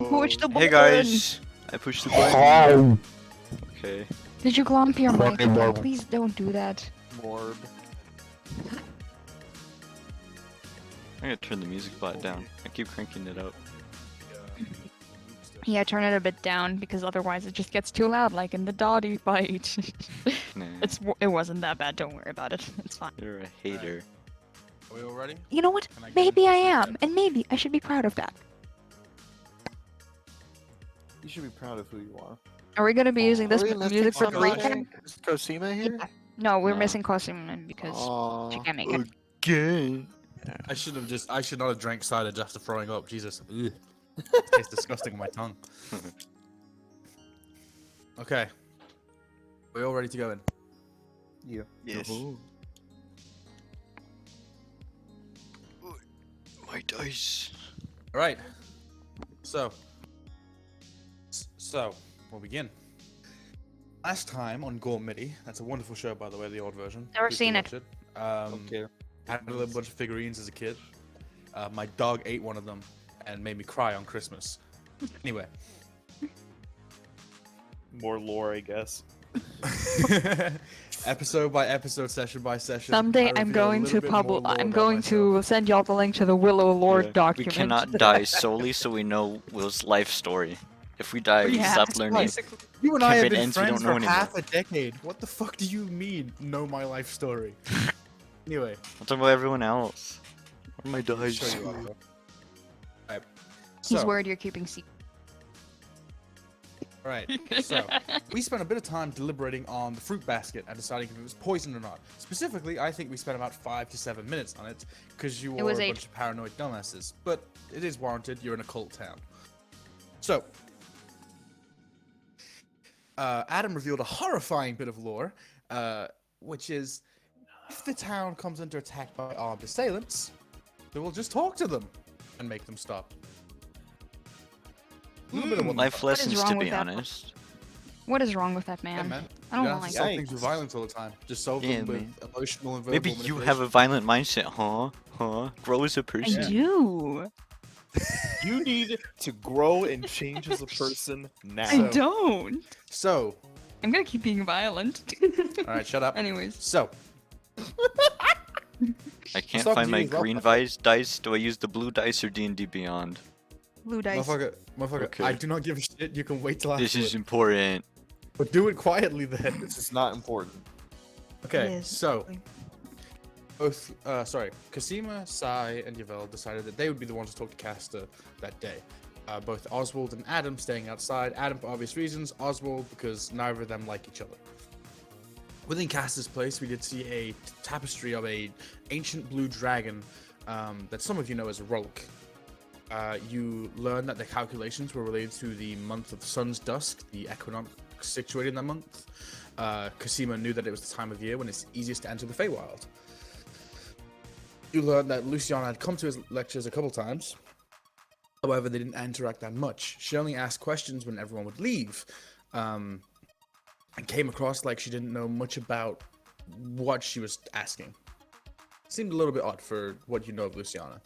Push the Hey button. guys, I pushed the button. Okay. Did you glomp your mic? Fucking No, marble. please don't do that. Morb. I'm gonna turn the music bot down. I keep cranking it up. Yeah, turn it a bit down because otherwise it just gets too loud, like in the Dottie fight. Nah, It wasn't that bad. Don't worry about it. It's fine. you're a hater. Are we all ready? You know what? Can I get Maybe into I some am, chat? and maybe I should be proud of that. You should be proud of who you are. Are we gonna be using this Are we in this music for the TikTok recap? thing? Is Cosima here? No, we're No. missing Cosimo because she can't make it. Again. I should not have drank cider just after throwing up. Jesus. Ugh. Tastes disgusting on my tongue. Okay. We all ready to go in? Yeah. Yes. Ooh. My dice. All right. So we'll begin. Last time on Gormity, that's a wonderful show, by the way, the old version. Never Please seen do it. watch Okay. Had a little bunch of figurines as a kid. My dog ate one of them and made me cry on Christmas. Anyway. More lore, I guess. Episode by episode, session by session. Someday I I'm reveal a going little to bit more lore I'm about going myself. to send y'all the link to the Willow Lord Yeah. document. We cannot die solely so we know Will's life story. If we die, we Yeah, stop learning. basically. You and I have Campaign been ends, we friends don't know for anymore. half a decade. What the fuck do you mean, know my life story? Anyway, I'm talking about everyone else. Where are my I'll dice? show you all. Alright. He's So, worried you're keeping secret. alright. So, we spent a bit of time deliberating on the fruit basket and deciding if it was poisoned or not. Specifically, I think we spent about 5 to 7 minutes on it because you It are was a 8. bunch of paranoid dumbasses. But it is warranted. You're in a cult town. So, Adam revealed a horrifying bit of lore, which is if the town comes under attack by armed assailants, they will just talk to them and make them stop. A little bit of what the Life fuck. What is lessons, wrong to with be that? honest. What is wrong with that, Yeah, man? man. I don't You don't have like to solve it. things with violence all the time. Just solve Yeah, them with man. emotional and verbal Maybe you have a violent mindset, huh? Huh? Grow as a I person. do. You need to grow and change as a person now. I don't. So, I'm gonna keep being violent. alright, shut up. Anyways, So, I can't Stop find my using green rock dice. Do I use the blue dice or D&D Beyond? blue dice. motherfucker, Okay. I do not give a shit. You can wait till This afterward. is important. But do it quietly then. This is not important. Okay, It is. so Cosima, Sai, and Yvel decided that they would be the ones to talk to Castor that day. Both Oswald and Adam staying outside. Adam for obvious reasons. Oswald because neither of them like each other. Within Castor's place, we did see a tapestry of a ancient blue dragon that some of you know as Rolk. You learn that the calculations were related to the month of Sun's Dusk, the equinox situated in that month. Cosima knew that it was the time of year when it's easiest to enter the Feywild. You learned that Luciana had come to his lectures a couple times. However, they didn't interact that much. She only asked questions when everyone would leave. And came across like she didn't know much about what she was asking. Seemed a little bit odd for what you know of Luciana.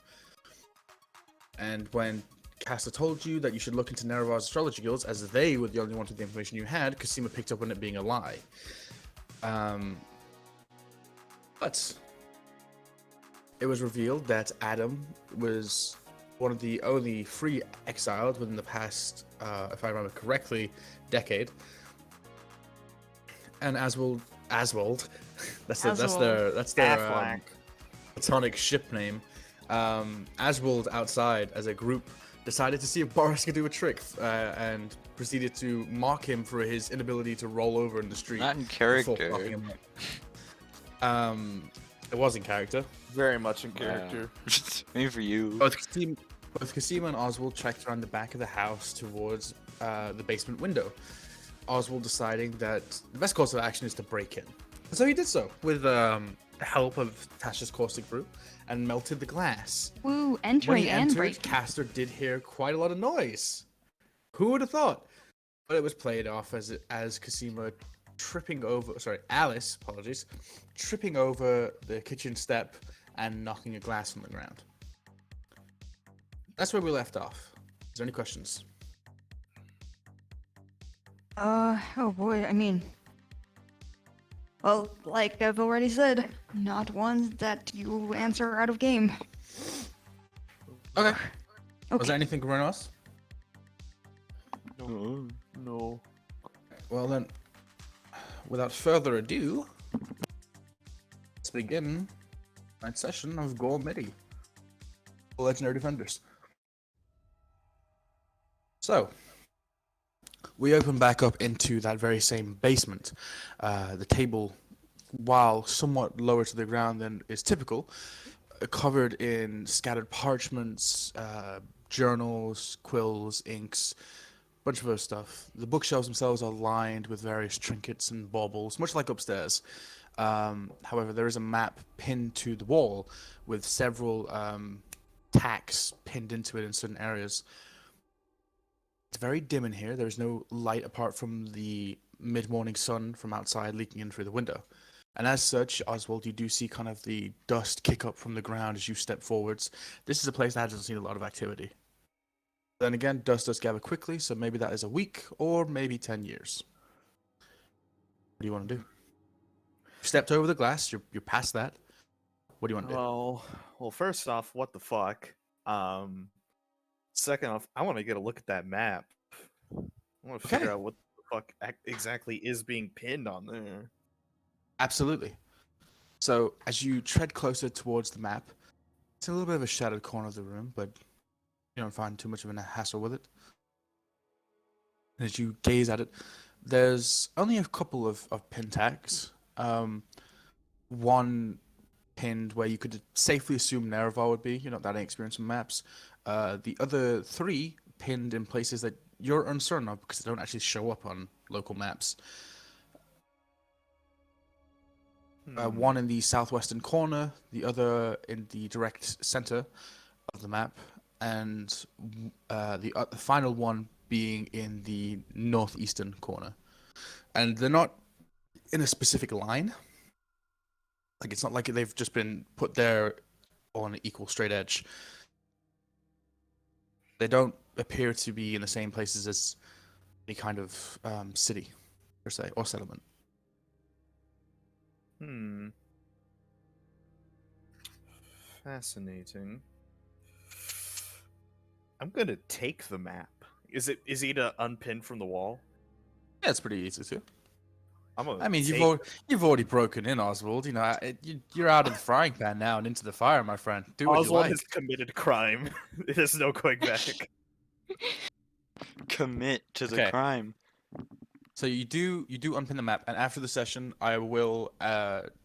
And when Castor told you that you should look into Nerevar's astrology guilds, as they were the only ones with the information you had, Cosima picked up on it being a lie. But it was revealed that Adam was one of the only free exiled within the past, if I remember correctly, decade. And Aswald, that's their Affleck. platonic ship name. Aswald outside as a group decided to see if Boris could do a trick and proceeded to mock him for his inability to roll over in the street. Not in before character. fucking him up. It was in character. Very much in character. Maybe for you. Both Cosima and Oswald trekked around the back of the house towards the basement window. Oswald deciding that the best course of action is to break in. So he did so with the help of Tasha's caustic brew and melted the glass. Woo, When entering he and entered, breaking. Castor did hear quite a lot of noise. Who would have thought? But it was played off as Cosima Alice, tripping over the kitchen step and knocking a glass on the ground. That's where we left off. Is there any questions? Oh boy, I mean, well, like I've already said, not ones that you answer out of game. Okay. Was Okay. there anything going else? No. No. Well then, without further ado, let's begin tonight's session of Goal MIDI. Legendary Defenders. So, we open back up into that very same basement. The table, while somewhat lower to the ground than is typical, covered in scattered parchments, journals, quills, inks, bunch of other stuff. The bookshelves themselves are lined with various trinkets and baubles, much like upstairs. However, there is a map pinned to the wall with several tacks pinned into it in certain areas. It's very dim in here. There's no light apart from the mid-morning sun from outside leaking in through the window. And as such, Oswald, you do see kind of the dust kick up from the ground as you step forwards. This is a place that hasn't seen a lot of activity. Then again, dust does gather quickly, so maybe that is a week or maybe 10 years. What do you want to do? You stepped over the glass, you're past that. What do you want to do? Well, first off, what the fuck? Second off, I want to get a look at that map. I want to figure Okay. out what the fuck exactly is being pinned on there. Absolutely. So, as you tread closer towards the map, it's a little bit of a shadowed corner of the room, but you don't find too much of a hassle with it. And as you gaze at it, there's only a couple of pin tags. One pinned where you could safely assume Nerevar would be. You're not that experienced in maps. The other three pinned in places that you're uncertain of because they don't actually show up on local maps. One in the southwestern corner, the other in the direct center of the map, and the final one being in the northeastern corner. And they're not in a specific line. Like, it's not like they've just been put there on an equal straight edge. They don't appear to be in the same places as any kind of city, per se, or settlement. Fascinating. I'm gonna take the map. Is it easy to unpin from the wall? Yeah, it's pretty easy too. I mean, you've already broken in, Oswald. You know, you're out of the frying pan now and into the fire, my friend. Do what Oswald you has like. committed crime. There's no going back. Commit to the Okay. crime. So you do unpin the map, and after the session, I will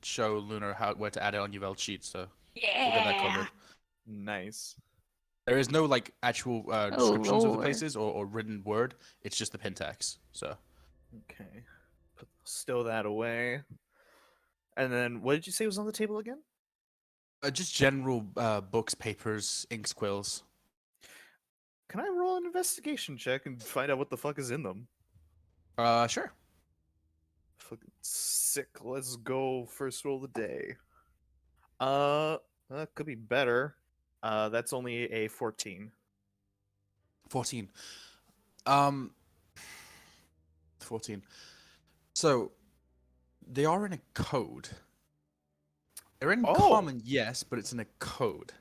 show Lunar where to add it on Yuvel's sheet. So we'll get that covered. Nice. There is no like actual Oh, descriptions of the Lord. places or written word. It's just the pin tags. So Okay. Stow that away. And then, what did you say was on the table again? just general books, papers, inks, quills. Can I roll an investigation check and find out what the fuck is in them? Sure. Fucking sick. Let's go. First roll of the day. That could be better. That's only a 14. 14. 14. So they are in a code. They're in common, yes, but it's in a code.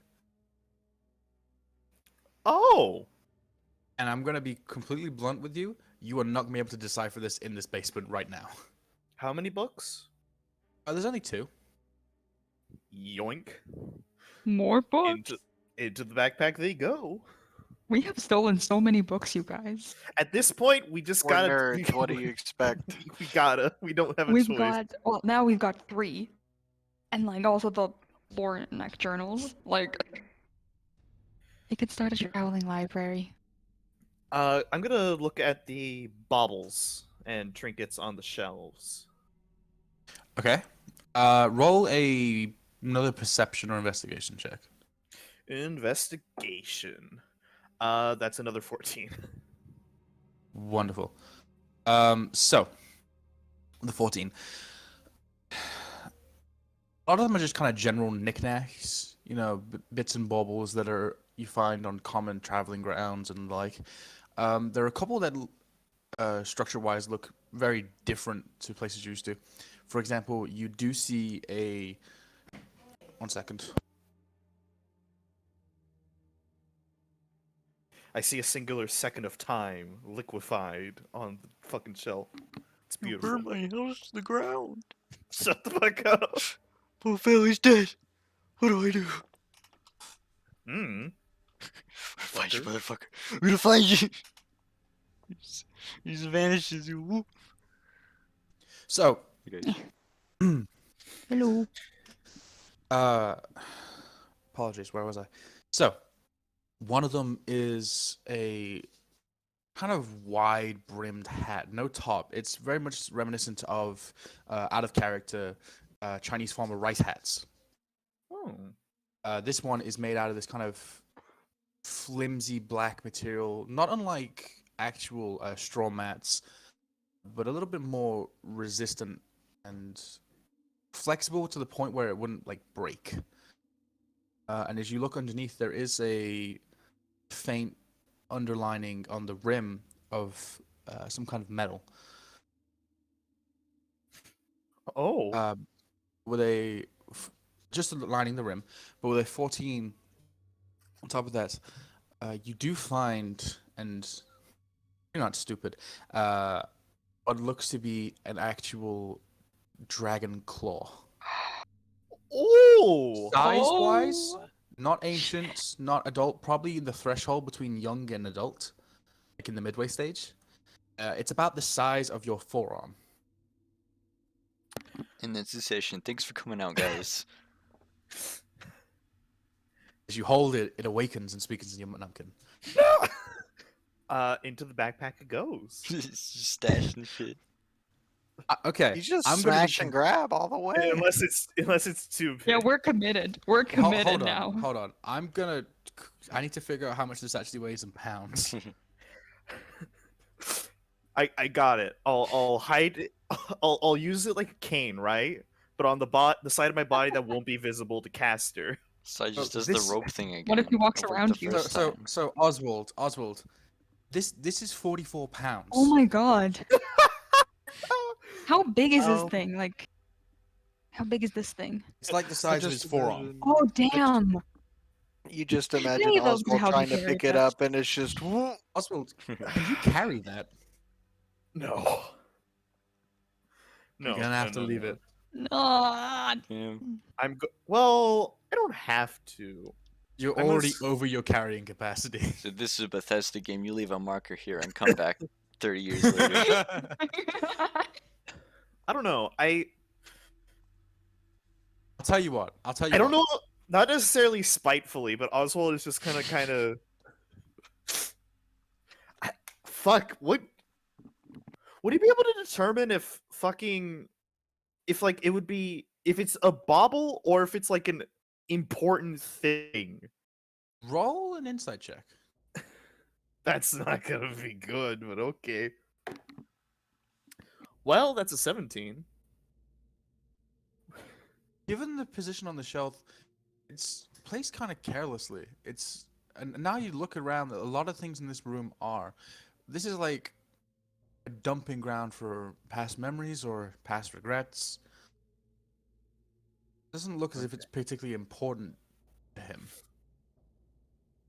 Oh! And I'm gonna be completely blunt with you. You are not gonna be able to decipher this in this basement right now. How many books? There's only 2. Yoink. More books? Into the backpack they go. We have stolen so many books, you guys. At this point, we just We're gotta. nerds. What do you expect? We gotta. We don't have a We've choice. got, well, now we've got 3. And, like, also the lore neck journals. Like, you could start a traveling library. I'm gonna look at the baubles and trinkets on the shelves. Okay. Roll another perception or investigation check. Investigation. That's another 14. Wonderful. So the 14. A lot of them are just kind of general knickknacks, you know, bits and baubles that you find on common traveling grounds and the like. There are a couple that structure-wise, look very different to places you used to. For example, you do see a... 1 second. I see a singular second of time liquefied on the fucking shelf. It's beautiful. my house to the ground. Shut the fuck up. My family's dead. What do I do? Hmm. Find you, Fucker. motherfucker. I'm gonna find you. He just vanishes. You. Whoop. So, You guys. Hello. apologies, where was I? So, one of them is a kind of wide-brimmed hat, no top. It's very much reminiscent of out of character Chinese farmer rice hats. Oh. This one is made out of this kind of flimsy black material, not unlike actual straw mats, but a little bit more resistant and flexible to the point where it wouldn't like break. And as you look underneath, there is a faint underlining on the rim of some kind of metal. Oh. With a just lining the rim, but with a 14 on top of that, you do find, and you're not stupid, what looks to be an actual dragon claw. Oh. Size-wise, Oh. not ancient, not adult, probably in the threshold between young and adult, like in the midway stage. It's about the size of your forearm. And that's the session. Thanks for coming out, guys. As you hold it, it awakens and speaks in your numpkin. Into the backpack it goes. Just stashing shit. Okay, You just I'm gonna smash be and grab all the way. Unless it's too big. Yeah, we're committed. We're committed hold on, now. hold on. I need to figure out how much this actually weighs in pounds. I got it. I'll hide it. I'll use it like a cane, right? But on the side of my body that won't be visible to caster. So I just So does this- the rope thing again. What if he walks It worked around the you? first time. So Oswald, this is 44 pounds. Oh my god. How big is this Oh. thing? Like, how big is this thing? It's like the size of his forearm. Oh damn. You just Any imagine of those Oswald how he trying to carried pick it that. up, and it's just whoop. Oswald, can you carry that? No. No. You're gonna have no, to no, leave no. it. No. Yeah. Well, I don't have to. You're I already must- over your carrying capacity. So this is a Bethesda game. You leave a marker here and come back 30 years later. I don't know. I'll tell you what. I don't know. Not necessarily spitefully, but Oswald is just kind of. Fuck. Would he be able to determine if like it would be if it's a bauble or if it's like an important thing? Roll an insight check. That's not gonna be good, but okay. Well, that's a 17. Given the position on the shelf, it's placed kind of carelessly. And now you look around, a lot of things in this room are. This is like a dumping ground for past memories or past regrets. Doesn't look as if it's particularly important to him.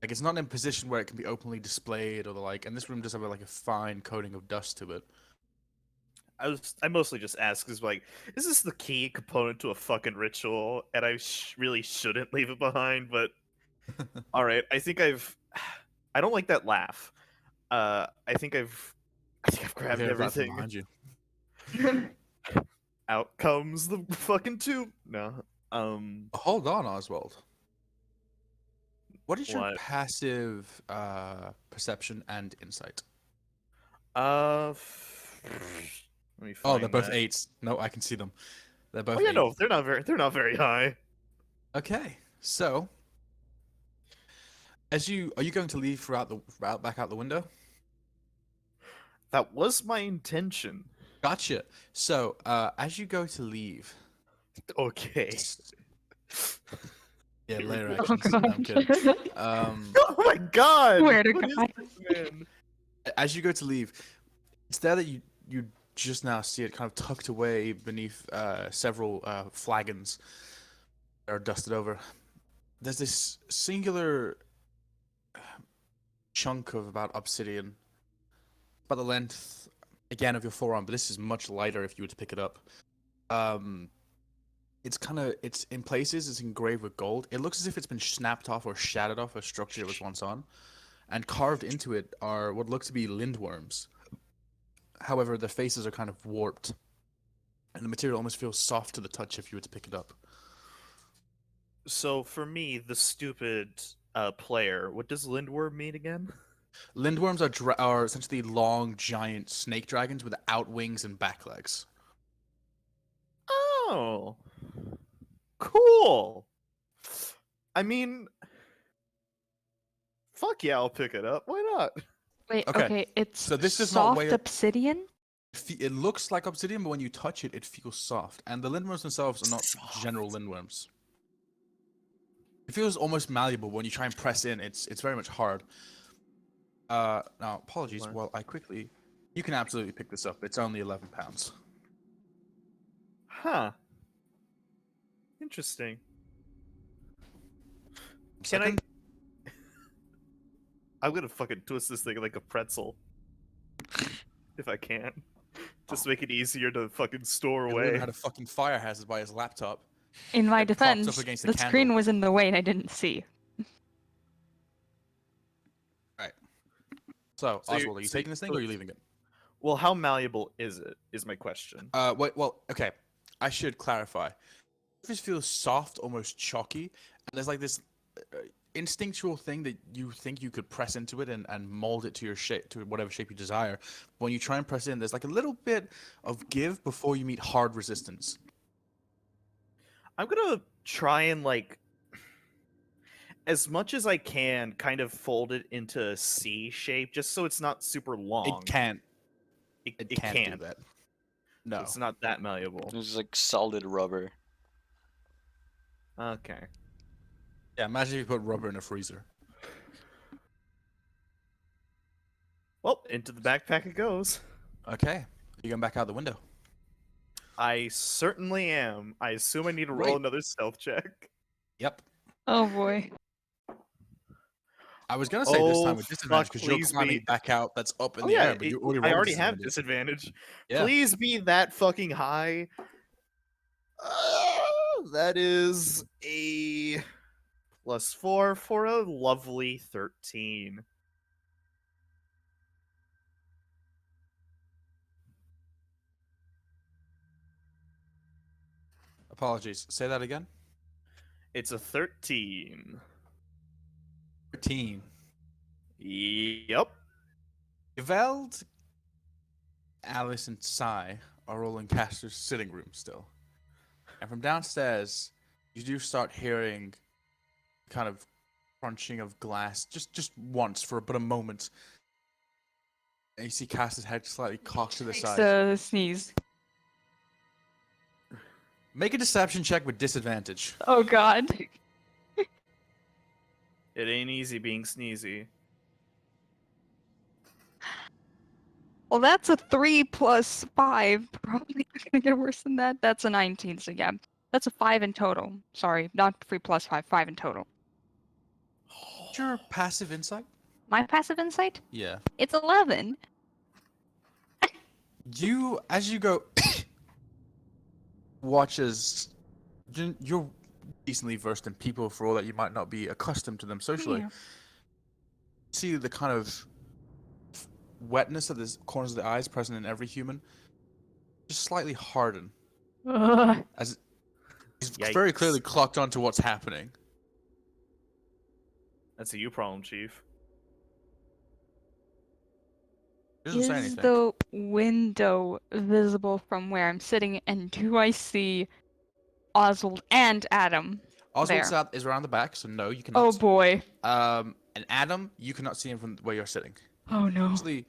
Like it's not in a position where it can be openly displayed or the like. And this room does have like a fine coating of dust to it. I mostly just ask because like, is this the key component to a fucking ritual? And I really shouldn't leave it behind, but all right. I don't like that laugh. I think I've grabbed Hear that from everything. behind you. Out comes the fucking tube. No. Hold on, Oswald. What is your What? passive perception and insight? Let me Oh, find they're both that. 8s. No, I can see them. They're both Oh yeah, 8. no, they're not very high. Okay, so are you going to leave back out the window? That was my intention. Gotcha. So as you go to leave, Okay. yeah, later Oh actions. No, I'm kidding. god. Oh my god! Swear to What is God. this, man? As you go to leave, It's there that you just now see it kind of tucked away beneath several flagons that are dusted over. There's this singular chunk of about obsidian, about the length again of your forearm, but this is much lighter if you were to pick it up. It's in places it's engraved with gold. It looks as if it's been snapped off or shattered off a structure it was once on, and carved into it are what look to be lindworms. However, the faces are kind of warped, and the material almost feels soft to the touch if you were to pick it up. So for me, the stupid player, what does Lindworm mean again? Lindworms are essentially long, giant snake dragons without wings and back legs. Oh, cool. I mean, fuck yeah, I'll pick it up. Why not? Wait, Okay, okay, it's so this does not soft weigh- obsidian? It looks like obsidian, but when you touch it, it feels soft. And the lindworms themselves are not general lindworms. It feels almost malleable when you try and press in. It's very much hard. Now, apologies. What? Well, you can absolutely pick this up. It's only 11 pounds. Huh. Interesting. Can Second, I'm gonna fucking twist this thing like a pretzel. If I can. Just make it easier to fucking store he learned away. how to fucking fire hazard by his laptop. In my It props up defense, against the the screen candle. was in the way and I didn't see. So, So you- Oswald, are you so you- taking this thing so or are you it's- leaving it? Well, how malleable is it? Is my question. Wait, well, okay. I should clarify. This feels soft, almost chalky, and there's like this instinctual thing that you think you could press into it and mold it to your shape, to whatever shape you desire. When you try and press in, there's like a little bit of give before you meet hard resistance. I'm gonna try and like, as much as I can, kind of fold it into a C shape, just so it's not super long. It can't. It It can't do can't. that. No. It's not that malleable. It's like solid rubber. Okay. Yeah, imagine if you put rubber in a freezer. Well, into the backpack it goes. Okay. You're going back out the window. I certainly am. I assume I need to roll Right. another stealth check. Yep. Oh boy. I was gonna say this Oh, time with disadvantage fuck, because you're please climbing be- back out. That's up in Oh the yeah, air, but you already rolled I a already have disadvantage. disadvantage. Yeah. Please be that fucking high. That is a +4 for a lovely 13. Apologies. Say that again. It's a 13. 13. Yep. Geveld, Alice, and Sai are all in Castor's sitting room still. And from downstairs, you do start hearing kind of crunching of glass, just once for but a moment. And you see Castor's head slightly cocked to the side. Sneeze. Make a deception check with disadvantage. Oh god. It ain't easy being sneezy. Well, that's a 3 plus 5. Probably not gonna get worse than that. That's a 19, so yeah. That's a 5 in total. Sorry, not 3 plus 5, 5 in total. What's your passive insight? My passive insight? Yeah. It's 11. You, as you go, watch as you're decently versed in people for all that you might not be accustomed to them socially. Yeah. See the kind of wetness of the corners of the eyes present in every human just slightly harden Ugh. as he's very clearly Yikes. clocked onto what's happening. That's a you problem, Chief. He doesn't say Is anything. the window visible from where I'm sitting, and do I see Oswald and Adam? Oswald's there. is around the back, so no, you cannot. Oh boy. And Adam, you cannot see him from where you're sitting. Oh no. Actually,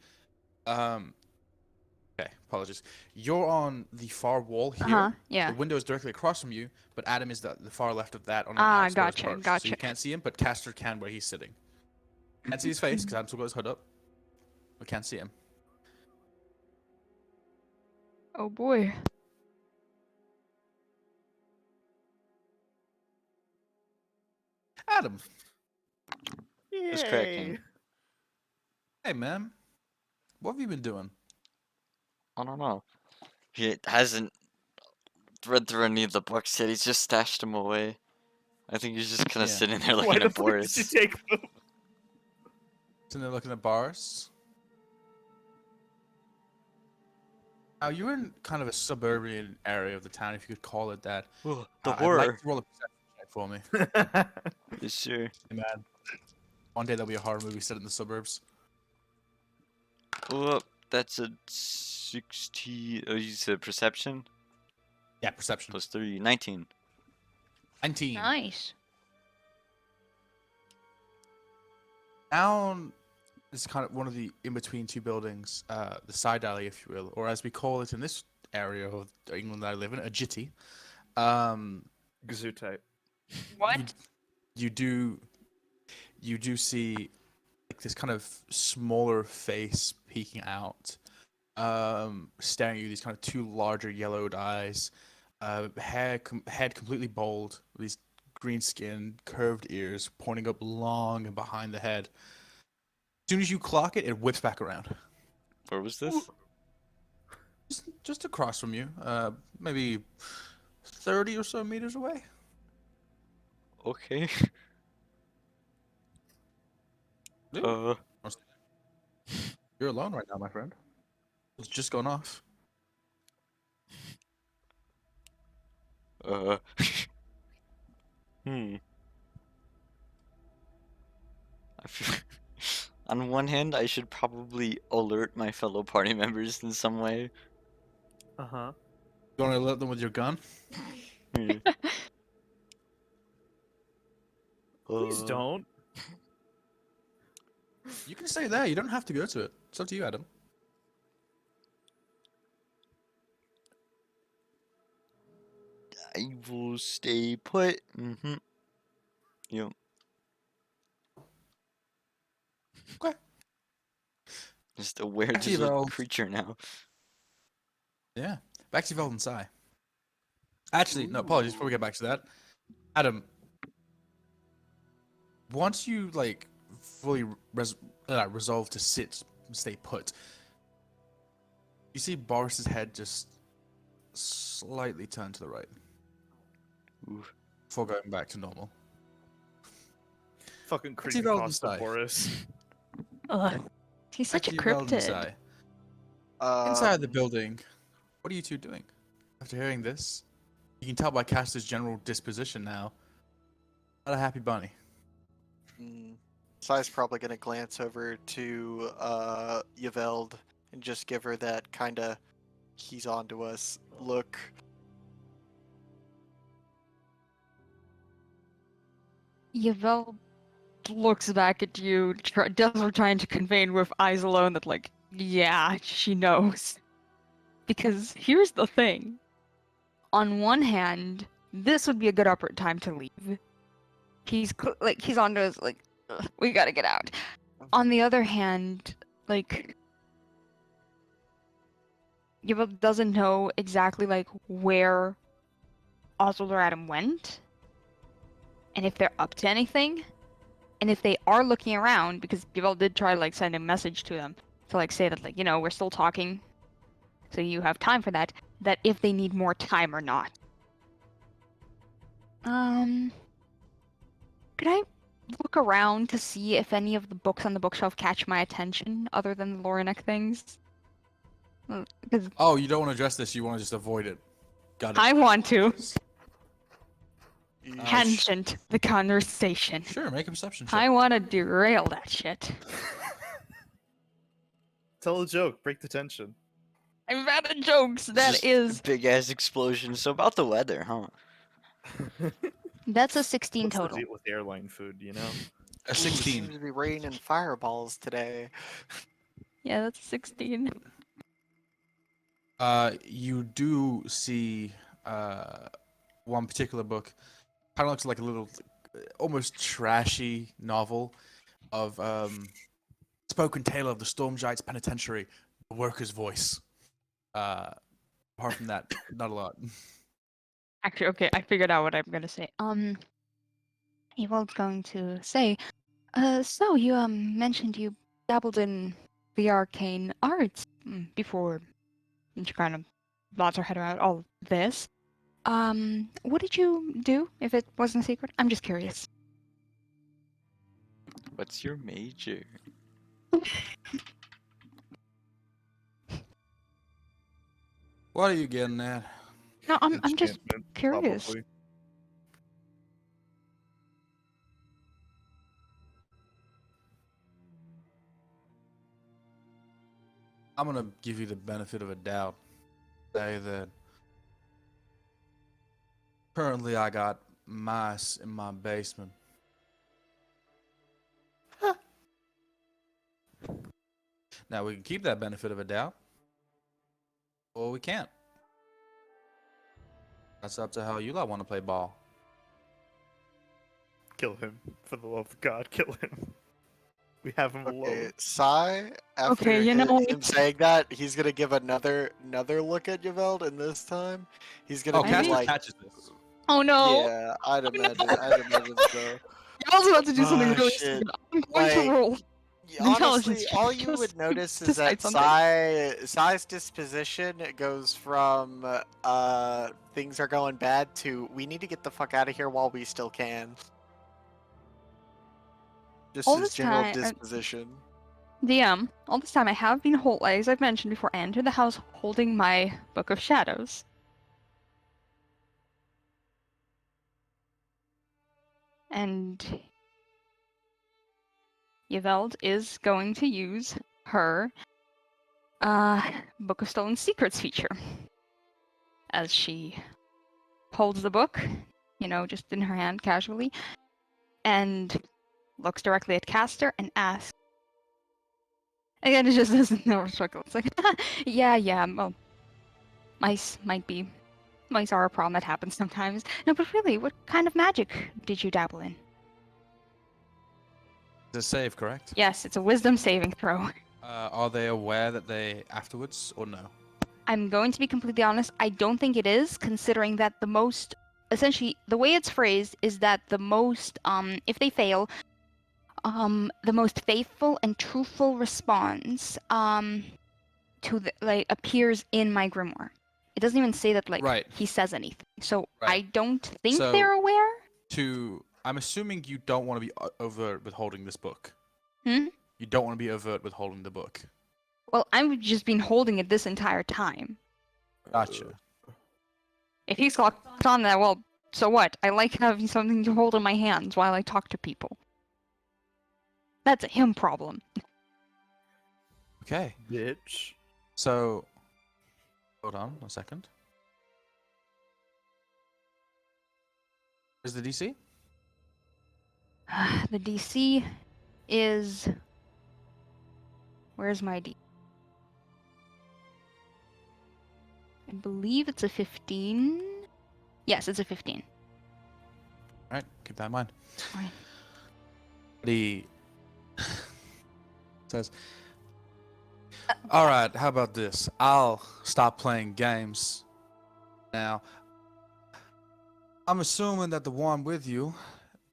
okay, apologies. You're on the far wall here. Uh-huh, yeah. The window is directly across from you, but Adam is the far left of that on an Ah, outstairs gotcha, perch. So gotcha. you can't see him, but Castor can where he's sitting. Can't see his face because Adam's still got his hood up. We can't see him. Oh boy. Adam, Who's cracking? Yay. hey man, what have you been doing? I don't know. He hasn't read through any of the books yet. He's just stashed them away. I think he's just kind of Yeah. sitting there Why looking the at fuck did you Boris. take them? Sitting there looking at bars. Now you're in kind of a suburban area of the town, if you could call it that. The I'd like horror. to roll a perception check for me. Yes, sure. Hey, man. One day there'll be a horror movie set in the suburbs. Oh, that's a 60. Oh, you said perception? Yeah, perception. Plus 3. 19. 19. Nice. Down is kind of one of the in-between two buildings, the side alley, if you will, or as we call it in this area of England that I live in, a jitty. Gesundheit. What? You do see like this kind of smaller face peeking out, staring at you. These kind of two larger yellowed eyes, head completely bald, with these green skin, curved ears pointing up long and behind the head. As soon as you clock it, it whips back around. Where was this? Just across from you, maybe 30 or so meters away. Okay. Dude, you're alone right now, my friend. It's just gone off. Hmm. I feel on one hand, I should probably alert my fellow party members in some way. Uh-huh. You want to alert them with your gun? Hmm. Please don't. You can stay there. You don't have to go to it. It's up to you, Adam. I will stay put. Mm-hmm. Yep. Okay. Just aware Back to there's you, a Val. creature now. Yeah. Back to Velden Sai. Actually, no, apologies before we get back to that. Adam, once you like fully resolve to stay put, you see Boris's head just slightly turn to the right Ooh. before going back to normal. Fucking Back to you, Velden creepypasta Sai. Boris. Ugh. He's Back such a to you, Velden cryptid. Sai. Um, Inside the building, what are you two doing? After hearing this, you can tell by Castor's general disposition now. Not a happy bunny. Sai's probably gonna glance over to Yveld and just give her that kinda he's on to us look. Yvel looks back at you, desperately trying to convey with eyes alone that, like, yeah, she knows. Because here's the thing. On one hand, this would be a good upward time to leave. He's he's on to us, like, "Ugh, we gotta get out. On the other hand, like, Yvel doesn't know exactly, like, where Oswald or Adam went, and if they're up to anything. And if they are looking around, because Yvel did try to, like, send a message to them to, like, say that, like, you know, we're still talking, so you have time for that, that if they need more time or not. Could I look around to see if any of the books on the bookshelf catch my attention, other than the Lorinek things? Because Oh, you don't want to address this. You want to just avoid it. Got it. I want to Yeesh. tangent the conversation. Sure, make a perception check. I want to derail that shit. Tell a joke, break the tension. I'm out of jokes. That Just is. big ass explosion. So about the weather, huh? That's a 16 What's total. the deal with airline food, you know? A Seems 16. to be raining fireballs today. Yeah, that's a 16. You do see one particular book. Kind of looks like a little, almost trashy novel of spoken tale of the Storm Giants Penitentiary, the worker's voice. Apart from that, not a lot. Actually, okay, I figured out what I'm gonna say. Evol's going to say, so you mentioned you dabbled in the arcane arts before you kind of nods her head around all this. What did you do, if it wasn't a secret? I'm just curious. What's your major? What are you getting at? No, I'm just Enchantment, curious. probably. I'm gonna give you the benefit of a doubt. Say that currently I got mice in my basement. Now we can keep that benefit of a doubt, or we can't. That's up to how you lot want to play ball. Kill him. For the love of God, kill him. We have him Okay, alone. Sai, after Okay, you know him saying that, he's gonna give another look at Yveld, and this time he's gonna Oh, be Casper like, catches this. Oh no! yeah, I'd Oh, no. imagine so. Y'all's about to do something Ah, really shit. stupid. I'm going to Like, roll. Honestly, Intelligence all check you just would notice is decide that something. Sai's disposition goes from things are going bad to we need to get the fuck out of here while we still can. Just All his this general time, disposition. DM, all this time I have been, as I've mentioned before, I entered the house holding my Book of Shadows. And Yveld is going to use her Book of Stolen Secrets feature. As she holds the book, just in her hand casually, and looks directly at Caster and asks. Again, it just doesn't know struggle. It's like, yeah, well, mice are a problem that happens sometimes. No, but really, what kind of magic did you dabble in? It's a save, correct? Yes, it's a wisdom saving throw. Are they aware that they afterwards, or no? I'm going to be completely honest, I don't think it is, considering that essentially, the way it's phrased is that if they fail, the most faithful and truthful response, appears in my grimoire. It doesn't even say that, Right. he says anything. So Right. I don't think So- they're aware. I'm assuming you don't want to be overt with holding this book. Hmm? You don't want to be overt with holding the book. Well, I've just been holding it this entire time. Gotcha. If he's clocked on that, well, so what? I like having something to hold in my hands while I talk to people. That's a him problem. Okay. Bitch. So, hold on a second. Is the DC? The DC is... Where's my D? I believe it's a 15. Yes, it's a 15. All right, keep that in mind. Alright. He says, "All right, how about this? I'll stop playing games now. I'm assuming that the one with you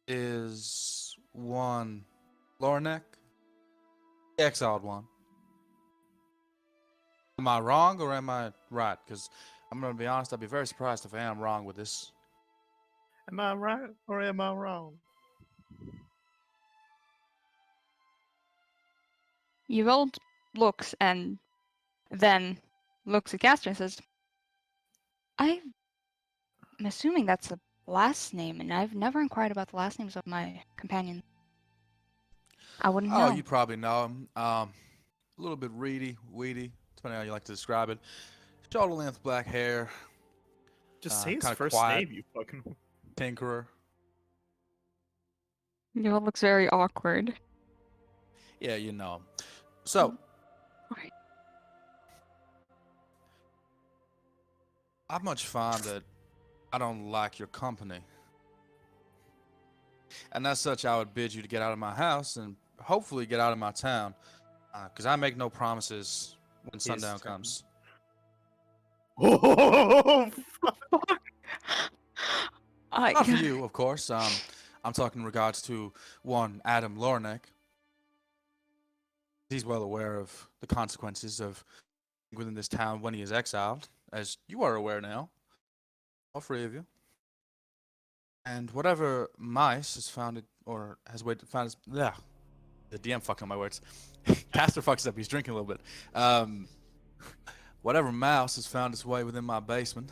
is one Lornek, the exiled one. Am I wrong or am I right? Because I'm gonna be honest, I'd be very surprised if I am wrong with this." Am I right or am I wrong? Yveld looks and then looks at Caster and says, I'm assuming that's a last name, and I've never inquired about the last names of my companions. I wouldn't Oh, know. you probably know him. A little bit weedy, depending on how you like to describe it. Shoulder length black hair, Just say his kinda first quiet. name, you fucking. tinkerer. Yveld looks very awkward. Yeah, you know him. So, Alright. I much find that I don't like your company. And as such, I would bid you to get out of my house and hopefully get out of my town. Because I make no promises when sundown town. comes. Oh, Not for I you, of course. I'm talking in regards to one Adam Lornek. He's well aware of the consequences of within this town when he is exiled, as you are aware now, all three of you. And whatever mice has found it, or has found his, yeah, the DM fucking up my words. Pastor fucks up. He's drinking a little bit. Whatever mouse has found its way within my basement,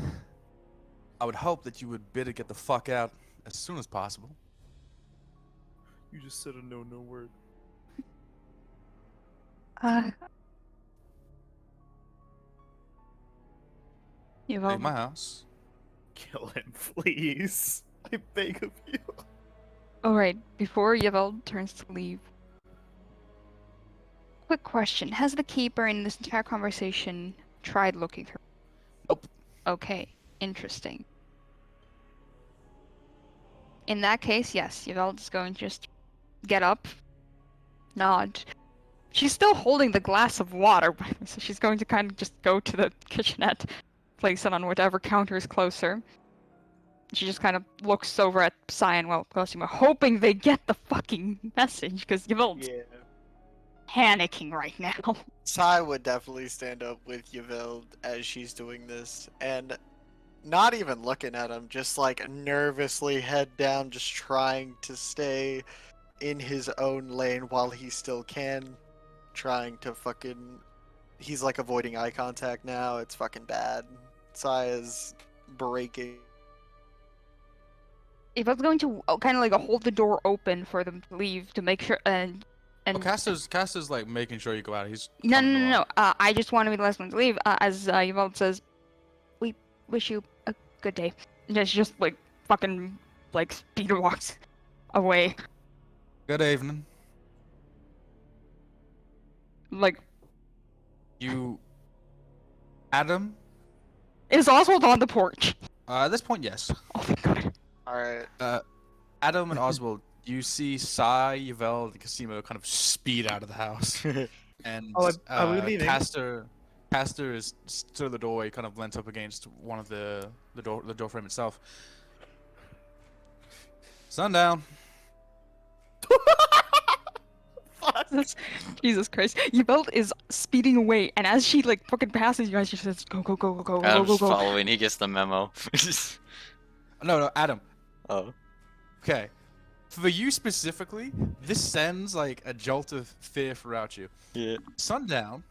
I would hope that you would bid it get the fuck out as soon as possible. you just said a no word. You've Leave all my house. Kill him, please. I beg of you. Alright, before Yvel turns to leave. Quick question. Has the keeper in this entire conversation tried looking her? Nope. Okay, interesting. In that case, yes, Yvel's going to just get up, nod. She's still holding the glass of water, so she's going to kind of just go to the kitchenette, place it on whatever counter is closer. She just kind of looks over at Psy and Cosimo, hoping they get the fucking message, because Yvel's Yeah. panicking right now. Sai would definitely stand up with Yville as she's doing this, and not even looking at him, just like nervously head down, just trying to stay in his own lane while he still can. Trying to fucking. He's like avoiding eye contact now. It's fucking bad. Sai is breaking. Yvel's going to kind of like hold the door open for them to leave to make sure, and Oh, Caster's like making sure you go out. He's no, coming along. I just want to be the last one to leave. As Yvel says, we wish you a good day. And she just like fucking like speed walks away. Good evening. Like, You, Adam. is Oswald on the porch? At this point, yes. Oh my god. Alright. Adam and Oswald, you see Sai, Yvel, and Cosimo kind of speed out of the house. And Oh, are we leaving? Caster is stood at the doorway, kind of leant up against one of the door frame itself. Sundown. Jesus Christ. Yvel is speeding away, and as she like fucking passes you guys, she says, go, go, go, go, go, go, Adam's go, go. following. He gets the memo. No, Adam. Oh. Okay. For you specifically, this sends like a jolt of fear throughout you. Yeah. Sundown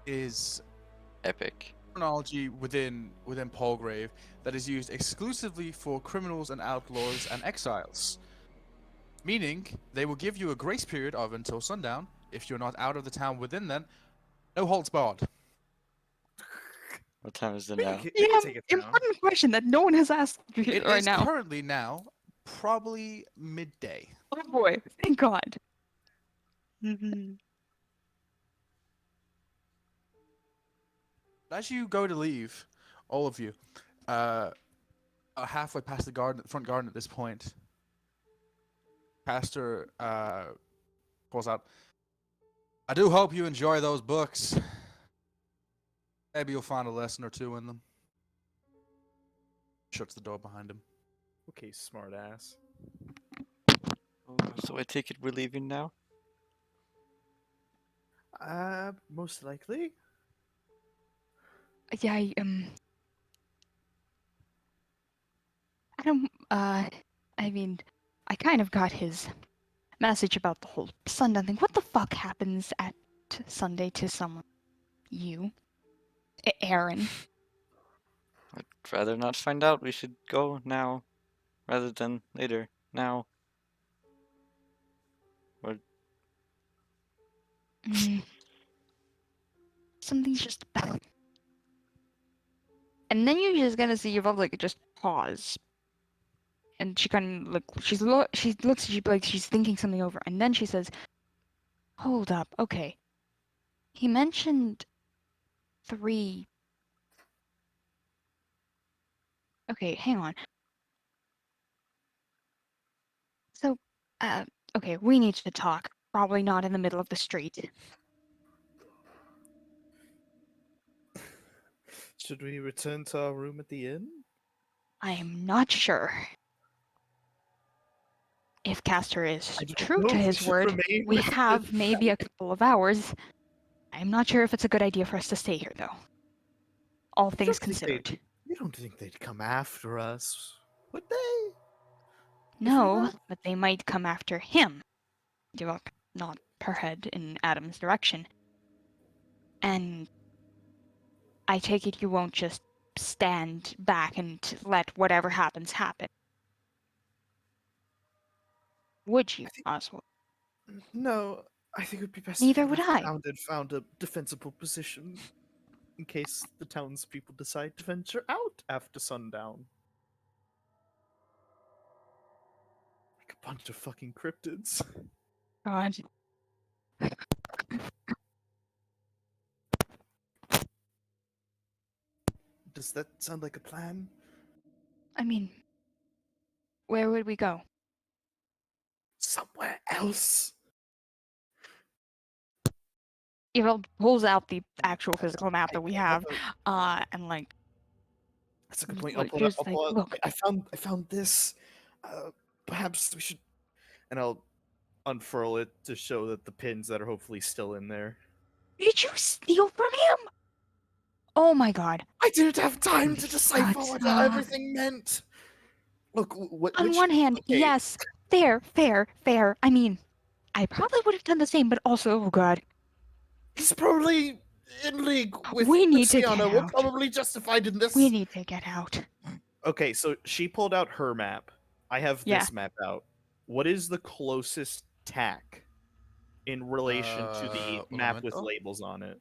is Epic. terminology within Palgrave that is used exclusively for criminals and outlaws and exiles. Meaning, they will give you a grace period of until sundown. If you're not out of the town within then, no holds barred. What time is it We now? can- we can Yeah, take it down. important question that no one has asked It right is now. currently now probably midday. Oh boy, thank God. As you go to leave, all of you, halfway past the front garden at this point, Pastor calls out, "I do hope you enjoy those books. Maybe you'll find a lesson or two in them." Shuts the door behind him. Okay, smart ass. So I take it we're leaving now? Most likely. Yeah, I don't, I mean, I kind of got his message about the whole Sundown thing. What the fuck happens at Sunday to someone? You? Aren? I'd rather not find out. We should go now, rather than later. Now. Mm. Something's just about. And then you're just gonna see Yvonne like just pause. And she kind of like she looks at you like she's thinking something over, and then she says, "Hold up, okay. He mentioned 3. Okay, hang on. So, okay, we need to talk. Probably not in the middle of the street." Should we return to our room at the inn? I'm not sure. If Castor is I don't true know to if we his should word, remain we with have him. maybe a couple of hours. I'm not sure if it's a good idea for us to stay here, though. All things considered. You don't think they'd come after us, would they? If we No, were- but they might come after him. Well, not her head in Adam's direction. And I take it you won't just stand back and let whatever happens happen. Would you, Oswald? No, I think it would be best Neither if we would I. found a defensible position in case the townspeople decide to venture out after sundown. Like a bunch of fucking cryptids. God. Does that sound like a plan? I mean, where would we go? Somewhere else. Evil pulls out the actual physical map that we I have, a- and like, That's a good point. like, here's I'll the pull out. look. I found this. Perhaps we should. And I'll unfurl it to show that the pins that are hopefully still in there. Did you steal from him? Oh my god. I didn't have time to decipher Shut what up. everything meant. Look, On one hand, okay, yes, fair. I mean, I probably would have done the same, but also, oh god, he's probably in league with we need to Luciana. get We're out. probably justified in this. We need to get out. Okay, so she pulled out her map. I have Yeah. this map out. What is the closest tack in relation to the Un map with momento. labels on it?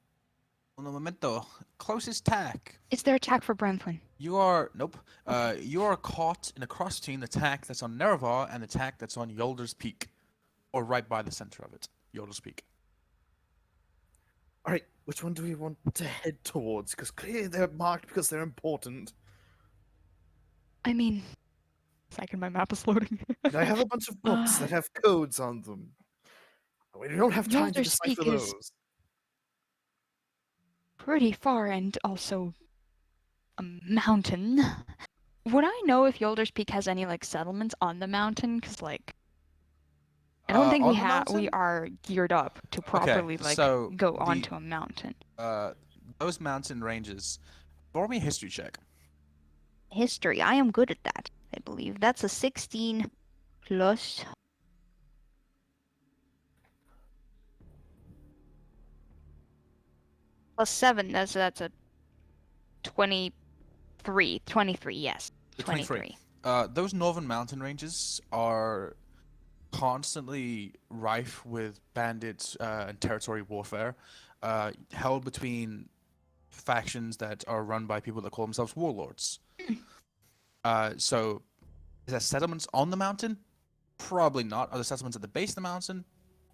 Un momento. Closest tack. Is there attack for Brenthlan? You are nope. You are caught in a cross between the tack that's on Nerevar and the tack that's on Yolder's Peak, or right by the center of it. Yolder's Peak. All right, which one do we want to head towards? Because clearly they're marked because they're important. I mean, second, my map is loading. And I have a bunch of books that have codes on them. We don't have time to Yolder's Peak decipher is- those. Pretty far and also a mountain. Would I know if Yolder's Peak has any like settlements on the mountain? Because like, I don't think on we the have. We mountain? are geared up to properly like so go the- onto a mountain. Those mountain ranges. Roll me a history check. History. I am good at that. I believe that's a 16 plus. Plus 7. That's a 23. 23. Yes. The 23. Those northern mountain ranges are constantly rife with bandits and territory warfare, held between factions that are run by people that call themselves warlords. So, is there settlements on the mountain? Probably not. Are there settlements at the base of the mountain?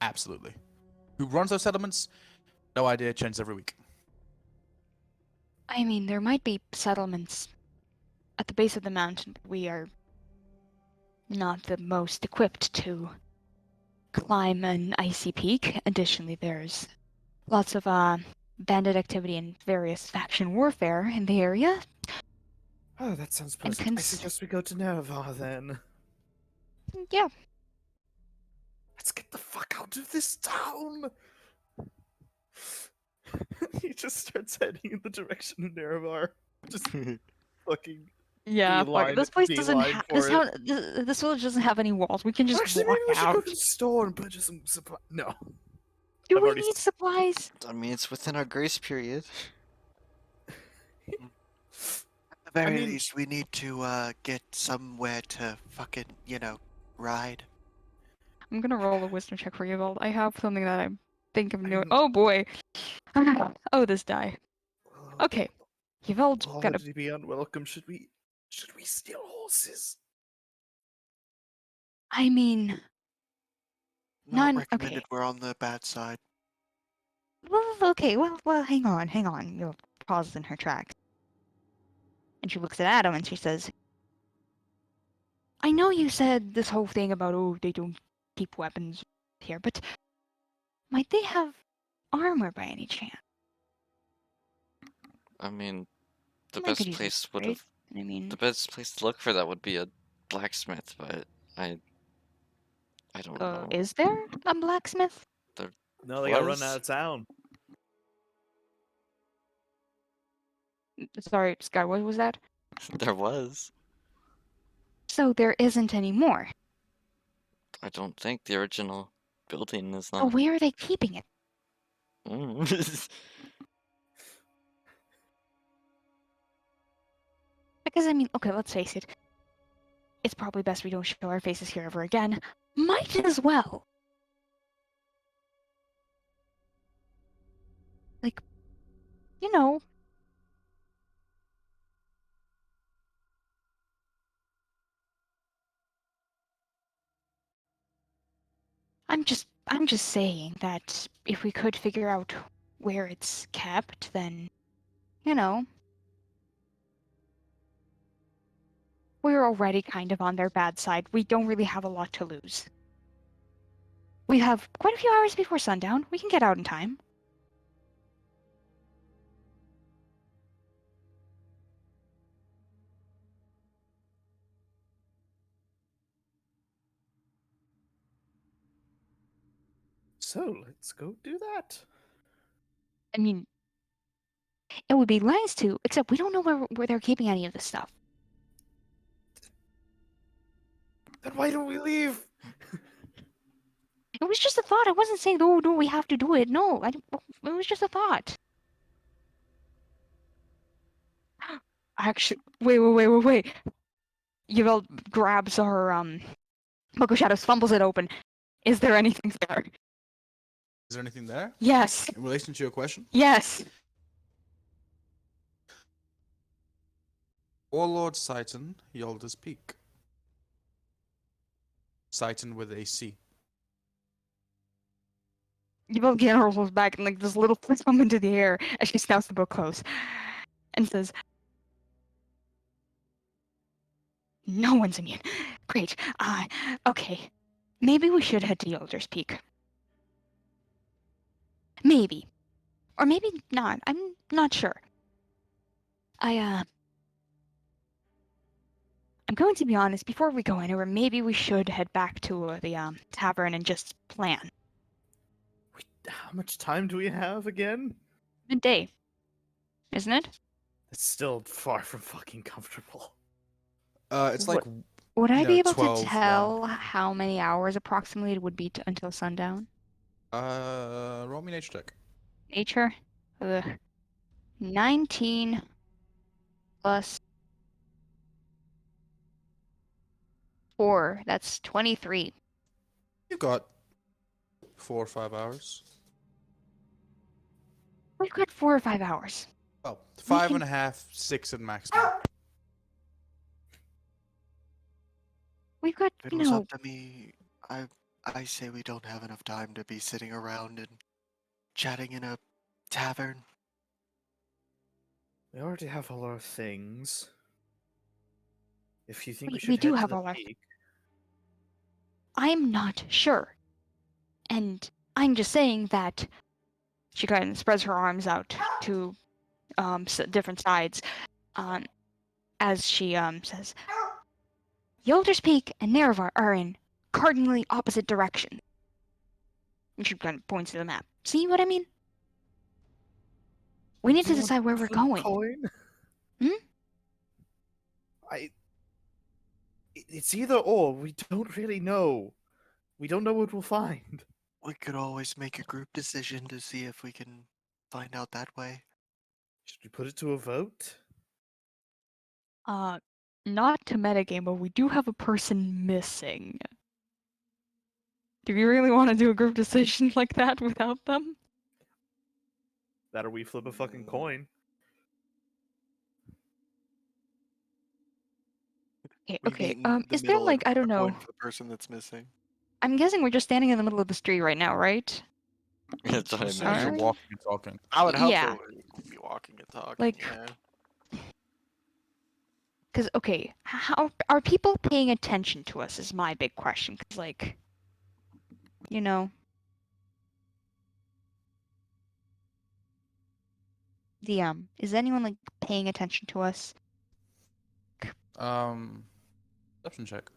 Absolutely. Who runs those settlements? No idea. Changes every week. I mean, there might be settlements at the base of the mountain, but we are not the most equipped to climb an icy peak. Additionally, there's lots of bandit activity and various faction warfare in the area. Oh, that sounds And pleasant. I suggest we go to Nerevar then. Yeah, Let's get the fuck out of this town! He just starts heading in the direction of Nerevar. Just fucking. yeah. Beeline- This place doesn't beeline have for this. it. This village doesn't have any walls. We can just Actually, walk maybe we should go out. to the store and purchase some supply. No. Do I've we already need supplies? I mean, it's within our grace period. At the very mean- least, we need to get somewhere to fucking, ride. I'm gonna roll a wisdom check for you, Vald. I have something that I think of new. I'm- Oh boy. Oh, this die. Okay. Yvald's Why gonna. would he be unwelcome? Should we steal horses? I mean, Not None- recommended. okay. We're on the bad side. well, okay. Well, hang on. You'll pause in her tracks, and she looks at Adam and she says, "I know you said this whole thing about they don't keep weapons here, but might they have armor by any chance?" I mean, The I could best use a place would grate. have I mean, the best place to look for that would be a blacksmith, but I don't know. is there a blacksmith? No, they got run Was? out of town. Sorry, Sky, what was that? There was. So there isn't anymore. I don't think the original building is So not. where are they keeping it? Mm. Because, I mean, okay, let's face it. It's probably best we don't show our faces here ever again. Might as well. Like, you know. I'm just saying that if we could figure out where it's kept, then, you know. We're already kind of on their bad side. We don't really have a lot to lose. We have quite a few hours before sundown. We can get out in time. So let's go do that. I mean, it would be nice to, except we don't know where they're keeping any of this stuff. Then why don't we leave? It was just a thought. I wasn't saying, oh, no, we have to do it. No, it was just a thought. Actually, wait. Yvel grabs our, Book of Shadows, fumbles it open. Is there anything there? Is there anything there? Yes. In relation to your question? Yes. Warlord Citan, Yalda's Peak. Citan with a C. Yvel again rolls back and like this little flips up into the air as she snouts the book close and says, no one's immune. Great. Okay. Maybe we should head to Yelder's Peak. Maybe. Or maybe not. I'm not sure. I'm going to be honest, before we go anywhere, maybe we should head back to the tavern and just plan. How much time do we have again? Midday. Isn't it? It's still far from fucking comfortable. It's like Would I you be know, able to 12 tell how many hours approximately it would be until sundown? roll me nature check. Nature? 19 plus 4. That's 23. You've got 4 or 5 hours. We've got 4 or 5 hours. Well, We 5 can- and a half, 6 at maximum. We've got, If it you was know, up to me, I say we don't have enough time to be sitting around and chatting in a tavern. We already have all our things. If you think we we should do head have to the all our peak, I'm not sure. And I'm just saying that she kind of spreads her arms out to different sides as she says, Yelder's Peak and Nerevar are in cardinally opposite directions. And she kind of points to the map. See what I mean? We need do to you want decide where we're flip a going. Coin? Hmm? It's either or. We don't really know. We don't know what we'll find. We could always make a group decision to see if we can find out that way. Should we put it to a vote? Not to metagame, but we do have a person missing. Do you really want to do a group decision like that without them? That or we flip a fucking coin. Okay, We okay. meet in the Is there middle like, and I don't flip a know. coin for the person that's missing. I'm guessing we're just standing in the middle of the street right now, right? That's what I As soon as you're imagine. walking and talking. I would hope Yeah. so. We'd be walking and talking. Like- yeah. Because, okay, how are people paying attention to us is my big question. Because, like, you know, is anyone, like, paying attention to us. Perception check.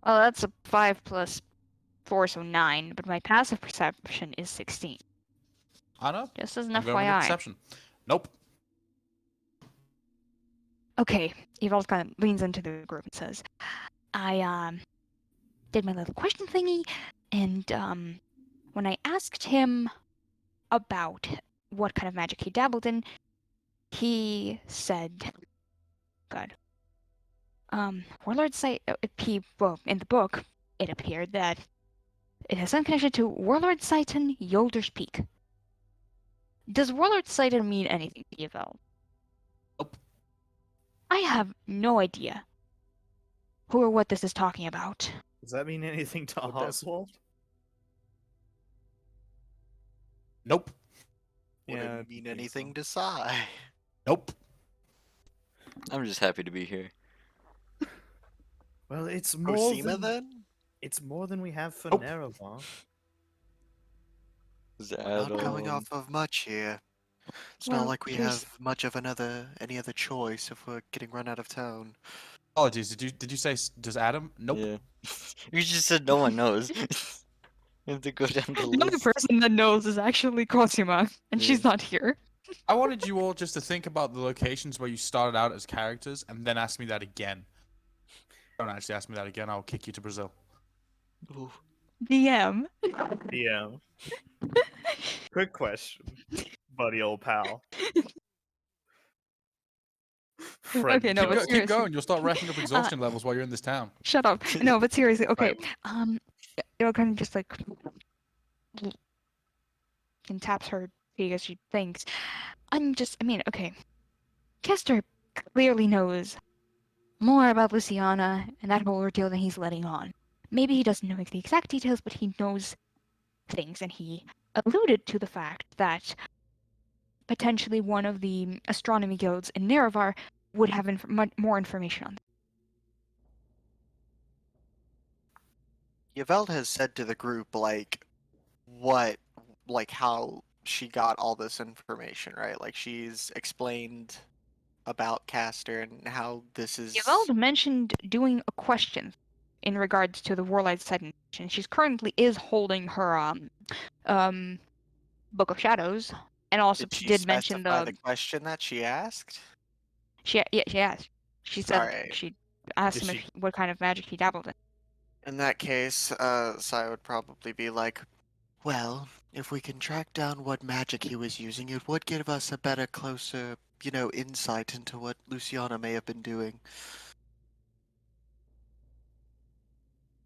Well, that's a 5 plus 4, so 9, but my passive perception is 16. I know. Just as an I'm going with your FYI. perception. Nope. Okay, Evolve kind of leans into the group and says, I did my little question thingy, and when I asked him about what kind of magic he dabbled in, he said, God, Warlord Sight, well, in the book, it appeared that it has some connection to Warlord Sighton Yolder's Peak. Does Warlord Sighton mean anything to Evolve? Nope. I have no idea who or what this is talking about. Does that mean anything to Would that- Oswald? Nope. Would Yeah, it mean anything to Sai? Nope. I'm just happy to be here. Well, it's more Rosima than then? it's more than we have for Nope. Nerevar. We're not going Adam. off of much here. It's Well, not like we here's- have much of any other choice if we're getting run out of town. Apologies. Did you say does Adam? Nope. Yeah. You just said no one knows. You have to go down the The only list. person that knows is actually Cosima, and Yeah. she's not here. I wanted you all just to think about the locations where you started out as characters, and then ask me that again. Don't actually ask me that again. I'll kick you to Brazil. Ooh. DM. Yeah. Quick question, buddy, old pal. Okay, no, keep, but keep seriously. going. You'll start racking up exhaustion levels while you're in this town. Shut up. No, but seriously, okay. Right. It'll kind of just like and taps her cheek as she thinks. I mean, okay. Kester clearly knows more about Luciana and that whole ordeal than he's letting on. Maybe he doesn't know the exact details, but he knows things, and he alluded to the fact that potentially one of the astronomy guilds in Nerevar would have more information on them. Yvelde has said to the group, like, how she got all this information, right? Like, she's explained about Castor and how this is. Yvelde mentioned doing a question in regards to the Warlight Setting. She's currently is holding her Book of Shadows, and also Did she did mention specify the question that she asked? she asked. She said Alright. she asked Did him she- what kind of magic he dabbled in. In that case, Sai would probably be like, well, if we can track down what magic he was using, it would give us a better, closer, insight into what Luciana may have been doing.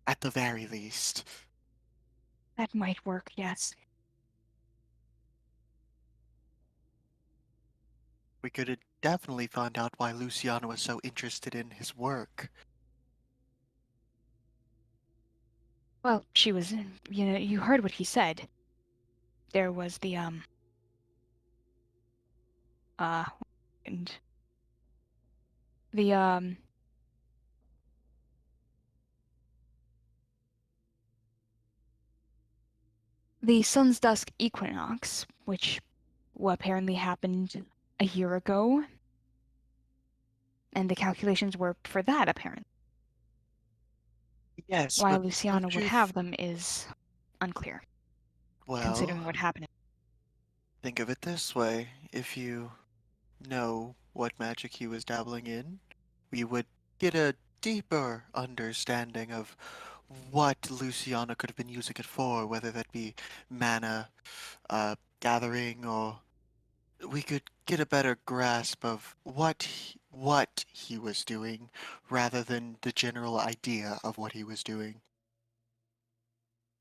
At the very least. That might work, yes. We could definitely find out why Luciana was so interested in his work. Well, she was, you heard what he said. There was the, and the, the sun's dusk equinox, which apparently happened a year ago, and the calculations were for that, apparently. Yes, Why but Luciana don't would you have them is unclear, considering well, what happened. think of it this way. If you know what magic he was dabbling in, we would get a deeper understanding of what Luciana could have been using it for, whether that be mana, gathering, or we could get a better grasp of what he was doing, rather than the general idea of what he was doing.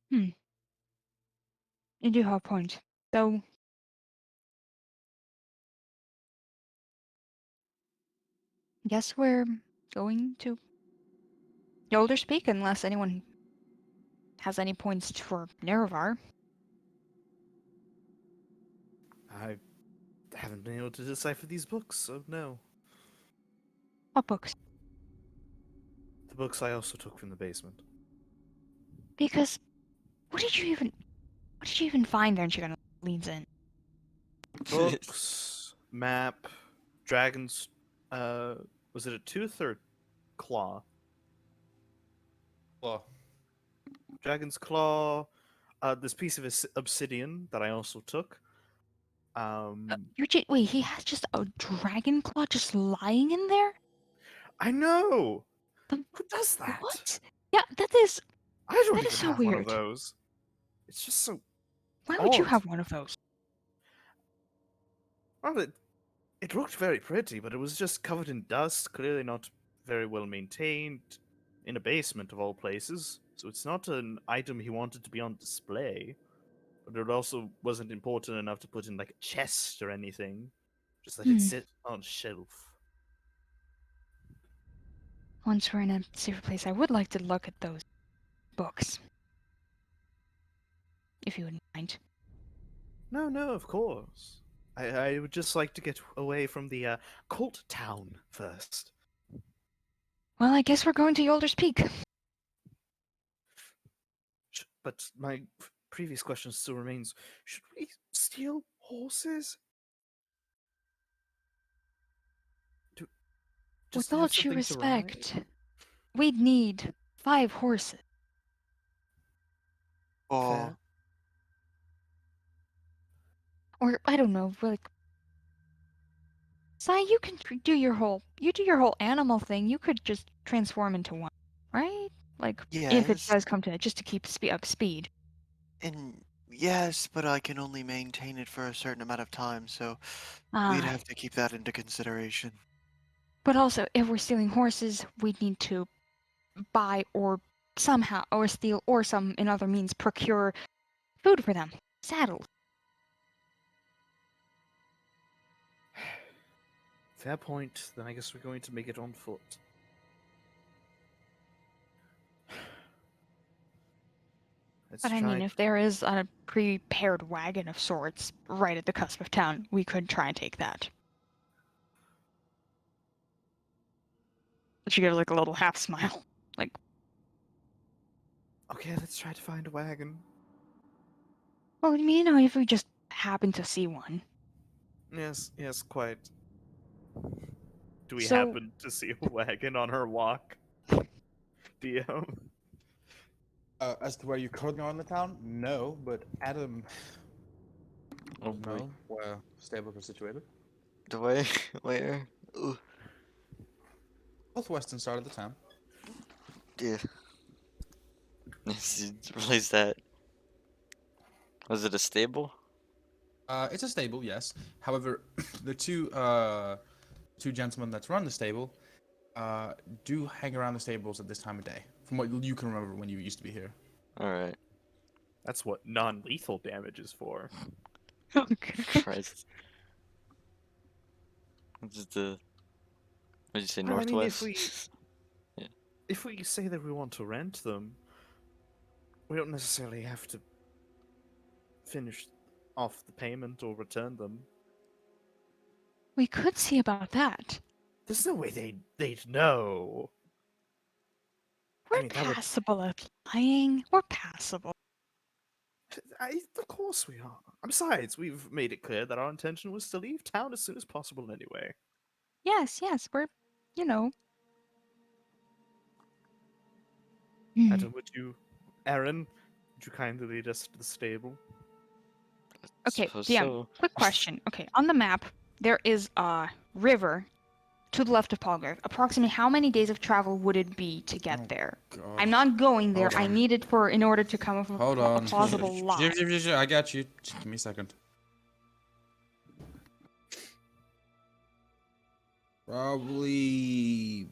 You do have a point, though. Guess we're going to Yolder speak unless anyone has any points for Nerevar. I haven't been able to decipher these books, so no. What books? The books I also took from the basement. Because what did you even find there? And she kind of leans in. Books, map, dragon's. Was it a tooth or claw? Well, Dragon's claw. This piece of obsidian that I also took. Wait, he has just a dragon claw just lying in there? I know. The- Who does that? What? Yeah, that is I don't that is even so have one of weird. those. It's just so Why would you odd. have one of those? Well, it looked very pretty, but it was just covered in dust, clearly not very well maintained, in a basement of all places. So it's not an item he wanted to be on display. But it also wasn't important enough to put in like a chest or anything. Just let it Hmm. sit on a shelf. Once we're in a safer place, I would like to look at those books. If you wouldn't mind. No, no, of course. I would just like to get away from the cult town first. Well, I guess we're going to Yolder's Peak. But my previous question still remains: should we steal horses? Just With to all have due something to ride? respect, we'd need 5 horses. Oh, Fair. Or I don't know, like Sai, you can do your whole animal thing. You could just transform into one, right? Like if it yes, does come to it, just to keep up speed. and yes, but I can only maintain it for a certain amount of time, so we'd Ah, have to keep that into consideration. but also if we're stealing horses, we'd need to buy or somehow or steal or some in other means procure food for them. Saddles. Fair point. Then I guess we're going to make it on foot. Let's But I mean, try. if there is a prepared wagon of sorts right at the cusp of town, we could try and take that. She gives like a little half smile. Like, Okay, let's try to find a wagon. well, you know, if we just happen to see one. Yes, yes, quite. Do we So- happen to see a wagon on her walk? DM? as to where you currently are in the town, no, but Adam Oh would boy. know where stables are situated. The way where? Ooh, Northwestern side of the town. yeah. Yes, you realize that. Was it a stable? It's a stable, yes. However, the two gentlemen that run the stable do hang around the stables at this time of day, from what you can remember when you used to be here. Alright. That's what non-lethal damage is for. Okay. Christ. This is the. What did you say, Well, I mean, if northwest? If we say that we want to rent them, we don't necessarily have to finish off the payment or return them. We could see about that. There's no way they'd know. We're mean, that would- passable at lying. We're passable. Of course we are. Besides, we've made it clear that our intention was to leave town as soon as possible anyway. Yes, we're, you know. Hmm. Adam, Aren, would you kindly lead us to the stable? Okay, Suppose DM, so. quick question. Okay, on the map, there is a river to the left of Palgrave. Approximately how many days of travel would it be to get Oh, there? God. I'm not going there. Hold I on. need it in order to come up with Hold a on. plausible lie. I got you. Just give me a second. Probably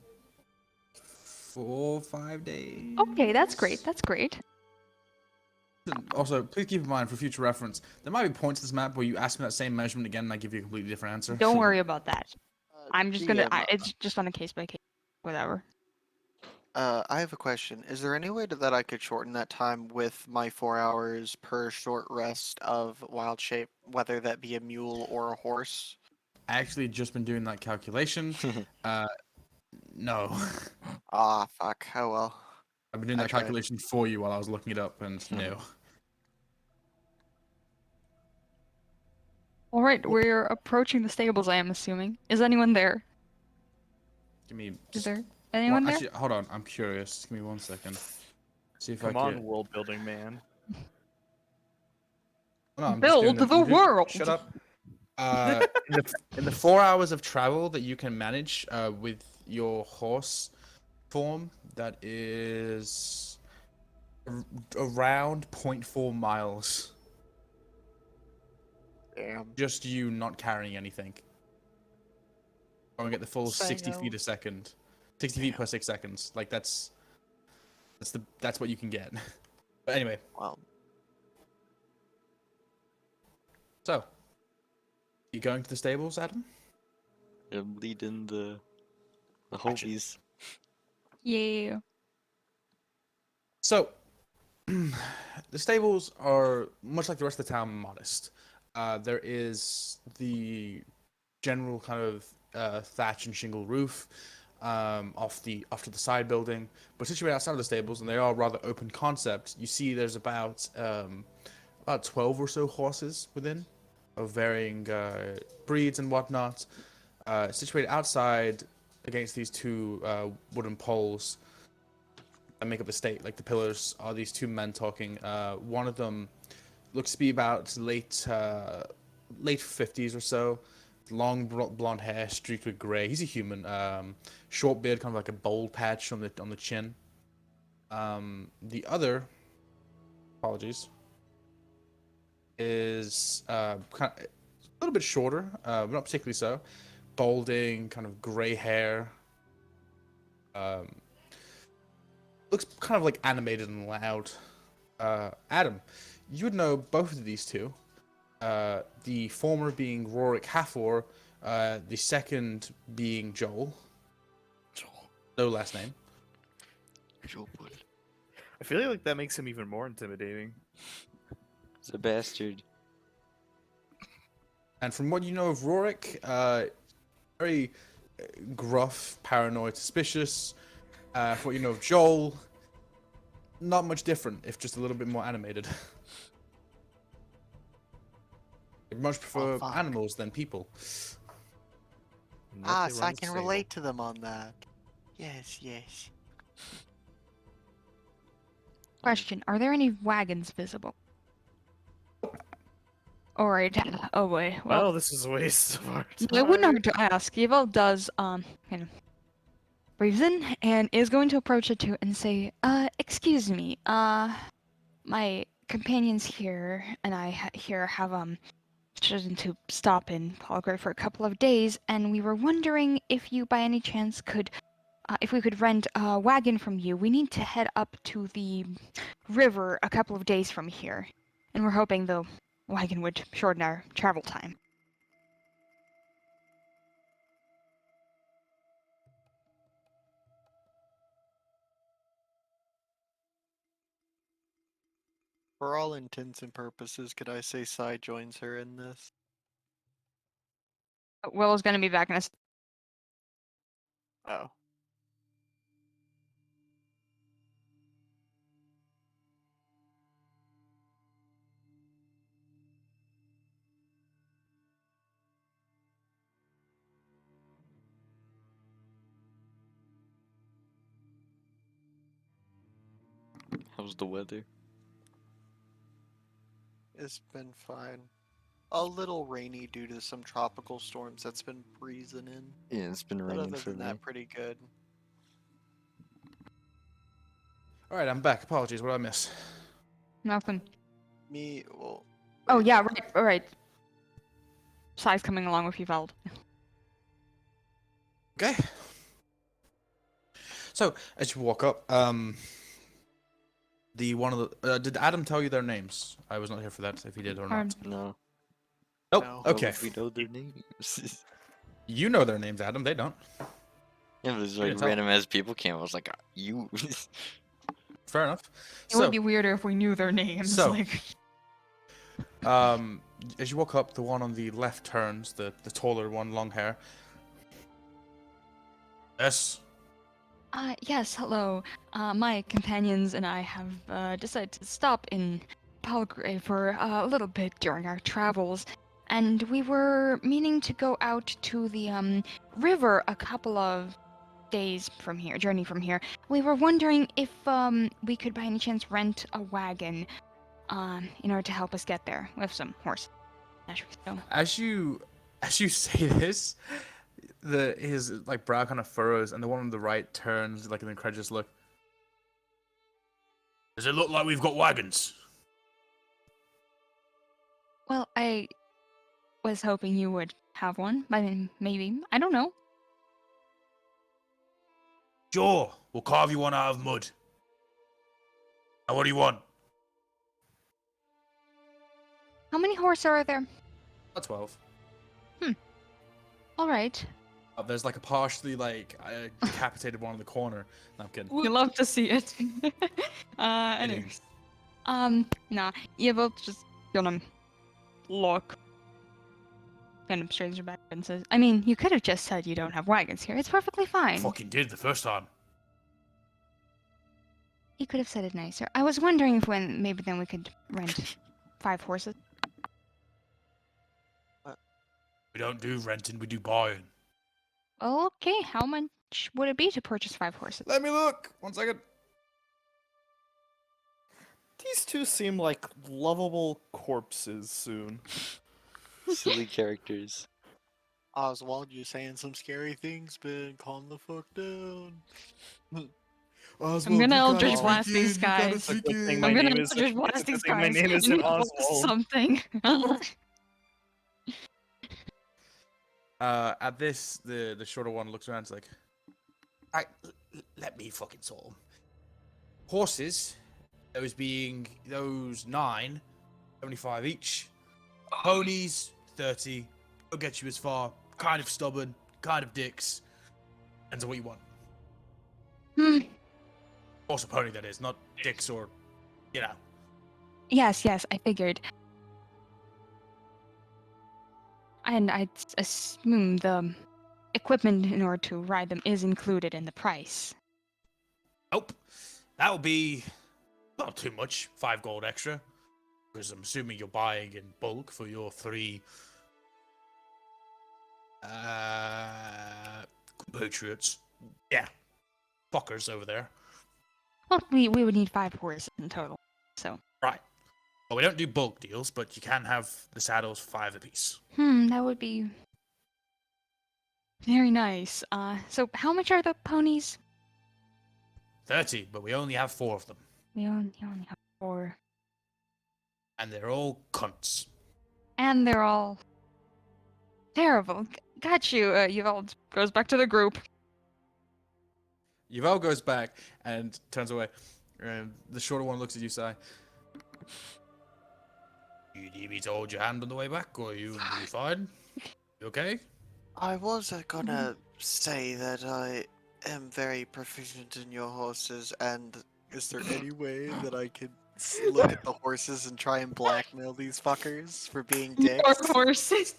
4 or 5 days. Okay, that's great. That's great. Also, please keep in mind for future reference, there might be points in this map where you ask me that same measurement again and I give you a completely different answer. Don't worry about that. I'm just gonna. DM, It's just on a case by case. Whatever. I have a question. Is there any way that I could shorten that time with my 4 hours per short rest of wild shape, whether that be a mule or a horse? I actually just been doing that calculation. No. Ah, fuck. Oh well. I've been doing that Okay. calculation for you while I was looking it up, and no. Alright, we're approaching the stables, I am assuming. Is anyone there? Give me. Is Just, there anyone there? actually, hold on. I'm curious. Give me 1 second. See if Come I on, can. world building man. No, I'm just Build doing the I'm doing- world! Shut up. In the 4 hours of travel that you can manage with your horse form, that is around 0.4 miles. Damn. Just you not carrying anything. Going at the full 60 Sayo. feet a second. 60 feet per 6 seconds. Like that's what you can get. But anyway, Wow. so you going to the stables, Adam? I'm leading the Gotcha. hobies. Yeah. So, the stables are much like the rest of the town, modest. There is the general kind of thatch and shingle roof off to the side building, but situated outside of the stables, and they are rather open concept. You see, there's about 12 or so horses within, of varying breeds and whatnot, situated outside against these two wooden poles that make up the state. Like the pillars are these two men talking. One of them looks to be about late 50s or so. Long blonde hair streaked with gray. He's a human. Short beard, kind of like a bold patch on the chin. The other, apologies, is kind of a little bit shorter, but not particularly so. Balding, kind of gray hair. Looks kind of like animated and loud. Adam, you would know both of these two. The former being Rorik Hathor, the second being Joel. No last name. I feel like that makes him even more intimidating. He's a bastard. And from what you know of Rorik, very gruff, paranoid, suspicious. For what you know of Joel, not much different, if just a little bit more animated. They much prefer fuck. animals than people. And yet Ah, they so run I the can stable. relate to them on that. Yes, yes. Question, are there any wagons visible? Alright. Oh boy. Well, Well, this is a waste of our I wouldn't time. hurt to ask. Yvel does, kind of breathes in and is going to approach it to and say, excuse me, my companions here and I here have, chosen to stop in Palgrave for a couple of days, and we were wondering if you by any chance could, if we could rent a wagon from you. We need to head up to the river a couple of days from here, and we're hoping the wagon would shorten our travel time. For all intents and purposes, could I say Sai joins her in this? Willow's gonna be back in a Oh. How's the weather? It's been fine. A little rainy due to some tropical storms that's been breezing in. Yeah, it's been But raining other for than me. that, pretty good. Alright, I'm back. Apologies, what did I miss? nothing. Well. Oh wait, yeah, right. Sai's coming along with Yveld. Okay. So, as you walk up, did Adam tell you their names? I was not here for that, if he did or not. No. Nope. No. How Okay. would we know their names? You know their names, Adam. They don't. Yeah, but there's You can like tell. random as people came. I was like, you. Fair enough. It So, would be weirder if we knew their names. So- like, as you walk up, the one on the left turns, the taller one, long hair. Yes. yes, hello. My companions and I have decided to stop in Palgrave for a little bit during our travels, and we were meaning to go out to the river a couple of days from here, journey from here. We were wondering if we could by any chance rent a wagon in order to help us get there with some horse. So, As you say this, his like brow kind of furrows, and the one on the right turns like an incredulous look. Does it look like we've got wagons? well, I was hoping you would have one. I mean, maybe. I don't know. Sure, we'll carve you one out of mud. Now, what do you want? How many horses are there? A 12. All right. There's like a partially like decapitated one in the corner. No, I'm kidding. You love to see it. Anyways. Nah, you both just gonna look. Kind of straightens your back and says, I mean, you could have just said you don't have wagons here. It's perfectly fine. Fucking did the first time. You could have said it nicer. I was wondering if maybe then we could rent 5 horses. We don't do renting, we do buying. Okay, how much would it be to purchase 5 horses? Let me look. 1 second. These two seem like lovable corpses soon. Silly characters. Oswald, you're saying some scary things, man. Calm the fuck down. I'm gonna Eldritch Blast these guys. It's a good thing I'm my gonna name is. Eldritch Blast it's a good these thing my guys. name You isn't know, Oswald. something. At this, the shorter one looks around. It's like, let me fucking solve them. Horses, those 9, 75 each. Ponies, 30. Don't get you as far. Kind of stubborn, kind of dicks. Depends on what you want. Horse or pony, that is, not dicks or, you know. Yes, I figured. And I assume the equipment in order to ride them is included in the price. Nope. That will be not too much. 5 gold extra. Because I'm assuming you're buying in bulk for your 3 compatriots. Yeah. Fuckers over there. Well, we would need 5 horses in total, so. Right. Well, we don't do bulk deals, but you can have the saddles 5 apiece. That would be very nice. So how much are the ponies? 30, but we only have 4 of them. We only have 4. And they're all cunts. And they're all terrible. Got you. Yuval goes back to the group. Yuval goes back and turns away. And the shorter one looks at you, Sai. You need me to hold your hand on the way back, or you fine? You okay? I was gonna say that I am very proficient in your horses, and is there any way that I could look at the horses and try and blackmail these fuckers for being dicks? Your horses.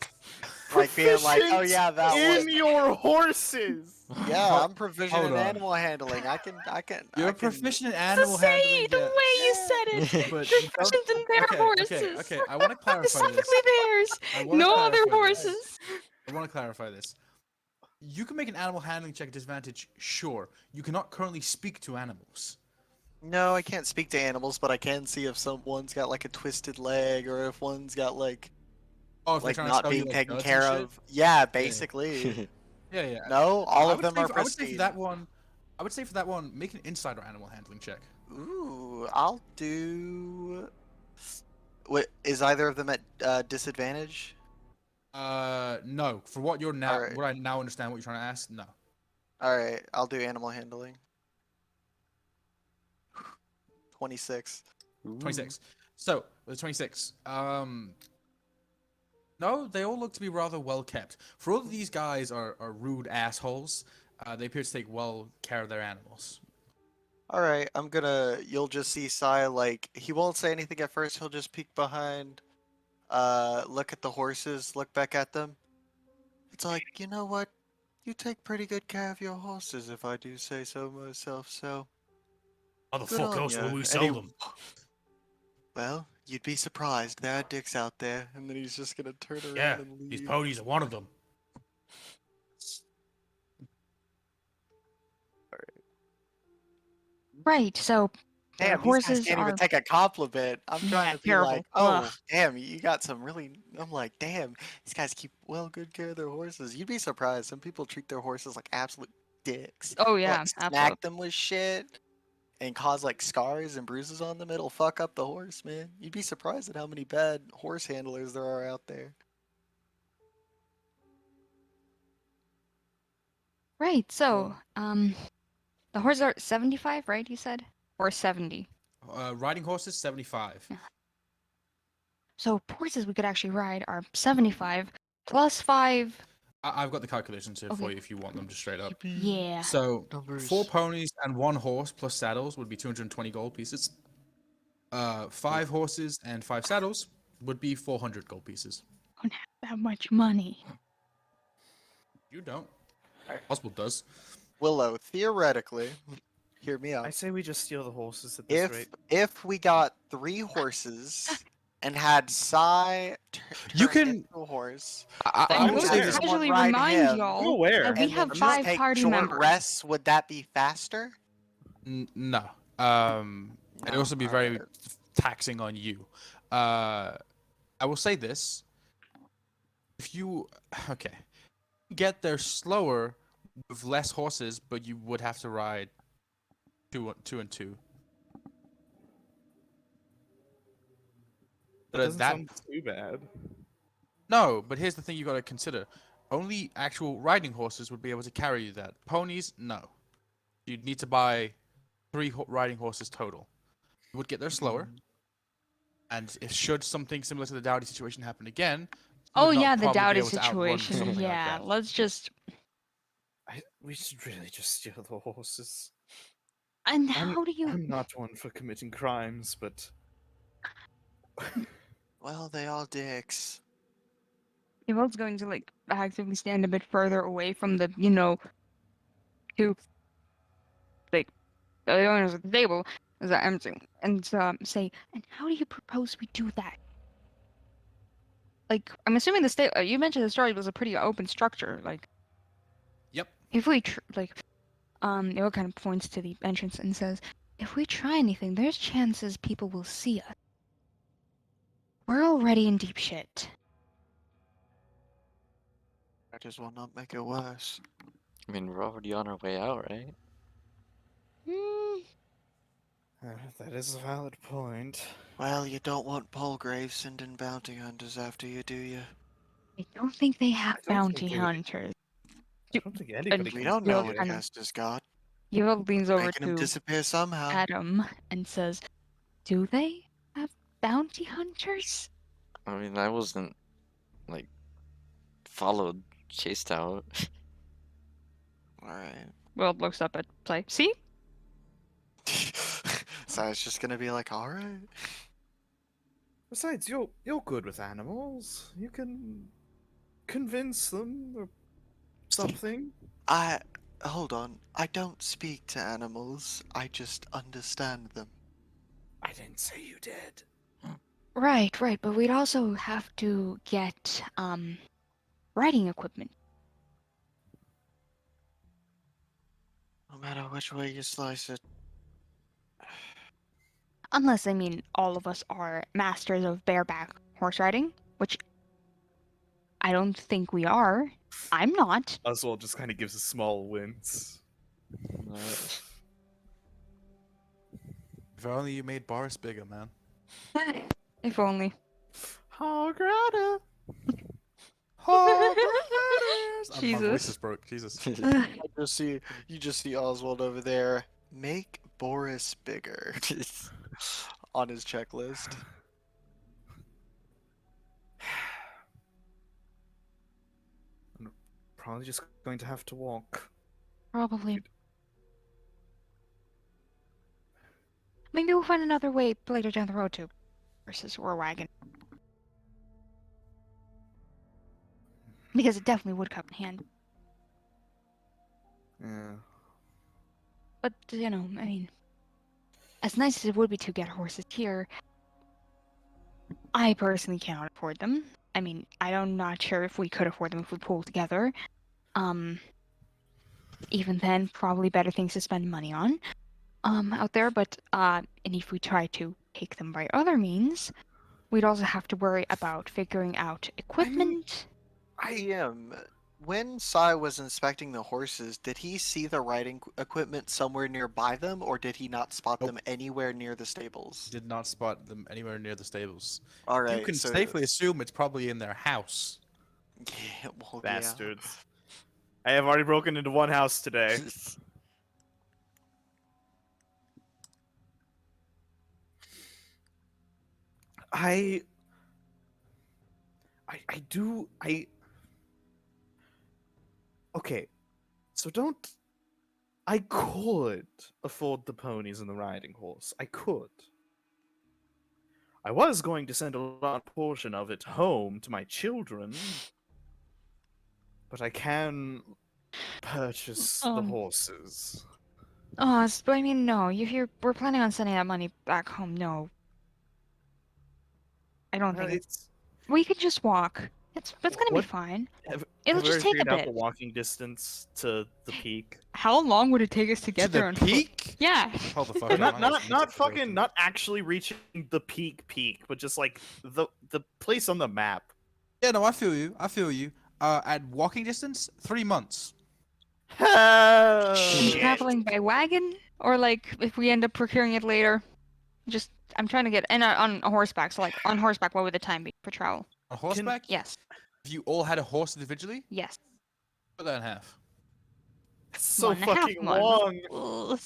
Like being like, oh yeah, that in one. your horses. Yeah, I'm proficient hold in on. animal handling. I can. You're I can- proficient in To animal say handling. the yeah. way you said it. But You're you don't- proficient in their horses. Okay, I want to clarify this. Specifically theirs. I wanna No other clarify this. horses. I want to clarify this. You can make an animal handling check at disadvantage, sure. You cannot currently speak to animals. No, I can't speak to animals, but I can see if someone's got like a twisted leg or if one's got like Oh, if they're trying to not sell you, being like, taken nuts care and shit? of. Yeah, basically. Yeah, yeah. No, all I of would them say are I would say for pristine. that one. I would say for that one, make an insider animal handling check. Ooh, I'll do. What is either of them at disadvantage? No. For what you're now, Alright. what I now understand what you're trying to ask, no. All right, I'll do animal handling. 26. 26. So, with 26, no, they all look to be rather well kept. For all of these guys are rude assholes, they appear to take well care of their animals. All right, you'll just see Sai, like, he won't say anything at first, he'll just peek behind, look at the horses, look back at them. It's like, you know what? You take pretty good care of your horses, if I do say so myself, so. How the Good fuck on else ya. will we And sell he- them? Well, You'd be surprised. There are dicks out there, and then he's just gonna turn around Yeah, and leave. these ponies are one of them. Right. So their Damn, these guys horses can't even are take a compliment. I'm trying yeah, to be terrible. like, oh, Ugh. damn, you got some really. I'm like, damn, these guys keep good care of their horses. You'd be surprised. Some people treat their horses like absolute dicks. Oh They, yeah, like absolutely. smack them with shit and cause like scars and bruises on them. It'll fuck up the horse, man. You'd be surprised at how many bad horse handlers there are out there. Right. So the horses are 75, right? You said, or 70. Riding horses 75. Yeah. So horses we could actually ride are 75 plus 5. I've got the calculations here for Okay. you if you want them just straight up. Yeah. So Numbers. 4 ponies and 1 horse plus saddles would be 220 gold pieces. 5 horses and 5 saddles would be 400 gold pieces. Don't have that much money. You don't. Oswald does. Willow, theoretically, hear me I out. say we just steal the horses at this rate. If we got 3 horses and had Sai You turn can- into a horse, I And will we'll say aware. this. just Someone casually ride remind him, y'all I'm aware. that we and have then 5 take party short members. rests, would that be faster? No. It'd No, also be very alright. taxing on you. I will say this. If you get there slower with less horses, but you would have to ride two and two. That But doesn't sound too bad. no, but here's the thing you got to consider. Only actual riding horses would be able to carry you that. Ponies, no. You'd need to buy 3 riding horses total. You would get there slower. And if should something similar to the Dowdy situation happen again, you Oh would not yeah, the probably be Dowdy able to outrun situation. something like Yeah, that. let's just. We should really just steal the horses. And how do you? I'm not one for committing crimes, but Well, they all dicks. Evol's going to like actively stand a bit further away from the two like the owners of the table as I'm saying, and say, and how do you propose we do that? Like, I'm assuming the state. You mentioned the story was a pretty open structure. Like, Yep. if we Evo kind of points to the entrance and says, if we try anything, there's chances people will see us. We're already in deep shit. I just will not make it worse. I mean, we're already on our way out, right? Hmm. that is a valid point. Well, you don't want palgrave sending bounty hunters after you, do you? I don't think they have I don't bounty think they- hunters. I don't think anybody We can don't do know Bill what it. kind of- Kestis got. Evo leans over Making him to disappear somehow. Adam and says, do they have bounty hunters? I mean, I wasn't, like, followed, chased out. Alright. Will looks up at play. See? So it's just gonna be like, alright. Besides, you're good with animals. You can convince them or something. Hold on. I don't speak to animals. I just understand them. I didn't say you did. Right, but we'd also have to get riding equipment. No matter which way you slice it. Unless, I mean, all of us are masters of bareback horse riding, which I don't think we are. I'm not. Oswald just kind of gives a small wince. If only you made Boris bigger, man. If only. Oh, Greta! My voice Jesus. is broke. Jesus. You just see Oswald over there. Make Boris bigger. On his checklist. Probably just going to have to walk. Probably. Maybe we'll find another way later down the road to horses or a wagon. Because it definitely would come in handy. Yeah. But, I mean, as nice as it would be to get horses here, I personally cannot afford them. I mean, I'm not sure if we could afford them if we pulled together. Even then, probably better things to spend money on. Out there, but and if we try to take them by other means, we'd also have to worry about figuring out equipment. When Sai was inspecting the horses, did he see the riding equipment somewhere nearby them, or did he not spot Nope. them anywhere near the stables? Did not spot them anywhere near the stables. All You right, can so safely assume it's probably in their house. yeah, well, Bastards. I have already broken into one house today. I do okay. So don't I could afford the ponies and the riding horse. I could. I was going to send a large portion of it home to my children, but I can purchase the horses. But I mean, no. If we're planning on sending that money back home, no. I don't think it's. We could just walk. It's gonna be What- fine. Have It'll we just already take a figured out bit. the walking distance to the peak? How long would it take us to get To there the on foot? peak? Yeah. Hold the fuck on. Not actually reaching the peak, but just like the place on the map. Yeah, no, I feel you. I feel you. At walking distance, 3 months. Shit. Traveling by wagon, or like if we end up procuring it later. I'm trying to get on a horseback. So like on horseback, what would the time be for travel? On horseback? Yes. If you all had a horse individually, Yes. put that in half. That's so 1.5 fucking months. long. Ugh.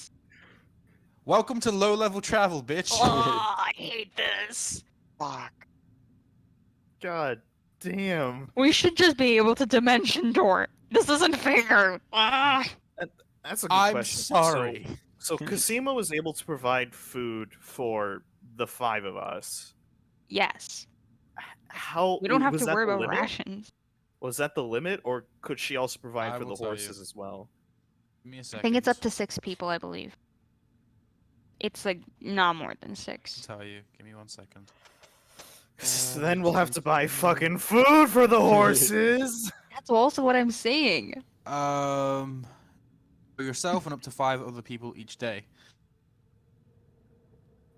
Welcome to low-level travel, bitch. Oh, I hate this. fuck. God damn. We should just be able to dimension door. This isn't fair. Ah. That's a good I'm question. sorry. So Cosima was able to provide food for the 5 of us. Yes. How We don't have was to that worry the about limit? rations. Was that the limit, or could she also provide I for will the tell you. horses as well? Give me a I second. think it's up to 6 people, I believe. It's like not more than 6. I'll tell you. Give me 1 second. 'Cause then we'll have to buy fucking food for the horses. That's also what I'm saying. For yourself and up to 5 other people each day.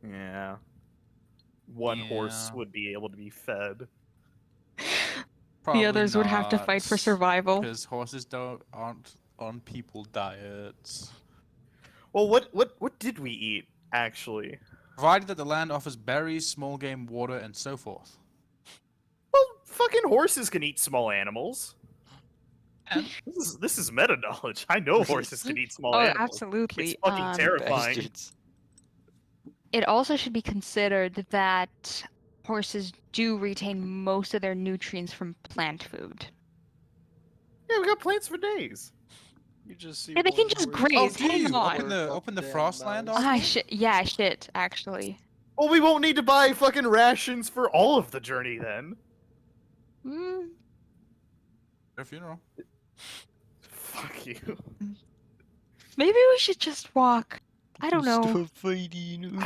Yeah. One horse Yeah. would be able to be fed. The others would have to fight for survival. Because horses aren't on people diets. Well, what did we eat actually? Provided that the land offers berries, small game, water, and so forth. Well, fucking horses can eat small animals. And This is meta knowledge. I know horses can eat small Oh, animals. absolutely. It's fucking terrifying. Bastards. It also should be considered that horses do retain most of their nutrients from plant food. Yeah, we got plants for days. You just see Yeah, they can one just horse graze. do you? Hang on. Up in the damn Frostland, mouse. Oswald? Ah, shit. Yeah, shit, actually. Well, we won't need to buy fucking rations for all of the journey then. Hmm. Their funeral. Fuck you. Maybe we should just walk. I don't know. Stop fighting.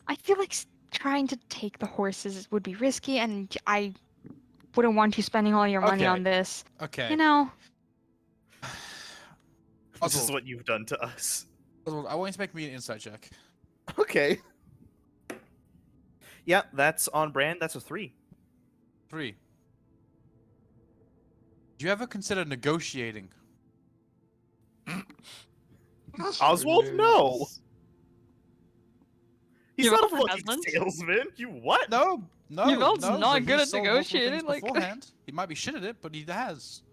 I feel like trying to take the horses would be risky, and I wouldn't want you spending all your money Okay. on this. Okay. You know? This is Oswald, what you've done to us. Oswald, I want you to make me an insight check. Okay. Yeah, that's on brand. That's a 3. 3. Do you ever consider negotiating? Oswald, no. He's You not a also fucking hasn't? salesman. You what? No, no. Yvel's no, not but good he's at sold multiple things negotiating, like- beforehand. He might be shit at it, but he has.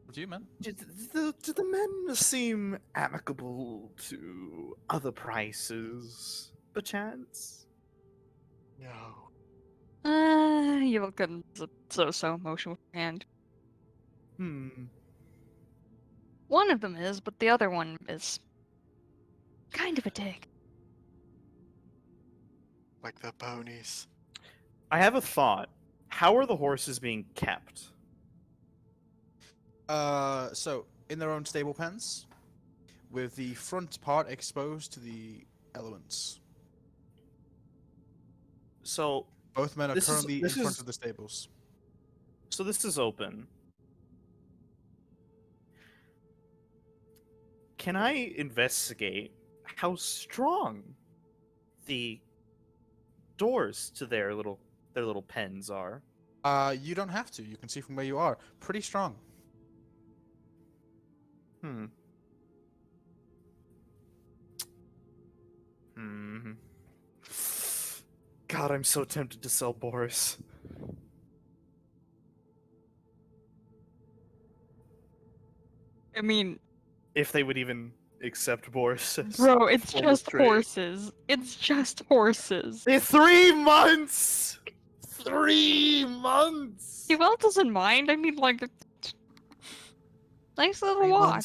What do you, man? Do the men seem amicable to other prices, perchance? No. You look at so motion with your hand. Hmm. One of them is, but the other one is kind of a dick. Like the ponies. I have a thought. How are the horses being kept? So in their own stable pens, with the front part exposed to the elements. So Both men are This is- currently this in front is- of the stables. this is open. Can I investigate how strong the doors to their little pens are? You don't have to. You can see from where you are. Pretty strong. Hmm. Hmm. God, I'm so tempted to sell Boris. I mean, If they would even accept Boris. as bro, a it's form of just trade. horses. It's just horses. In 3 months! 3 months! Well doesn't mind. I mean, like, nice little 3 walk.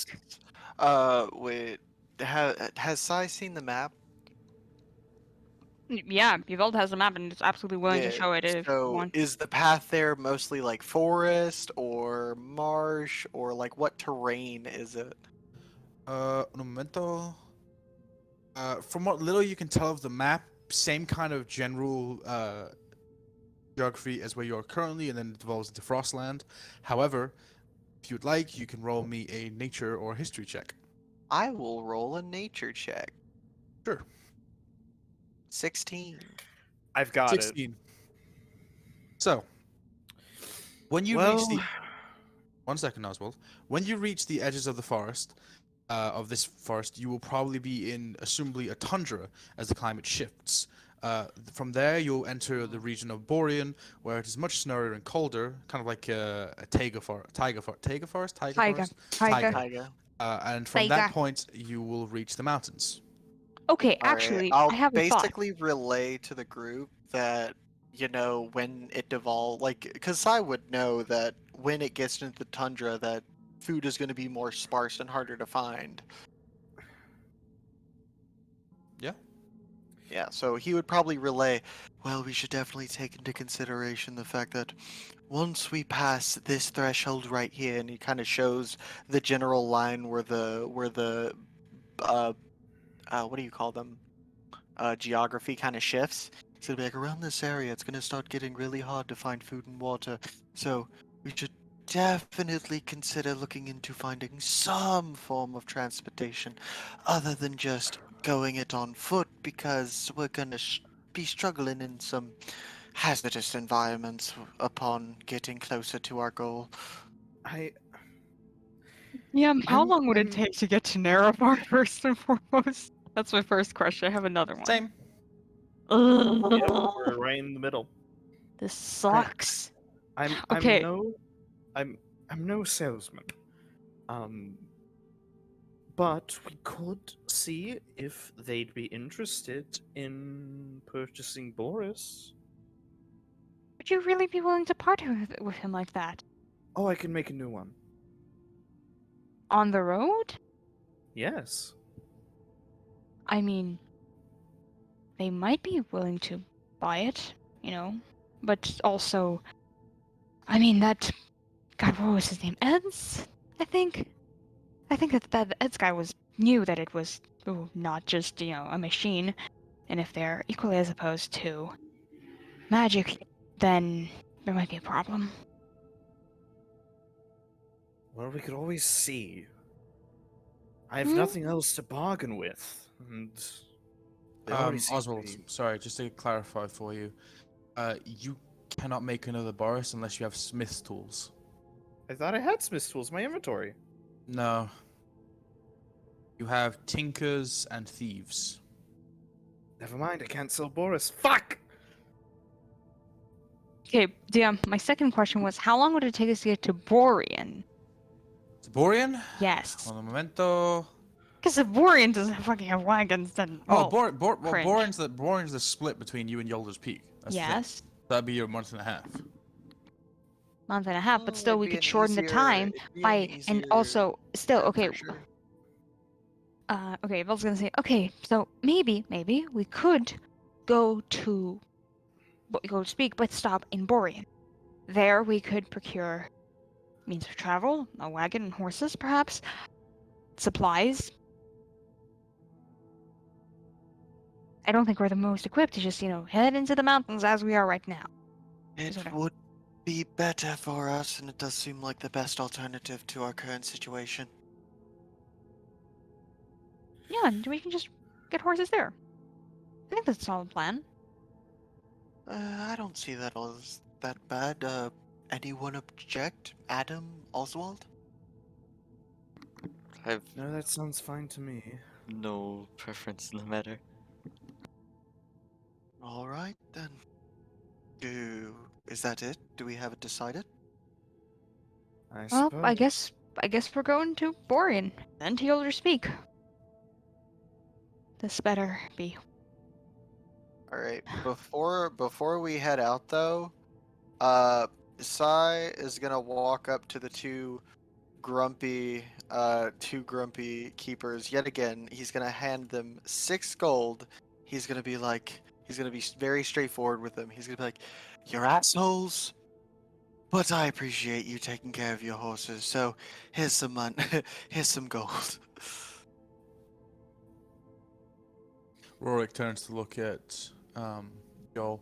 months. Wait. Has Sai seen the map? Yeah, Yveld has a map and is absolutely willing to Yeah, show it if you so want. is the path there mostly like forest or marsh or like what terrain is it? Un momento. From what little you can tell of the map, same kind of general geography as where you are currently, and then it devolves into Frostland. However, if you'd like, you can roll me a nature or history check. I will roll a nature check. Sure. 16. I've got 16. So, when you reach the... Well- 1 second, Oswald. When you reach the edges of the forest, of this forest, you will probably be in, assumably, a tundra as the climate shifts. From there, you'll enter the region of Borean, where it is much snowier and colder, kind of like a taiga forest. Taiga forest? Taiga. Taiga. And from that Taiga. point, you will reach the mountains. Okay, All right, actually, I'll I have a thought. basically relay to the group that, when it devolves, like, because I would know that when it gets into the tundra, that food is going to be more sparse and harder to find. Yeah. Yeah, so he would probably relay, well, we should definitely take into consideration the fact that once we pass this threshold right here, and he kind of shows the general line where the what do you call them? Geography kind of shifts. So like around this area, it's gonna start getting really hard to find food and water. So we should definitely consider looking into finding some form of transportation, other than just going it on foot, because we're gonna be struggling in some hazardous environments upon getting closer to our goal. I Yeah, how I'm- long would I'm- it take to get to Nerevar first and foremost? That's my first question. I have another one. Same. Ugh, Yep, we're right in the middle. this sucks. Okay. I'm no salesman. But we could see if they'd be interested in purchasing Boris. Would you really be willing to part with him like that? Oh, I can make a new one. On the road? Yes. I mean, they might be willing to buy it, but also, I mean, that, God, what was his name? Eds, I think? I think that Eds guy knew that it was not just, a machine, and if they're equally as opposed to magic, then there might be a problem. Well, we could always see. I have Hmm? nothing else to bargain with, and they already seem to Oswald, be- sorry, just to clarify for you, you cannot make another Boris unless you have smith's tools. I thought I had Smith's tools in my inventory. No. You have tinkers and thieves. Never mind, I can't sell Boris. Fuck! Okay, DM, my second question was, how long would it take us to get to Borean? To Borean? Yes. Un momento. Because if Borean doesn't fucking have wagons, then, Oh, well, cringe. Borean's the split between you and Yolder's Peak. That's the thing. yes, That'd be your month and a half. month and a half, but Oh, still it'd we be could an shorten the easier- time it'd be an by, and easier also, still, trip okay, for sure. okay, I was gonna say, okay, so maybe we could go to speak, but stop in Borean. There we could procure means of travel, a wagon and horses, perhaps, supplies, I don't think we're the most equipped to just, head into the mountains as we are right now. It Sort of. would be better for us, and it does seem like the best alternative to our current situation. Yeah, and we can just get horses there. I think that's a solid plan. I don't see that as that bad. Anyone object? Adam? Oswald? I have No, that sounds fine to me. no preference in the matter. Alright, then. Is that it? Do we have it decided? I Well, suppose. I guess we're going to Borean. Then to Yolder Speak. This better be. Alright, before we head out though, Sai is gonna walk up to the two grumpy keepers yet again. He's gonna hand them 6 gold. He's gonna be very straightforward with them. He's gonna be like, "You're assholes, but I appreciate you taking care of your horses. So here's some money, here's some gold." Rorik turns to look at Joel.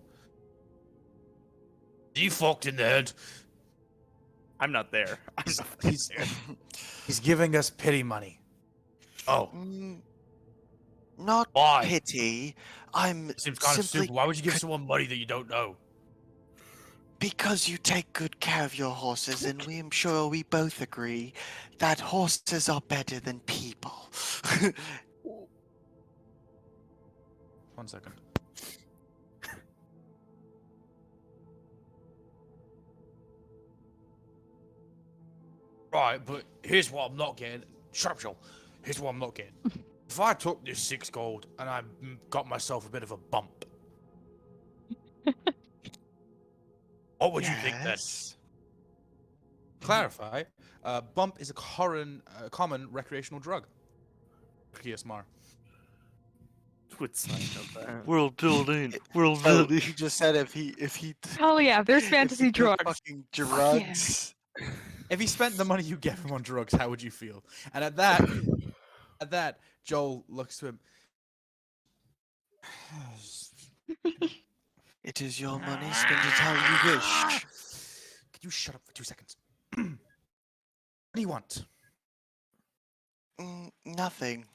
You fucked in the head. I'm not there. I'm not He's there. he's giving us pity money. Oh, Not why? pity. I'm Seems kind of simply stupid. Why would you give someone money that you don't know? because you take good care of your horses, and I'm sure we both agree that horses are better than people. 1 second. Right, but here's what I'm not getting. Shut up, Joel. Here's what I'm not getting. If I took this 6 gold and I got myself a bit of a bump, what would you think then? Yes. Clarify. Bump is a common recreational drug. PSMR. Would sign of that. World building. World So building. he just said if he Hell yeah, there's if fantasy he took drugs. fucking yeah. drugs. If he spent the money you gave him on drugs, how would you feel? And at that, Joel looks to him. It is your money. Spend it how you wish. Could you shut up for 2 seconds? What do you want? Nothing.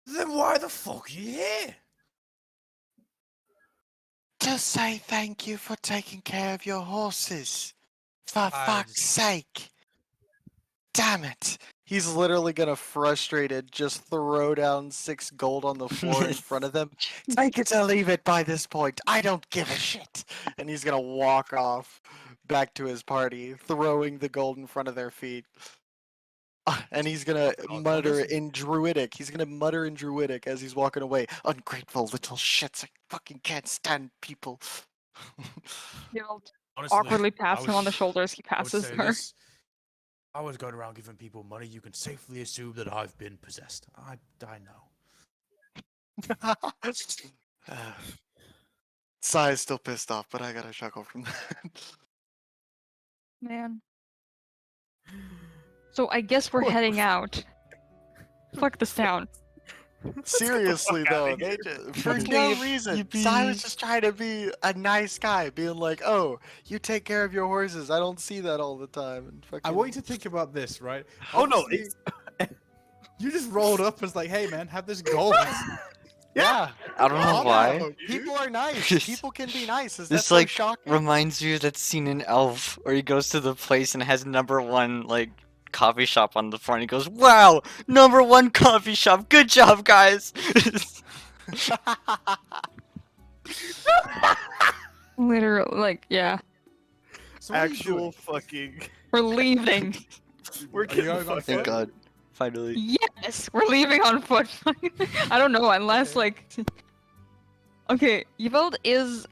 Then why the fuck are you here? To say thank you for taking care of your horses. For I fuck's just- sake. Damn it. He's literally gonna, frustrated, just throw down 6 gold on the floor in front of them. Take it or leave it by this point. I don't give a shit. And he's gonna walk off back to his party, throwing the gold in front of their feet. And he's gonna Oh, mutter listen. in Druidic. He's gonna mutter in Druidic as he's walking away. Ungrateful little shits. I fucking can't stand people. You'll Honestly, awkwardly I pass him on the would- shoulders. He I would passes say her. this. I was going around giving people money. You can safely assume that I've been possessed. I know. Sai is still pissed off, but I gotta chuckle from that. Man. So I guess we're What the heading out. Fuck this town. Seriously fuck though, outta here. for Fucking no yippee. reason. Sai was just trying to be a nice guy, being like, "Oh, you take care of your horses. I don't see that all the time." And I fucking... want you to think about this, right? Oh no! Obviously, you just rolled up and was like, "Hey, man, have this gold." Yeah, I don't know calm why. down. People are nice. People can be nice. Is that This so like shocking? reminds you of that scene in Elf where he goes to the place and has #1 like coffee shop on the front. He goes, "Wow, #1 coffee shop. Good job, guys." Literally, like, yeah. So what are you Actual doing? fucking. We're leaving. We're Are you getting going on fucked Thank up. God, finally. Yes, we're leaving on foot. I don't know unless Okay. like. Okay, Yveld is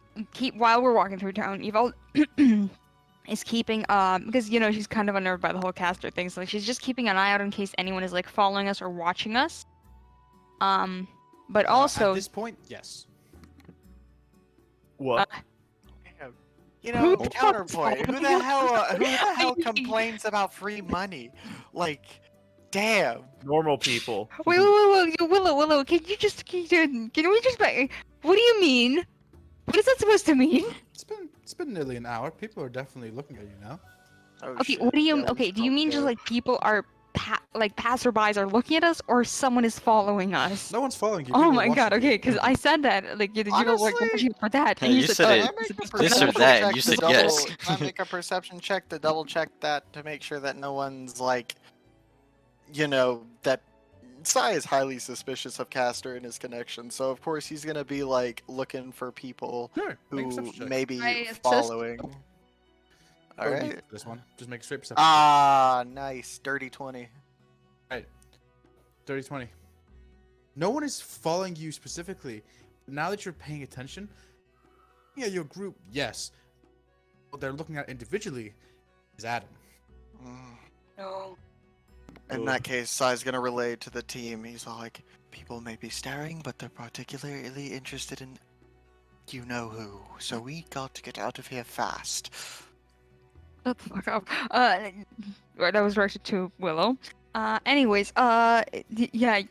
while we're walking through town. Yveld is keeping because she's kind of unnerved by the whole caster thing, so like, she's just keeping an eye out in case anyone is like following us or watching us. But also at this point, yes. What? You know, Who the fuck counterpoint. Who the told hell? Who the you? hell complains about free money? Like, Damn. Normal people. Wait, Willow, can we just what do you mean? What is that supposed to mean? It's been nearly an hour. People are definitely looking at you now. Oh, Okay, shit. what do you Yeah, we okay, should do you probably mean just go. like people are like passerbys are looking at us or someone is following us? No one's following you. Oh people are my god, watching you. okay, because I said that, like, you were like Honestly, watching for that, Yeah, and you said it. Can I make a This or perception that, check you to said double? yes. Can I make a perception check to double check that to make sure that no one's like, that Sai is highly suspicious of Castor and his connection, so of course he's gonna be like looking for people Sure. Make a who perception check. may be I assist? following. All Don't need right. for this one. Just make a straight perception. Ah, nice, dirty 20. check. 30-20. No one is following you specifically. Now that you're paying attention, yeah, your group, yes. What they're looking at individually is Adam. Mm. No. In that case, Sai's gonna relay to the team. He's all like, people may be staring, but they're particularly interested in you know who. So we got to get out of here fast. Shut the fuck up. Right, that was directed to Willow. Anyways, yeah,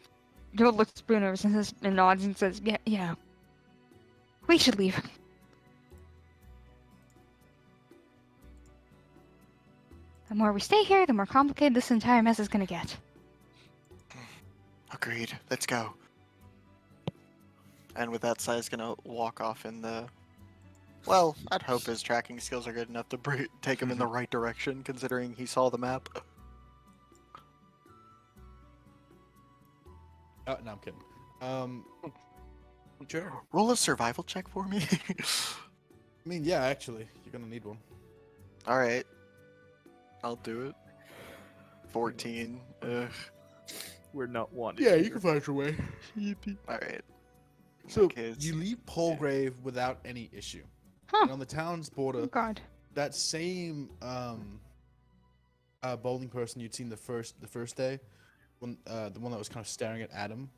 Joe looks at Bruno and nods and says, yeah. We should leave. The more we stay here, the more complicated this entire mess is gonna get. Agreed. Let's go. And with that, Sai's gonna walk off in the. Well, I'd hope his tracking skills are good enough to take him in the right direction, considering he saw the map. Oh, no, I'm kidding. Sure. Roll a survival check for me. I mean, yeah, actually, you're gonna need one. All right, I'll do it. 14. Ugh. We're not wanted. Yeah, you here. can find your way. All right. So Okay, you leave Palgrave without any issue. Huh. And on the town's border, Oh god. that same bowling person you'd seen the first day, when the one that was kind of staring at Adam,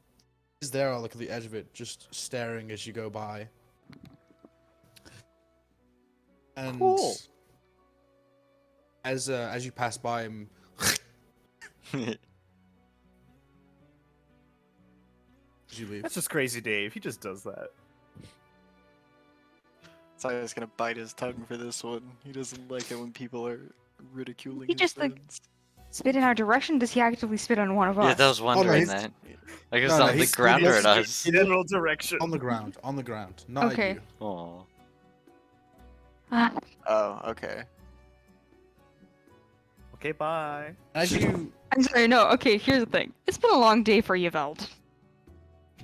is there like at the edge of it, just staring as you go by. And Cool. as you pass by him, as you leave. That's just crazy Dave. He just does that. Sai's gonna bite his tongue for this one. He doesn't like it when people are ridiculing He his just, like, friends. Spit in our direction? Does he actively spit on one of us? Yeah, that was wondering he's- that. Like it's No, no, on the he's- ground or he's- at us. General direction. On the ground, not Okay. at you. Aw. Ah, Oh, okay. Okay, bye. As you, I'm sorry, no, okay, here's the thing. It's been a long day for Yveld.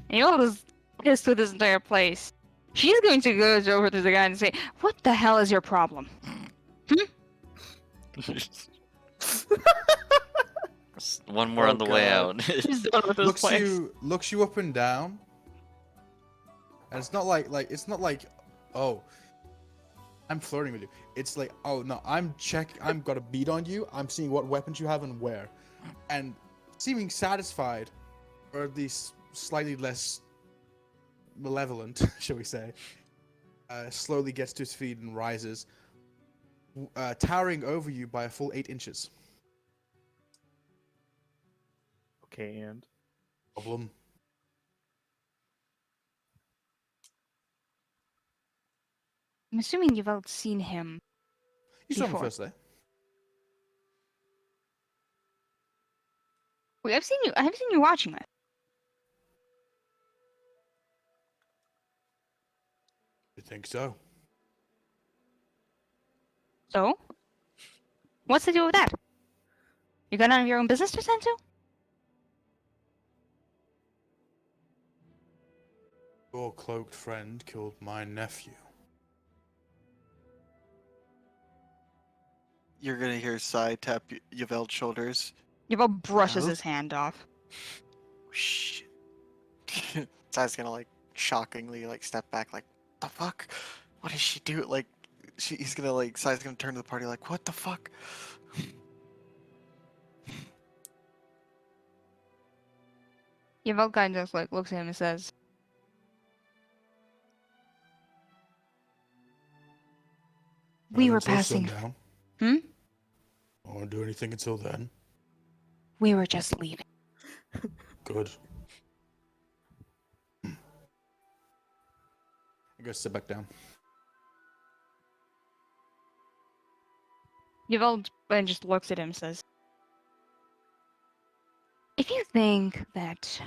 And Yveld is pissed with this entire place. She's going to go over to the guy and say, what the hell is your problem? One more Oh, on the way God. out. She's done with this place. looks you up and down, and it's not like oh, I'm flirting with you. It's like, oh no, I'm got a beat on you. I'm seeing what weapons you have and where, and seeming satisfied, or at least slightly less malevolent, shall we say, slowly gets to his feet and rises, towering over you by a full 8 inches. Okay, and Problem. I'm assuming Yveld's seen him. You saw him Before. first day. Wait, I've seen you watching this. You think so? So? What's to do with that? You got none of your own business to tend to? Your cloaked friend killed my nephew. You're gonna hear Sai tap Yvel's shoulders. Yveld brushes No? his hand off. Shh. Sai's gonna like shockingly like step back, like the fuck? What did she do? Like he's gonna like Sai's gonna turn to the party like what the fuck? Yveld kind of like looks at him and says, "We Not were until passing." sundown. Hmm? I won't do anything until then. We were just leaving. Good. I go sit back down. Yvel just looks at him and says, if you think that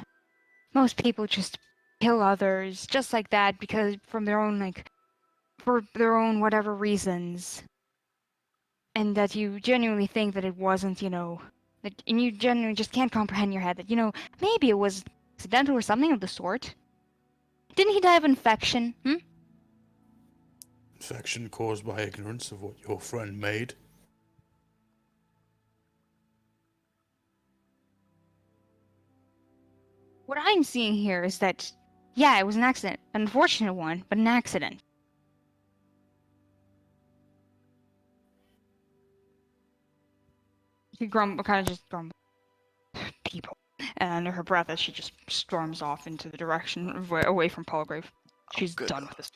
most people just kill others just like that because from their own, like, for their own whatever reasons, and that you genuinely think that it wasn't, and you genuinely just can't comprehend in your head that, maybe it was accidental or something of the sort. Didn't he die of infection? Infection caused by ignorance of what your friend made. What I'm seeing here is that, yeah, it was an accident. An unfortunate one, but an accident. She kind of just grumbles. People. And under her breath as she just storms off into the direction away from Palgrave. She's good. done with this.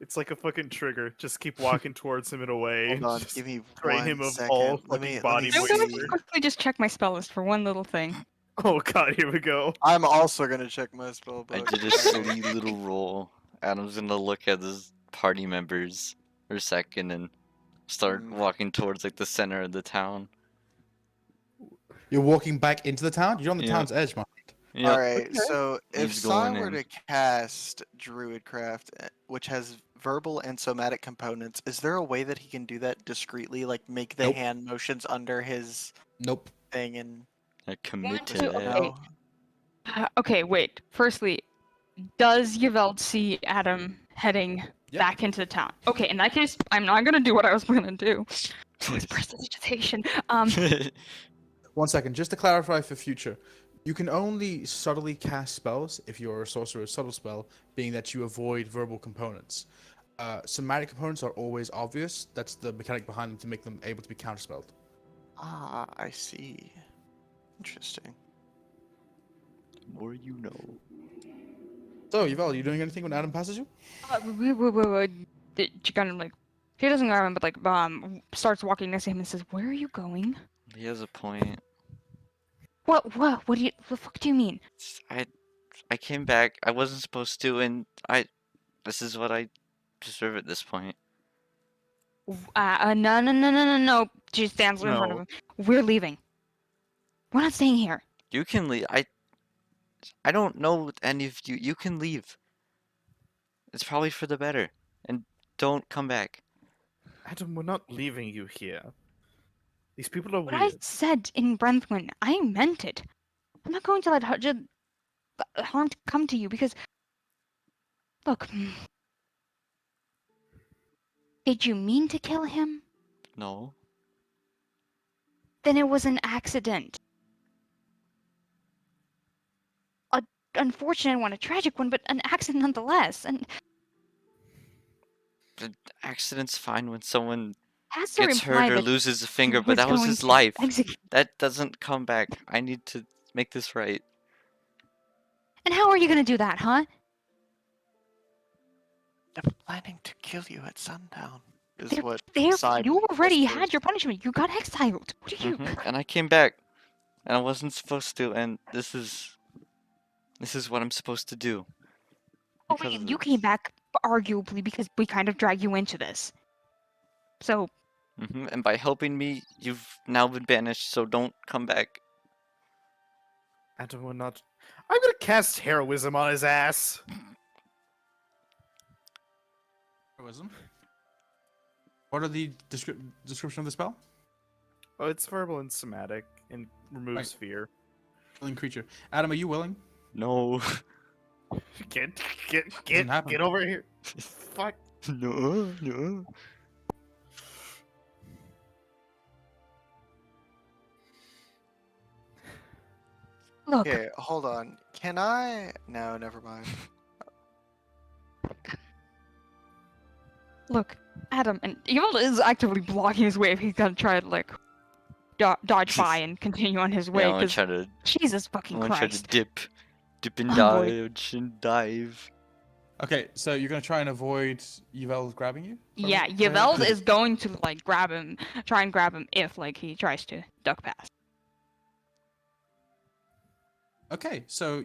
It's like a fucking trigger. Just keep walking towards him and away. Hold on, Just give me drain 1 him of second. all Let fucking me body I'm weight. gonna see. quickly just check my spell list for one little thing. Oh god, here we go. I'm also gonna check my spell I book. did a silly little roll. Adam's gonna look at his party members for a second and start walking towards like the center of the town. You're walking back into the town? You're on the Yep. town's edge, man. Yep. Alright, Okay. so if He's Sai going were in. to cast Druidcraft, which has verbal and somatic components, is there a way that he can do that discreetly? Like make the Nope. hand motions under his Nope. thing and I committed. to- okay. no? Okay, wait. Firstly, does Yveld see Adam heading Yep. back into the town? Okay, in that case, I'm not gonna do what I was gonna do. With prestidigitation. 1 second, just to clarify for future. You can only subtly cast spells if you're a sorcerer's subtle spell, being that you avoid verbal components. Somatic components are always obvious. That's the mechanic behind them to make them able to be counterspelled. Ah, I see. Interesting. More you know. So, Yvel, are you doing anything when Adam passes you? She kind of like, she doesn't grab him, but like, starts walking next to him and says, "Where are you going?" He has a point. What the fuck do you mean? I came back. I wasn't supposed to, and this is what I deserve at this point. No. She stands in front of No. him. We're leaving. We're not staying here. You can leave. I don't know any of you. You can leave. It's probably for the better. And don't come back. Adam, we're not leaving you here. These people are What weird. I said in Brentwyn, I meant it. I'm not going to let harm come to you because, look, did you mean to kill him? No. Then it was an accident. A unfortunate one, a tragic one, but an accident nonetheless. And The accident's fine when someone has to gets imply hurt or that loses a he finger, but that was going his to life. execute. That doesn't come back. I need to make this right. And how are you gonna do that, huh? They're planning to kill you at sundown. Is They're what There, Sai you already whispers. had your punishment. You got exiled. What are you? And I came back. And I wasn't supposed to, and this is what I'm supposed to do. Oh, Because wait, of you this. came back arguably because we kind of dragged you into this. So, And by helping me, you've now been banished, so don't come back. Adam, we're not. I'm gonna cast heroism on his ass. Heroism. What are the description of the spell? Oh, it's verbal and somatic and removes Right. fear. Willing creature. Adam, are you willing? No. Get happen. get over here. Fuck. No. look, Okay, hold on. Can I? No, never mind. look, Adam, and Evil is actively blocking his way if he's gonna try to, like, dodge by and continue on his Yeah, way, I'm gonna because try to Jesus fucking try to Christ. dip and Oh, boy. dodge and dive. Okay, so you're gonna try and avoid Yvel grabbing you? Yeah, Probably? Yveld is going to like grab him, try and grab him if like he tries to duck past. Okay, so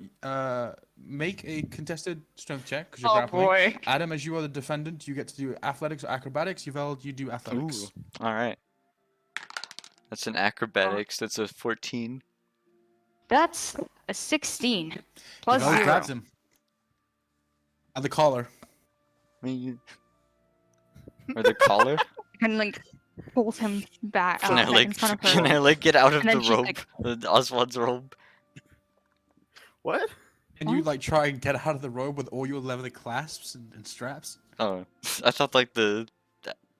make a contested strength check because you're Oh grappling. boy. Adam, as you are the defendant, you get to do athletics or acrobatics. Yvel, you do athletics. All right. That's an acrobatics. That's a 14. That's a 16 plus Yvel 0. grabs him at the collar. Or the collar? And like pulls him back, Can I back in like front of her. can I like get out of And then the she's robe? like- The Oswald's robe. What? And you What? like try and get out of the robe with all your leather clasps and straps. Oh, I thought like the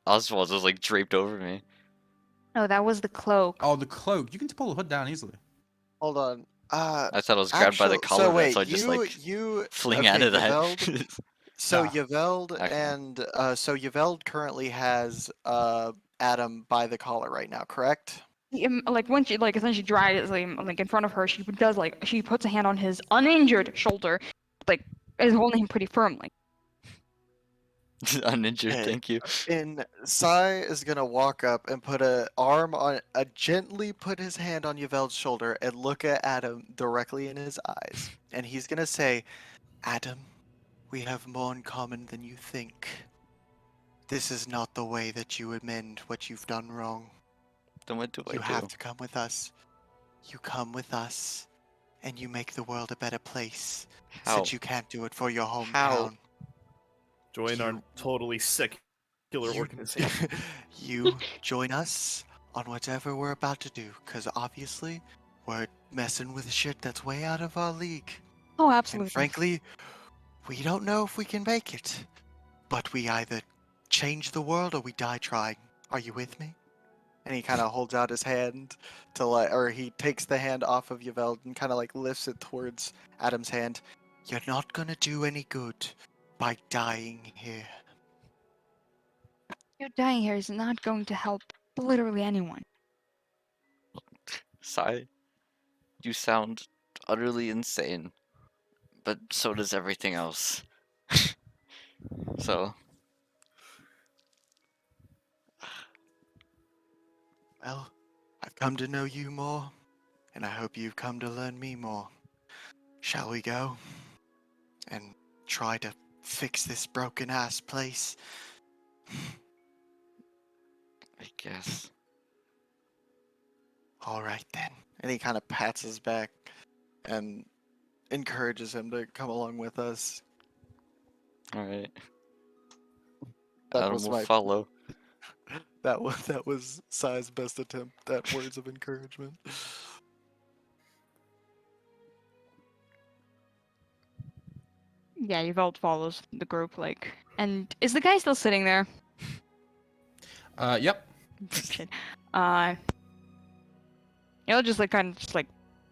Oswald's was like draped over me. No, that was the cloak. Oh, the cloak. You can pull the hood down easily. Hold on. I thought I was grabbed by the collar, so wait, so I just you like you fling okay, out of that. Yveld, so Ah, Yveld okay. and so Yveld currently has Adam by the collar right now, correct? Like when she like essentially drives like in front of her, she does like she puts a hand on his uninjured shoulder, like is holding him pretty firmly. Uninjured, Okay. thank you. And Sai is gonna walk up and put gently put his hand on Yveld's shoulder and look at Adam directly in his eyes, and he's gonna say, "Adam, we have more in common than you think. This is not the way that you amend what you've done wrong. Then what do I You do? have to come with us. You come with us, and you make the world a better place. How? Since you can't do it for your hometown." How? Join our You- totally secular You- organization. you join us on whatever we're about to do, because obviously we're messing with shit that's way out of our league. Oh, And absolutely. frankly, we don't know if we can make it. But we either change the world or we die trying. Are you with me? And he kind of holds out his hand to like, or he takes the hand off of Yveld and kind of like lifts it towards Adam's hand. You're not gonna do any good by dying here. You dying here is not going to help literally anyone. Sigh. You sound utterly insane. But so does everything else. So, Well, I've come to know you more, and I hope you've come to learn me more. Shall we go and try to fix this broken ass place? I guess. All right then. And he kind of pats his back and encourages him to come along with us. Alright. That Adam was will my follow. that was Sai's best attempt at words of encouragement. Yeah, Yveld follows the group like. And is the guy still sitting there? Yep. Shit. Just like kind of just like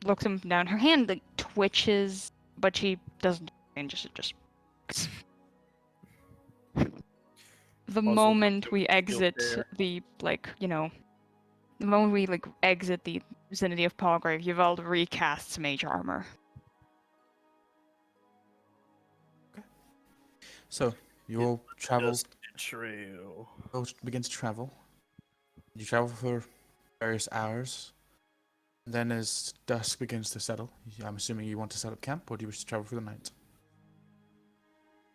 looks him down. Her hand like twitches, but she doesn't. And just the moment we exit there. the like the moment we like exit the vicinity of Palgrave, Yveld recasts mage armor. So you all travel. Just true. All begin to travel. You travel for various hours. Then, as dusk begins to settle, I'm assuming you want to set up camp, or do you wish to travel for the night?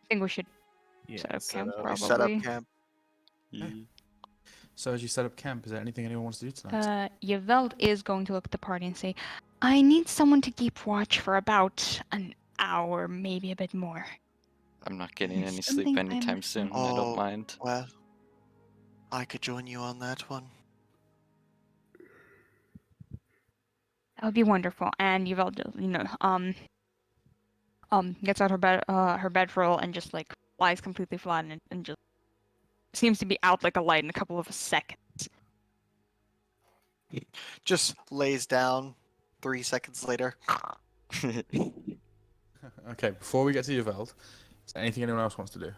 I think we should Yeah, set up set camp, up. probably. Set up camp. So, as you set up camp, is there anything anyone wants to do tonight? Yveld is going to look at the party and say, I need someone to keep watch for about an hour, maybe a bit more. I'm not getting any sleep Something anytime I'm- soon. I Oh. don't mind. Well, I could join you on that one. That would be wonderful. And Yveld, gets out her bedroll and just like lies completely flat and just seems to be out like a light in a couple of seconds. Just lays down 3 seconds later. Okay, before we get to Yveld, is there anything anyone else wants to do?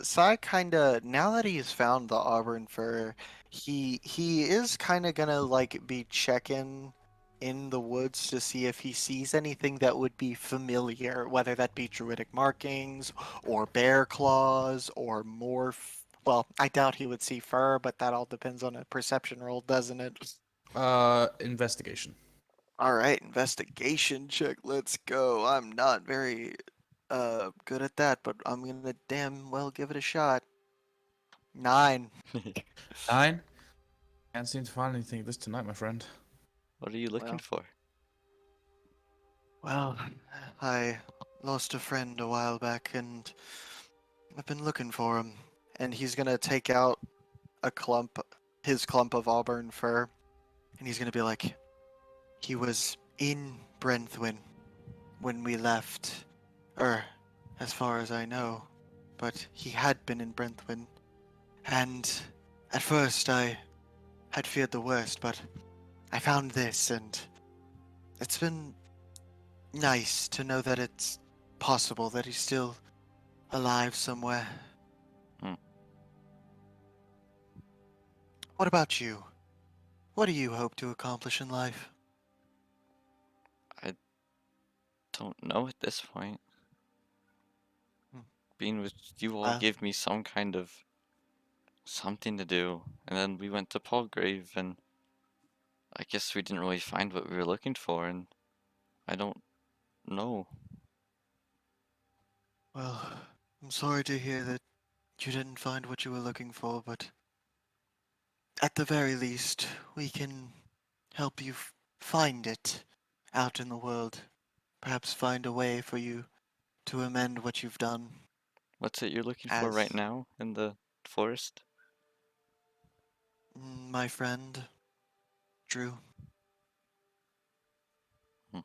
Sai kinda, now that he's found the auburn fur, he is kinda gonna like be checking in the woods to see if he sees anything that would be familiar, whether that be druidic markings or bear claws or morph. Well, I doubt he would see fur, but that all depends on a perception roll, doesn't it? Investigation. All right, investigation check. Let's go. I'm not very good at that, but I'm gonna damn well give it a shot. 9. 9. Can't seem to find anything this tonight, my friend. What are you looking Well. for? Well, I lost a friend a while back, and I've been looking for him. And he's gonna take out his clump of auburn fur, and he's gonna be like, he was in Brentwyn when we left, as far as I know, but he had been in Brentwyn. And at first I had feared the worst, but I found this, and it's been nice to know that it's possible that he's still alive somewhere. Hmm. What about you? What do you hope to accomplish in life? Don't know at this point. Hmm. Being with you all Well, gave me some kind of something to do, and then we went to Palgrave, and I guess we didn't really find what we were looking for, and I don't know. well, I'm sorry to hear that you didn't find what you were looking for, but at the very least, we can help you find it out in the world. Perhaps find a way for you to amend what you've done. What's it you're looking for right As now in the forest? my friend, Drew. Hmm.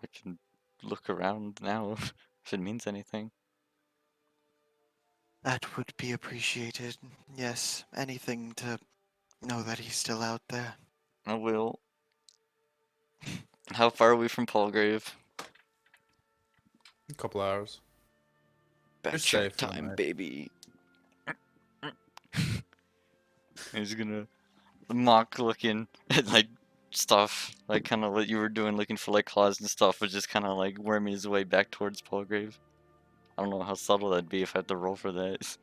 I can look around now if it means anything. That would be appreciated. Yes, anything to know that he's still out there. I will. How far are we from Palgrave? A couple hours. Backtrack safe for the time, night. baby. He's gonna mock looking at like stuff, like kind of what you were doing, looking for like claws and stuff, but just kind of like worming his way back towards Palgrave. I don't know how subtle that'd be if I had to roll for that.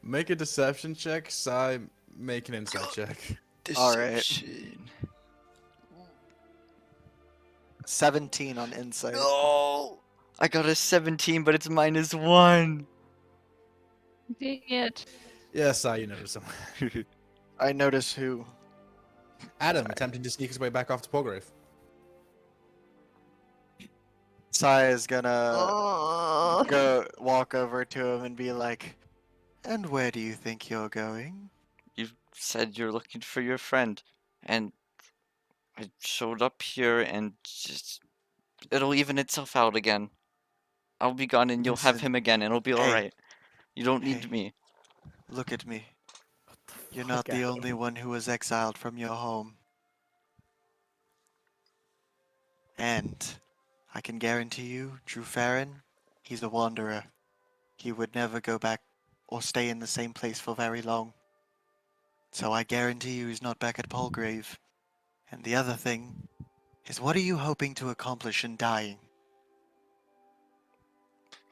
Make a deception check. Sai, make an insight check. All right. Deception. 17 on insight. No! I got a 17, but it's -1. Dang it. Yeah, Sai, you notice something. I notice who. Adam attempting to sneak his way back off to Palgrave. Sai is gonna go walk over to him and be like, "And where do you think you're going?" You said you're looking for your friend, and I showed up here and just it'll even itself out again. I'll be gone and you'll have Listen, him again and it'll be hey, alright. You don't need hey. me. Look at me. You're Fuck, not the Adam. only one who was exiled from your home. And I can guarantee you, Drew Farron, he's a wanderer. He would never go back or stay in the same place for very long. So I guarantee you he's not back at Palgrave. And the other thing is, what are you hoping to accomplish in dying?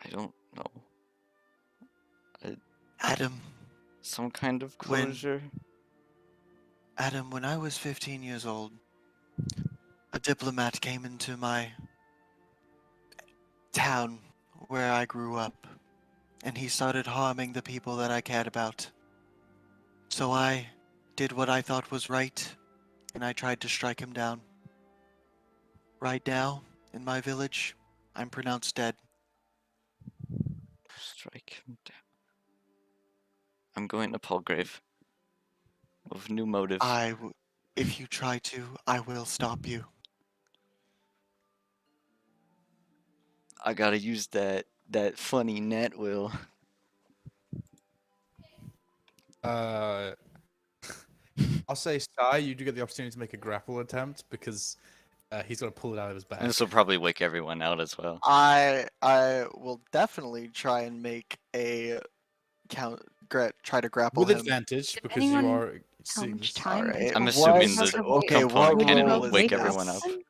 I don't know. Adam, Some kind of When- closure? when I was 15 years old, a diplomat came into my town where I grew up, and he started harming the people that I cared about. So I did what I thought was right, and I tried to strike him down. Right now, in my village, I'm pronounced dead. Strike him down. I'm going to Palgrave. With new motive. If you try to, I will stop you. I gotta use that funny net will. I'll say Sai, you do get the opportunity to make a grapple attempt because he's got to pull it out of his And bag. this will probably wake everyone out as well. I will definitely try and make a try to grapple With him? advantage, Did because you anyone- are. How much seems- time? Alright, I'm does assuming Yvel's the wake- component what cannon roll will is wake this? everyone up. It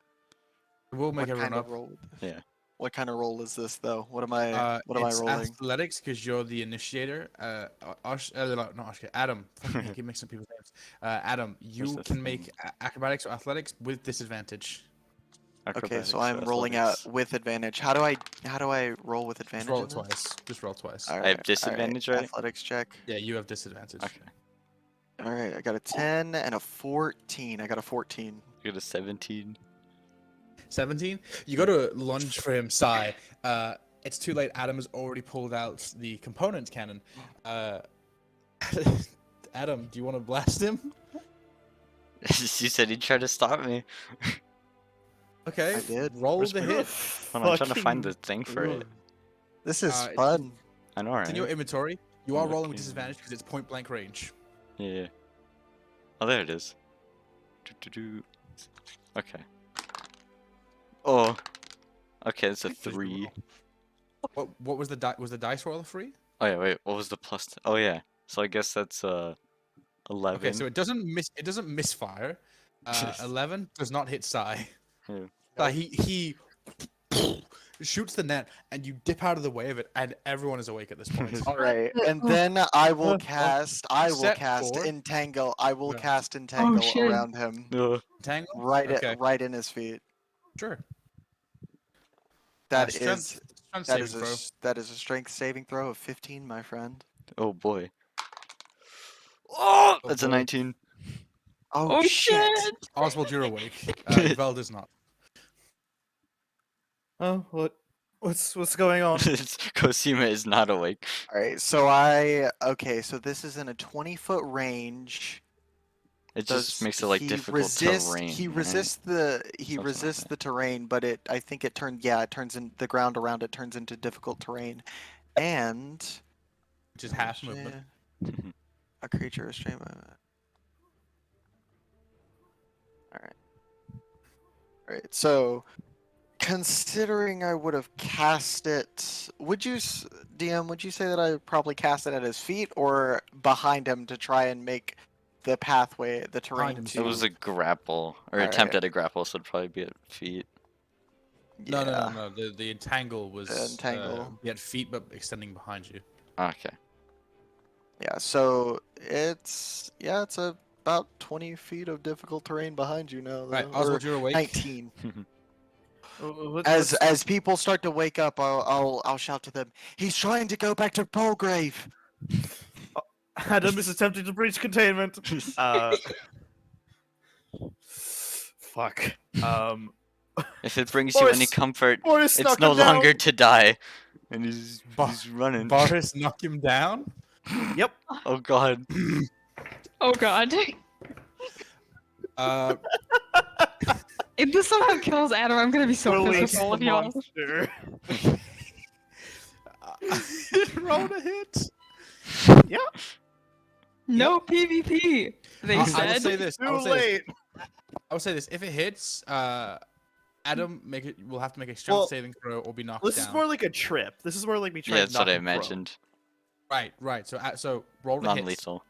will make What everyone kind up. of roll? Yeah. What kind of roll is this though? What am I It's rolling? athletics because you're the initiator. Not Osh, Adam. Fuck me, I keep mixing people's names. Adam, you the can make thing? acrobatics or athletics with disadvantage. Okay, so Acrobatics or I'm rolling out athletics? with advantage. How do I roll with advantage? Just roll in it this? twice. Just roll twice. I have Alright, disadvantage, right? Athletics check. Yeah, you have disadvantage. Okay. Alright, I got a 10 and a 14. I got a 14. You got a 17. 17. You go to lunge for him, Sai. It's too late. Adam has already pulled out the component cannon. Adam, do you want to blast him? You said he'd try to stop me. Okay. I did. Roll Where's the my hit. Hold on, I'm trying to find the thing for it. This is it's- fun. I know, It's in your right? inventory. You are rolling with Okay. disadvantage because it's point blank range. Yeah. Oh, there it is. Do-do-do. Okay. Oh. Okay, it's a Please do 3. roll. What was the was the dice roll a 3? Oh yeah, wait. What was the plus? Oh yeah. So I guess that's 11. Okay, so it doesn't misfire. 11 does not hit Sai. Yeah. He shoots the net, and you dip out of the way of it, and everyone is awake at this point. Alright, and Oh. then I will cast Except for- entangle. I will No. cast entangle shit. around him. No. Tangle? Right Okay. right in his feet. Sure. That Strength that saving is throw. that is a strength saving throw of 15, my friend. Oh boy. Oh, Oh, that's a boy. 19. Oh, shit! Oswald, you're awake. Vel does not. Oh, what's going on? Cosima is not awake. Alright, so so this is in a 20-foot range. It just makes it like he difficult terrain. He right? resists like the terrain, but I think it turns in the ground around it turns into difficult terrain, and Which is half movement. a creature restrained by. All right. So, considering I would have cast it, DM? Would you say that I probably cast it at his feet or behind him to try and make the pathway, the terrain him, to? It was a grapple, or attempt at a grapple, so it'd probably be at feet. No, Yeah. no. The entangle was entangle. he had feet, but extending behind you. Okay. Yeah, so it's about 20 feet of difficult terrain behind you now. Right, though, Oswald, or you're awake. 19. What's- As people start to wake up, I'll shout to them. He's trying to go back to Palgrave. Adam is attempting to breach containment. Fuck. If it brings you any Boris- comfort, Boris, it's knock no him down. longer to die. And he's Ba- running. Boris, knock him down. Yep. Oh god. Oh god. If this somehow kills Adam, I'm gonna be so pissed Release with all the of y'all. monster. Roll a hit. No PvP. They I will said. say this. I Too will say this. late. I will say this. If it hits, Adam will have to make a strength Well, saving throw or be knocked This down. is more like a trip. This is more like me trying Yeah, to that's what knock I him prone. imagined. Right. So roll the hits. Non-lethal.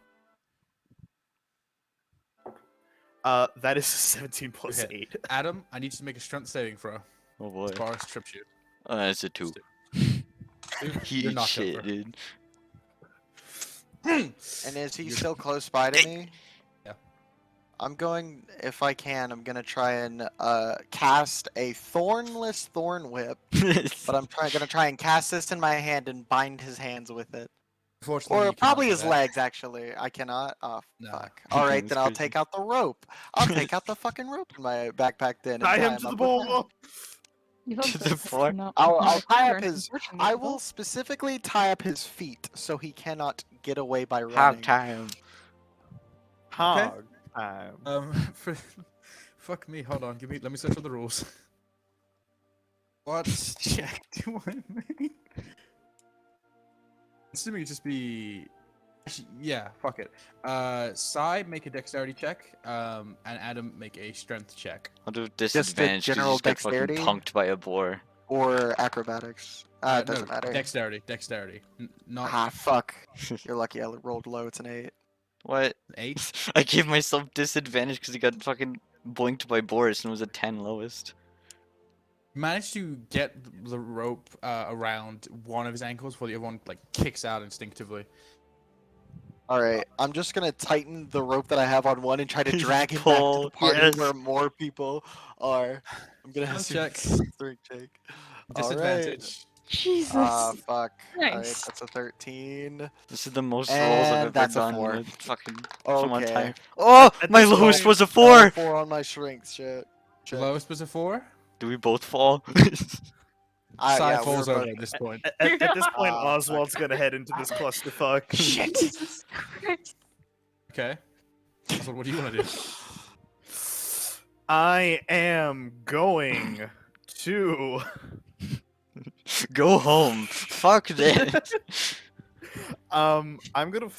That is 17 plus hit. 8. Adam, I need you to make a strength saving throw. Oh boy. Boris trips you. It's a 2. You're He knocked shit, over. dude. And is he still close by to me? Yeah. I'm going, if I can, I'm gonna try and cast a thornless thorn whip. But I'm gonna try and cast this in my hand and bind his hands with it. Unfortunately, Or you cannot probably do his that. legs, actually. I cannot. Oh, No. fuck. Alright, That's then I'll crazy. take out the rope. I'll take out the fucking rope in my backpack then. and Tie him to up the with that. ball. To the floor. I'll tie up his. I will specifically tie up his feet so he cannot get away by running. Half time. Hog time. Fuck me. Hold on. Let me search for the rules. What check do I make? Assuming it just be. Actually, yeah. Fuck it. Sai, make a dexterity check. And Adam, make a strength check. I'll do disadvantage because general you just got fucking dexterity? punked by a boar. or acrobatics? It doesn't no, matter. Dexterity. Not Ah, fuck. You're lucky I rolled low. It's an 8. What? 8. I gave myself disadvantage because he got fucking boinked by Boris and was a 10 lowest. Managed to get the rope around one of his ankles while the other one like kicks out instinctively. All right, I'm just gonna tighten the rope that I have on one and try to Just drag him back to pull, the party yes. where more people are. I'm gonna have Check. strength check. Disadvantage. Jesus. Fuck. Alright, Nice. that's a 13. This is the most rolls I've And ever that's a done 4. in a fucking so much Okay. time. Oh, At my this lowest point- was a 4! 4 on my strength The shit. Check. lowest was a 4. Do we both fall? Sai Yeah, falls we're over both- at this point. At this point, Ah, Oswald's gonna head into this clusterfuck. Shit. Jesus Christ. Okay. So what do you want to do? I am going to. Go home. Fuck this. I'm gonna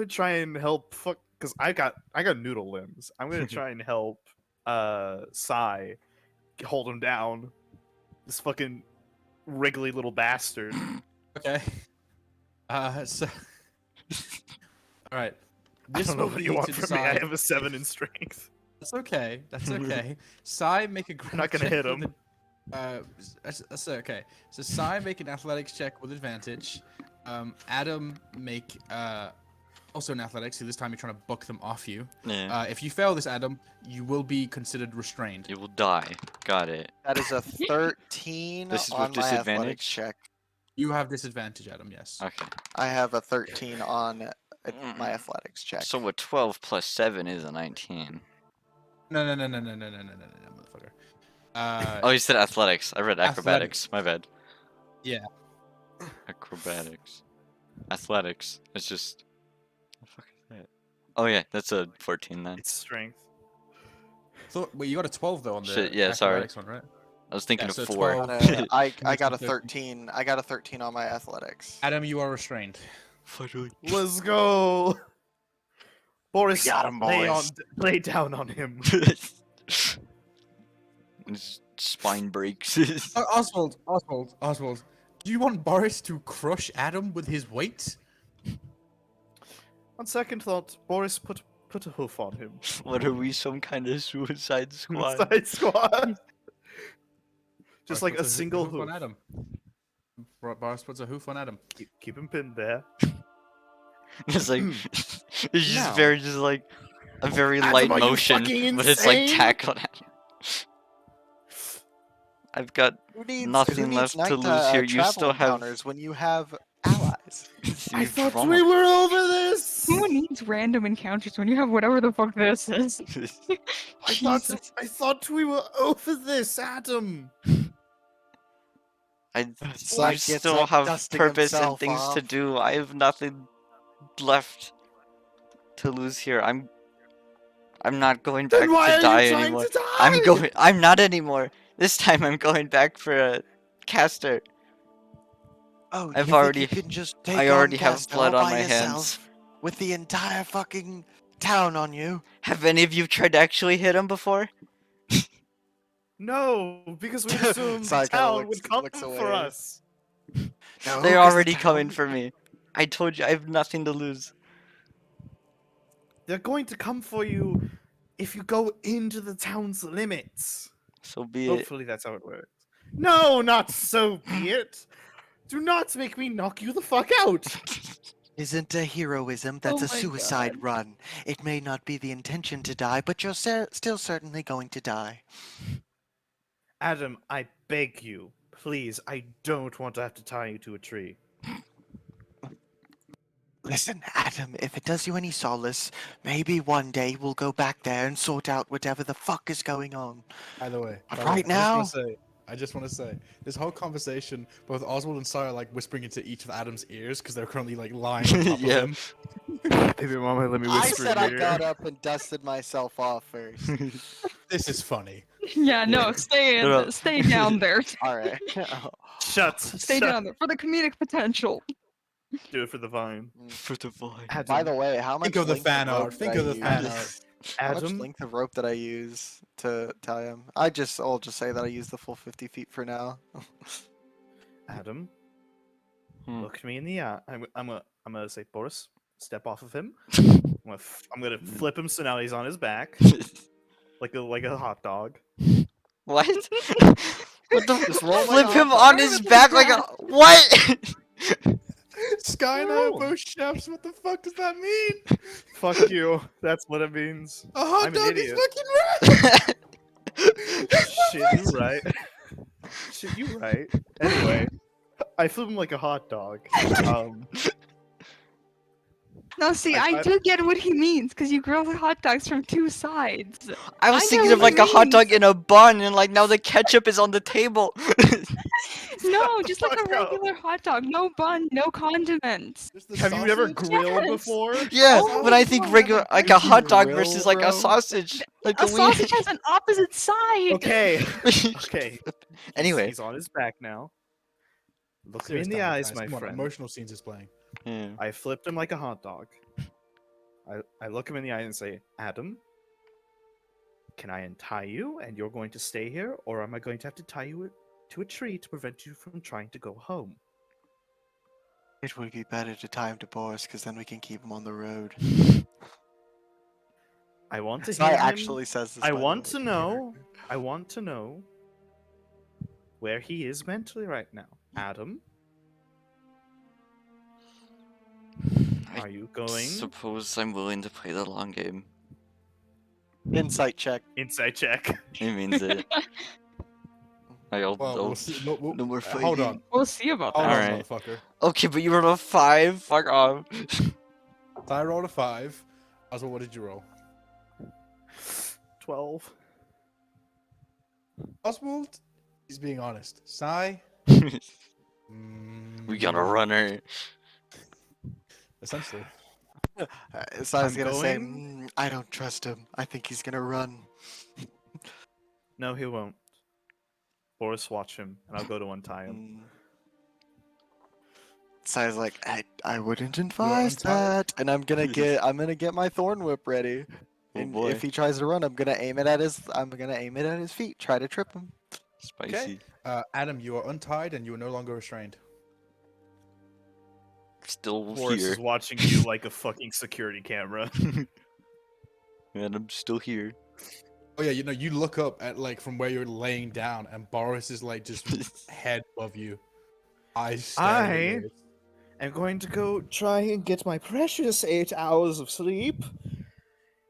try and help. Fuck, because I got noodle limbs. I'm gonna try and help. Sai hold him down. This fucking wriggly little bastard. Okay. So. All right. I don't know will what you need want to from me. I decide- have a 7 in strength. That's okay. That's okay. Sai, make a. I'm not gonna hit him. That's okay. So Sai, make an athletics check with advantage. Adam, make also an athletics. So this time you're trying to buck them off you. Yeah. If you fail this, Adam, you will be considered restrained. You will die. Got it. That is a 13 This is with on my athletics disadvantage? check. You have disadvantage, Adam. Yes. Okay. I have a 13 on my Mm. athletics check. So a 12 plus 7 is a 19. No, motherfucker. Oh, you said athletics. I read Athletics. acrobatics. My bad. Yeah. Acrobatics. Athletics. It's just. What the fuck is that? Oh yeah, that's a 14 then. It's strength. Wait, you got a 12 though on the Shit, yeah, sorry. athletics one, right? I was thinking Yeah, of so 4. 12. I Makes got me a 13. 13. I got a 13 on my athletics. Adam, you are restrained. Let's go. Boris, We got him, boys. lay down on him. His spine breaks. Oswald. Do you want Boris to crush Adam with his weight? On second thought, Boris put a hoof on him. What are we, some kind of suicide squad? Side squad. Just Boris like a puts single hoof hoof. on Adam. Boris puts a hoof on Adam. Keep him pinned there. It's like it's just No. very just like a very Adam, light are you motion, fucking but it's like insane? tackled at him. I've got nothing left to lose here. You still have- when you have allies. I thought we were over this. Who needs random encounters when you have whatever the fuck this is? Jesus. I thought we were over this, Adam. I Psych you gets still up, have dusting purpose and himself things to off. do. I have nothing left to lose here. I'm not going back Then why to are die you trying anymore. to die? I'm not anymore. This time I'm going back for a caster. Oh, I've you already- think you can just take I already on have Castor blood all on by my yourself hands. with the entire fucking town on you. Have any of you tried to actually hit him before? No, because we assumed the Sai kinda town looks- would come looks for away. us. No, They're 'cause the already coming town- for me. I told you I have nothing to lose. They're going to come for you if you go into the town's limits. So be it. Hopefully that's how it works. No, not so be it. Do not make me knock you the fuck out. Isn't a heroism, that's Oh a my suicide God. run. It may not be the intention to die, but you're still certainly going to die. Adam, I beg you, please, I don't want to have to tie you to a tree. Listen, Adam, if it does you any solace, maybe one day we'll go back there and sort out whatever the fuck is going on. By the way, Right now? I just want to say, this whole conversation, both Oswald and Sarah are like whispering into each of Adam's ears because they're currently like lying on top Yeah. of him. Baby mama, let me I whisper said in I your got ear. up and dusted myself off first. This is funny. Yeah, no, stay in, No. stay down there. Alright. Shut. Stay shut. down there for the comedic potential. Do it for the vine. For the void. By the way, how much Think of the length fan rope art. did Think I of the fan use? art. How much Adam, length of rope did I use to tie him? I'll just say that I used the full 50 feet for now. Adam, Hmm. look me in the eye. I'm gonna say, Boris, step off of him. I'm gonna flip him so now he's on his back, like a hot dog. What? What the? Just roll like Flip a him hot on dog. his back like a what? Sky and I are both chefs. What the fuck does that mean? Fuck you. That's what it means. A hot I'm an dog is idiot. fucking red. Shit, you right. Shit, you right. Anyway, I flip him like a hot dog. No, see, I- I do get what he means, because you grill the hot dogs from 2 sides. I was I thinking know of what like he a hot dog means. in a bun, and like now the ketchup is on the table. No, the just like a fuck up. regular hot dog. No bun, no condiments. Just the Have you ever sausage? grilled Yes. before? Yeah, Oh when I my think God, regular, like a Thank you, hot dog grill, versus like a bro. sausage, like A the weird. sausage has an opposite side. Okay. Okay. Anyway, He's on his back now. Look me Serious in the time, eyes, guys. my Come on, friend. emotional scenes is playing. yeah. I flipped him like a hot dog. I look him in the eye and say, Adam, can I untie you and you're going to stay here, or am I going to have to tie you to a tree to prevent you from trying to go home? It would be better to tie him to Boris, because then we can keep him on the road. I want to Sai hear him. actually says this. I by the want way. to know. I want to know where he is mentally right now. Adam, I are you going? suppose I'm willing to play the long game. Insight check. Insight check. It means it. Well, we'll see. no more Hold on. fighting. We'll see about Hold that. on, Alright. motherfucker. Okay, but you rolled a 5. Fuck off. I rolled a 5. Oswald, what did you roll? 12. Oswald, he's being honest. Sai, We got a runner. essentially. Sai's I'm gonna say, going- I don't trust him. I think he's gonna run. No, he won't. Boris, watch him, and I'll go to untie him. Sai's like, I wouldn't advise untied? that, and I'm gonna get my thorn whip ready. Oh And boy. if he tries to run, I'm gonna aim it at his feet. Try to trip him. Spicy. Adam, you are untied and you are no longer restrained. Still Boris here. is watching you like a fucking security camera. And I'm still here. Oh yeah, you look up at like from where you're laying down, and Boris is like just head above you, eyes staring. at you. I'm going to go try and get my precious 8 hours of sleep.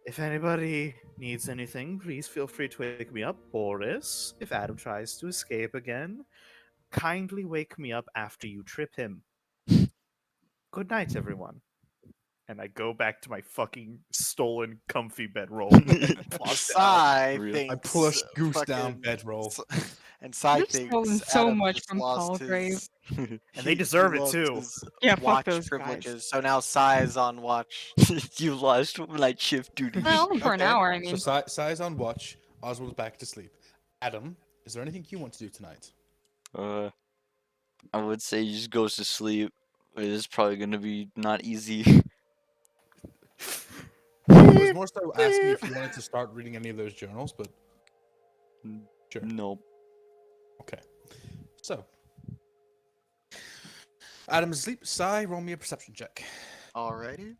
If anybody needs anything, please feel free to wake me up. Boris, if Adam tries to escape again, kindly wake me up after you trip him. Good night, everyone. And I go back to my fucking stolen comfy bedroll. and plop down. Sai Real. thinks. I push Goose down fucking- bedroll. And Sai You've thinks stolen so Adam much just from lost Palgrave. his- And they he deserve it lost too. his Yeah, fuck watch those guys. privileges. So now Sai is on watch. You lost night shift duty. Well, only for an Okay, hour, I mean. So Sai's on watch. Oswald's back to sleep. Adam, is there anything you want to do tonight? I would say he just goes to sleep. It's probably gonna be not easy. I was more so asking if you wanted to start reading any of those journals, but sure. Nope. Okay. So, Adam is asleep. Sai, roll me a perception check. Alrighty.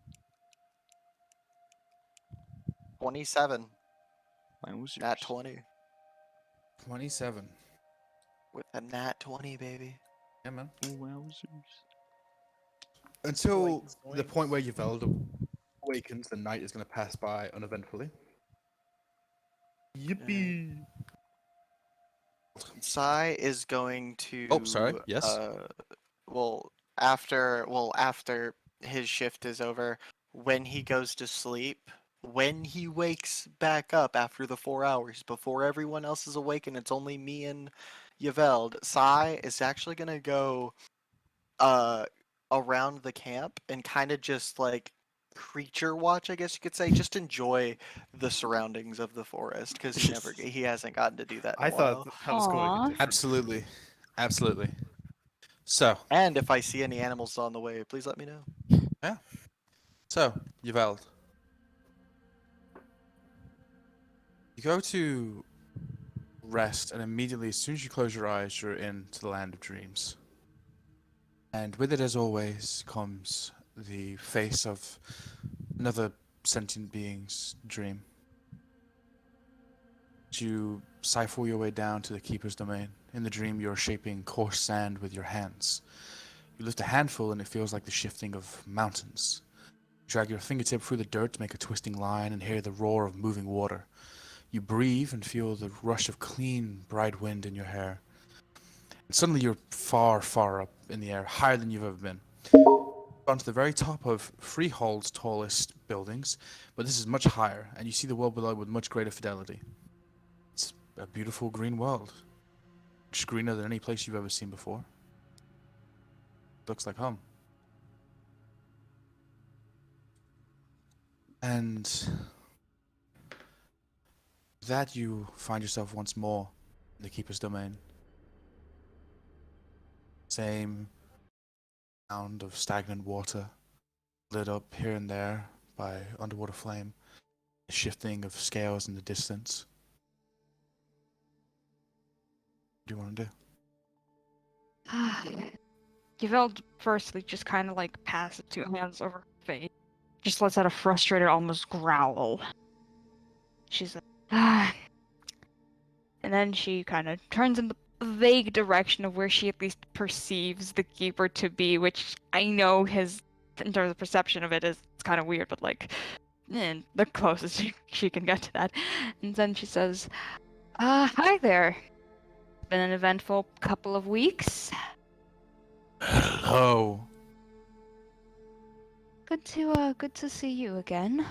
27. Mine was Nat yours. 20. 27. With a nat 20, baby. Yeah, man. Oh, wowzers. Until Zoinks, the zoinks. point where Yvelda awakens, the night is going to pass by uneventfully. Yippee! Sai is going to. Oh, sorry, yes? After his shift is over, when he goes to sleep, when he wakes back up after the 4 hours, before everyone else is awake and it's only me and Yveld, Sai is actually gonna go around the camp and kind of just like creature watch, I guess you could say, just enjoy the surroundings of the forest because he hasn't gotten to do that. In I a thought while. that was going to Aw. be different. Absolutely. Absolutely. So, And if I see any animals on the way, please let me know. Yveld. go to rest, and immediately, as soon as you close your eyes, you're into the land of dreams. And with it, as always, comes the face of another sentient being's dream. You siphon your way down to the Keeper's domain. In the dream, you're shaping coarse sand with your hands. You lift a handful, and it feels like the shifting of mountains. You drag your fingertip through the dirt to make a twisting line and hear the roar of moving water. You breathe and feel the rush of clean, bright wind in your hair. And suddenly you're far, far up in the air, higher than you've ever been. Onto the very top of Freehold's tallest buildings, but this is much higher, and you see the world below with much greater fidelity. It's a beautiful green world. Much greener than any place you've ever seen before. Looks like home. And that you find yourself once more in the Keeper's domain. Same sound of stagnant water, lit up here and there by underwater flame, the shifting of scales in the distance. What do you want to do? Yvelle firstly just kind of like passes two hands over her face. Just lets out a frustrated, almost growl. She's like, ah. And then she kind of turns in the vague direction of where she at least perceives the Keeper to be, which I know his, in terms of perception of it, is it's kind of weird, but like, the closest she can get to that. And then she says, hi there. Been an eventful couple of weeks. Hello. Good to see you again.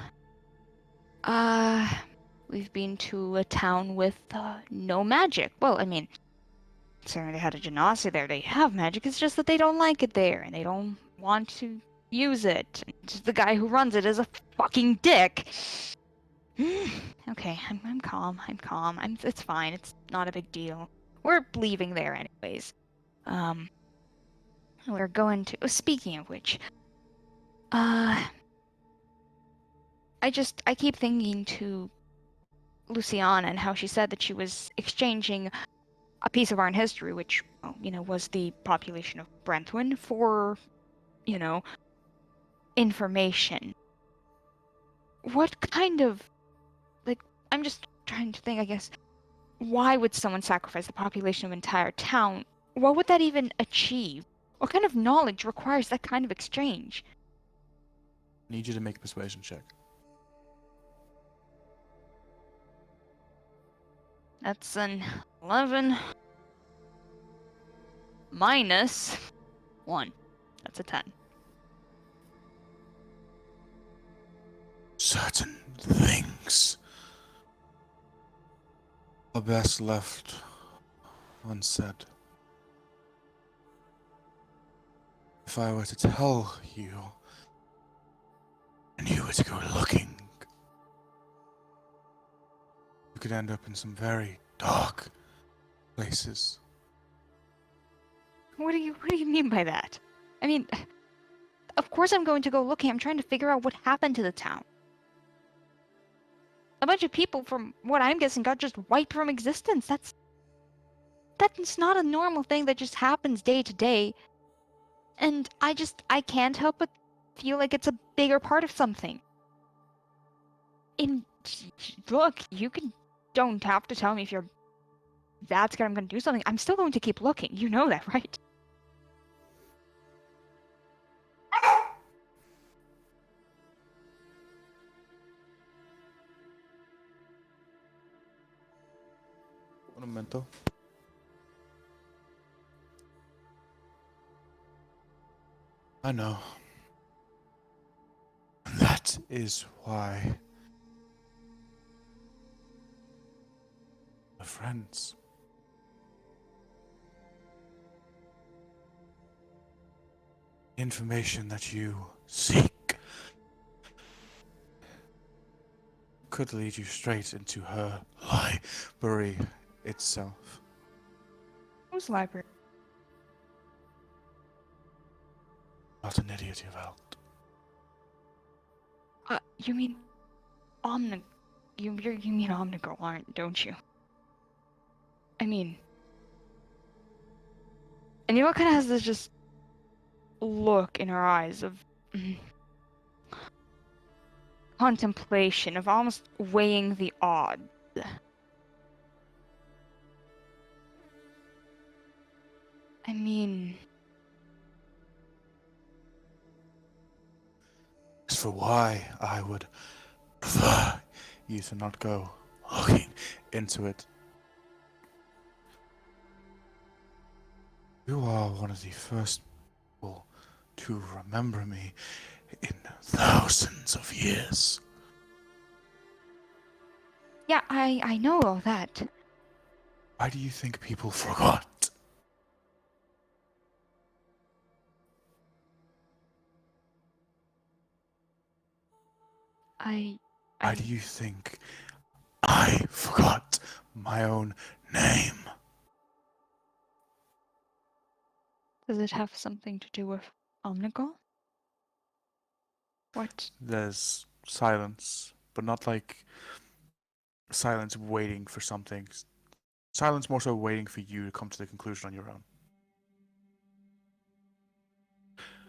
We've been to a town with, no magic. Well, I mean, certainly they had a genasi there. They have magic. It's just that they don't like it there, and they don't want to use it. And the guy who runs it is a fucking dick. Okay, I'm calm. I'm calm. It's fine. It's not a big deal. We're leaving there anyways. We're going to. Speaking of which, I keep thinking to Luciana and how she said that she was exchanging a piece of our history, which, well, was the population of Brentwyn, for, information. What kind of, like, I'm just trying to think, I guess, why would someone sacrifice the population of an entire town? What would that even achieve? What kind of knowledge requires that kind of exchange? I need you to make a persuasion check. That's an 11 minus 1. That's a 10. Certain things are best left unsaid. If I were to tell you, and you were to go looking, you could end up in some very dark places. What do you mean by that? I mean, of course I'm going to go looking. I'm trying to figure out what happened to the town. A bunch of people, from what I'm guessing, got just wiped from existence. That's not a normal thing that just happens day to day. And I can't help but feel like it's a bigger part of something. Look, don't have to tell me if you're that scared I'm going to do something. I'm still going to keep looking. You know that, right? Un momento. I know. That is why we're friends. Information that you seek could lead you straight into her library itself. Whose library? Not an idiot, Yvelle. You mean Omni? you mean Omnigirl, aren't, don't you? I mean, and Eva kind of has this just look in her eyes of contemplation, of almost weighing the odds. I mean, As for why I would prefer you to not go looking into it, you are one of the first people to remember me in thousands of years. yeah, I know all that. Why do you think people forgot? Why do you think I forgot my own name? Does it have something to do with Omnigirl? What? There's silence, but not like silence waiting for something. Silence more so waiting for you to come to the conclusion on your own.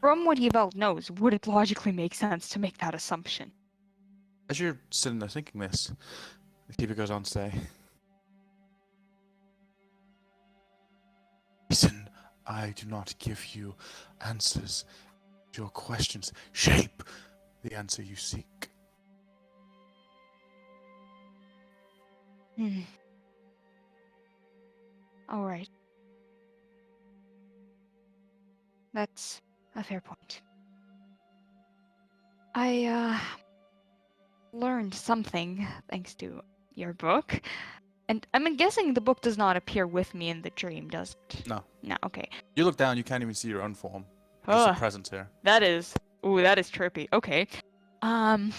From what Yvel knows, would it logically make sense to make that assumption? As you're sitting there thinking this, the keeper goes on to say, "Reason I do not give you answers to your questions shape the answer you seek." Alright. That's a fair point. I learned something thanks to your book. And I'm guessing the book does not appear with me in the dream, does it? No. No, okay. You look down, you can't even see your own form. Just a Ugh. presence here. That is trippy. Okay. I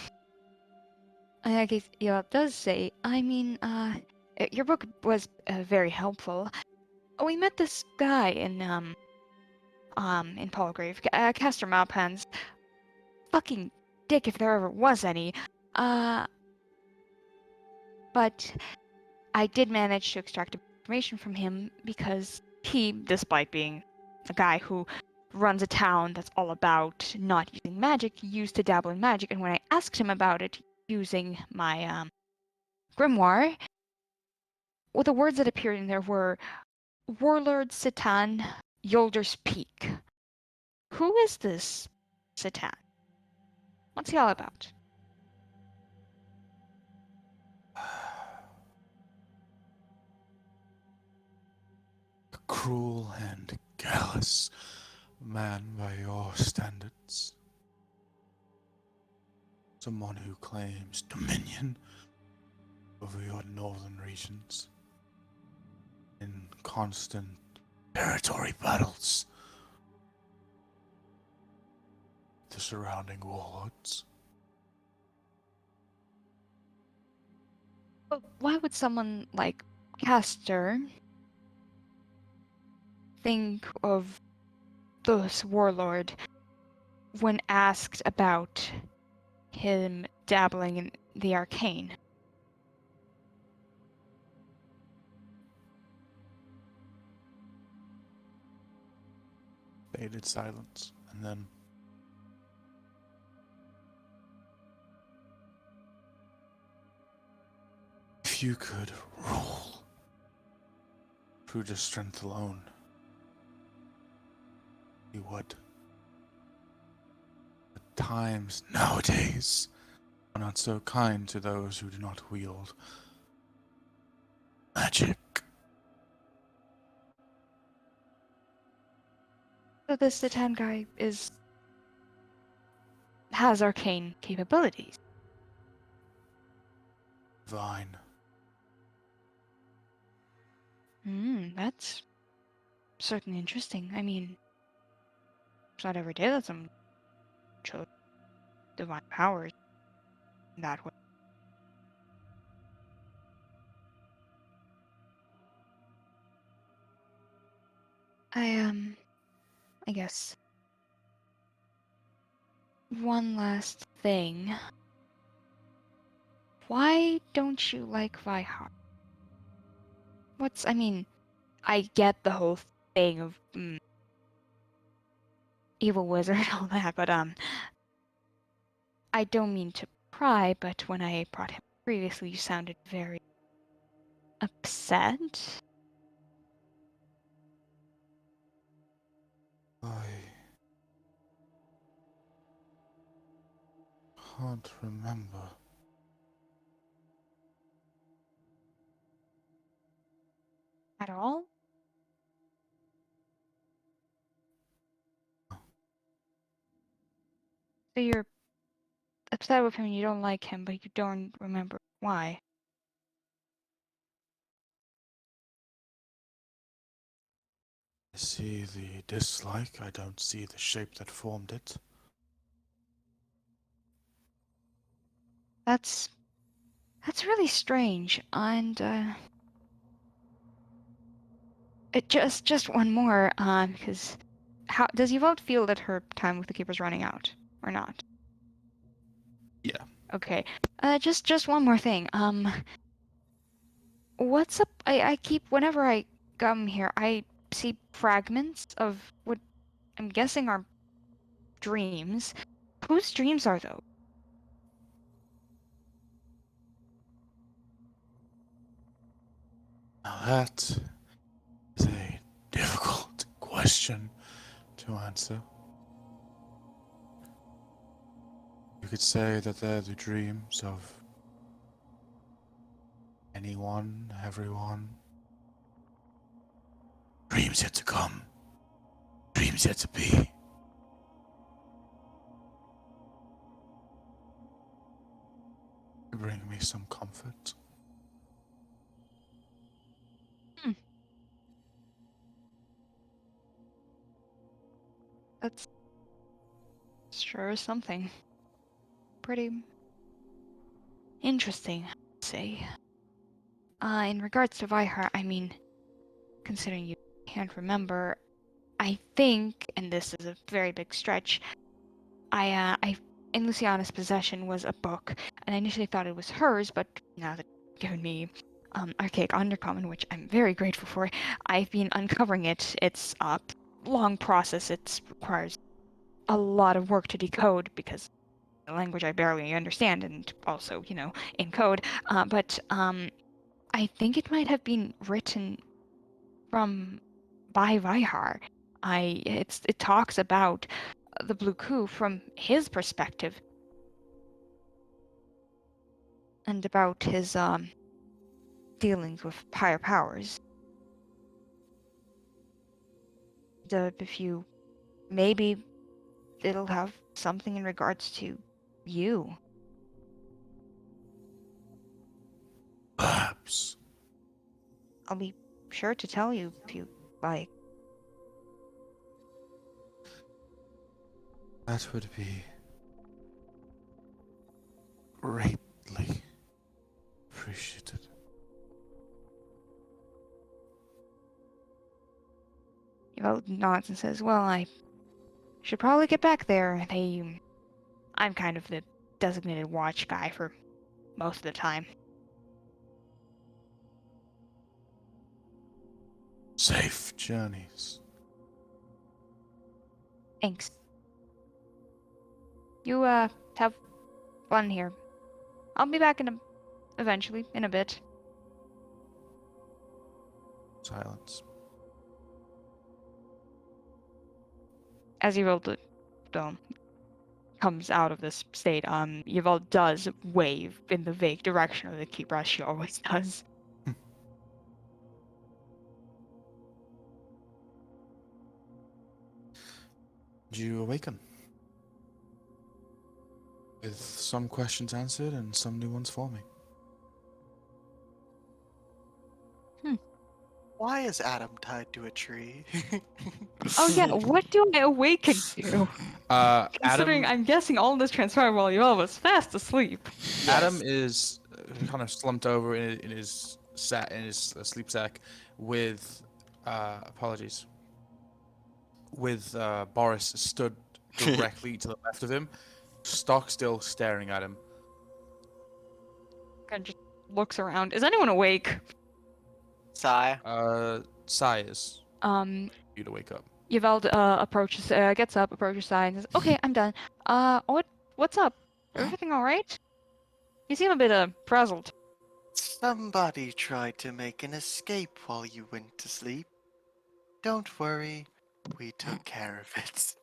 guess yeah, it does say. I mean, your book was very helpful. We met this guy in Palgrave, Castor Malpans. Fucking dick if there ever was any. But I did manage to extract information from him because he, despite being a guy who runs a town that's all about not using magic, used to dabble in magic. And when I asked him about it using my grimoire, well, the words that appeared in there were Warlord Satan, Yolder's Peak. Who is this Satan? What's he all about? A cruel and callous man by your standards. Someone who claims dominion over your northern regions in constant territory battles with the surrounding warlords. But why would someone like Castor think of this warlord when asked about him dabbling in the arcane? Faded silence, and then if you could rule through just strength alone, you would. But times nowadays are not so kind to those who do not wield magic. So this Satan guy has arcane capabilities. Divine. That's certainly interesting. I mean, it's not every day that someone shows divine powers that way. I guess one last thing. why don't you like Vihar? I mean, I get the whole thing of evil wizard and all that, but I don't mean to pry, but when I brought him previously, you sounded very upset. I can't remember. At all? So you're upset with him, you don't like him, but you don't remember why. I see the dislike, I don't see the shape that formed it. That's really strange, and it just one more, because how does Yvonne feel that her time with the keeper's running out, or not? Yeah. Okay. Just one more thing. What's up? I keep whenever I come here, I see fragments of what I'm guessing are dreams. Whose dreams are those? Now that is a difficult question to answer. You could say that they're the dreams of anyone, everyone. Dreams yet to come. Dreams yet to be. They bring me some comfort. That's sure is something pretty interesting, I'd say. In regards to Vihar, I mean, considering you can't remember, I think, and this is a very big stretch, I in Luciana's possession was a book, and I initially thought it was hers, but now that you've given me Archaic Undercommon, which I'm very grateful for, I've been uncovering it. It's a long process. It requires a lot of work to decode because the language I barely understand, and also, in code. But I think it might have been written from by Vihar. It talks about the Blue Coup from his perspective and about his dealings with higher powers. If you maybe it'll have something in regards to you. Perhaps. I'll be sure to tell you if you like. That would be greatly appreciated. Yvel nods and says, "Well, I should probably get back there. I'm kind of the designated watch guy for most of the time." Safe journeys. Thanks. You have fun here. I'll be back eventually in a bit. Silence. As Yvel comes out of this state, Yvel does wave in the vague direction of the keeper, as she always does. You awaken. With some questions answered and some new ones forming. Why is Adam tied to a tree? Oh yeah, what do I awaken to? Considering Adam, I'm guessing all this transpired while Yvel was fast asleep. Adam is kind of slumped over in his sleep sack with apologies. With Boris stood directly to the left of him, stock still staring at him. kind of just looks around. Is anyone awake? Sigh. Sai is you to wake up. Yvelde approaches, gets up, approaches Sai, and says, "Okay, I'm done. What's up? Everything all right? You seem a bit frazzled." Somebody tried to make an escape while you went to sleep. Don't worry, we took care of it.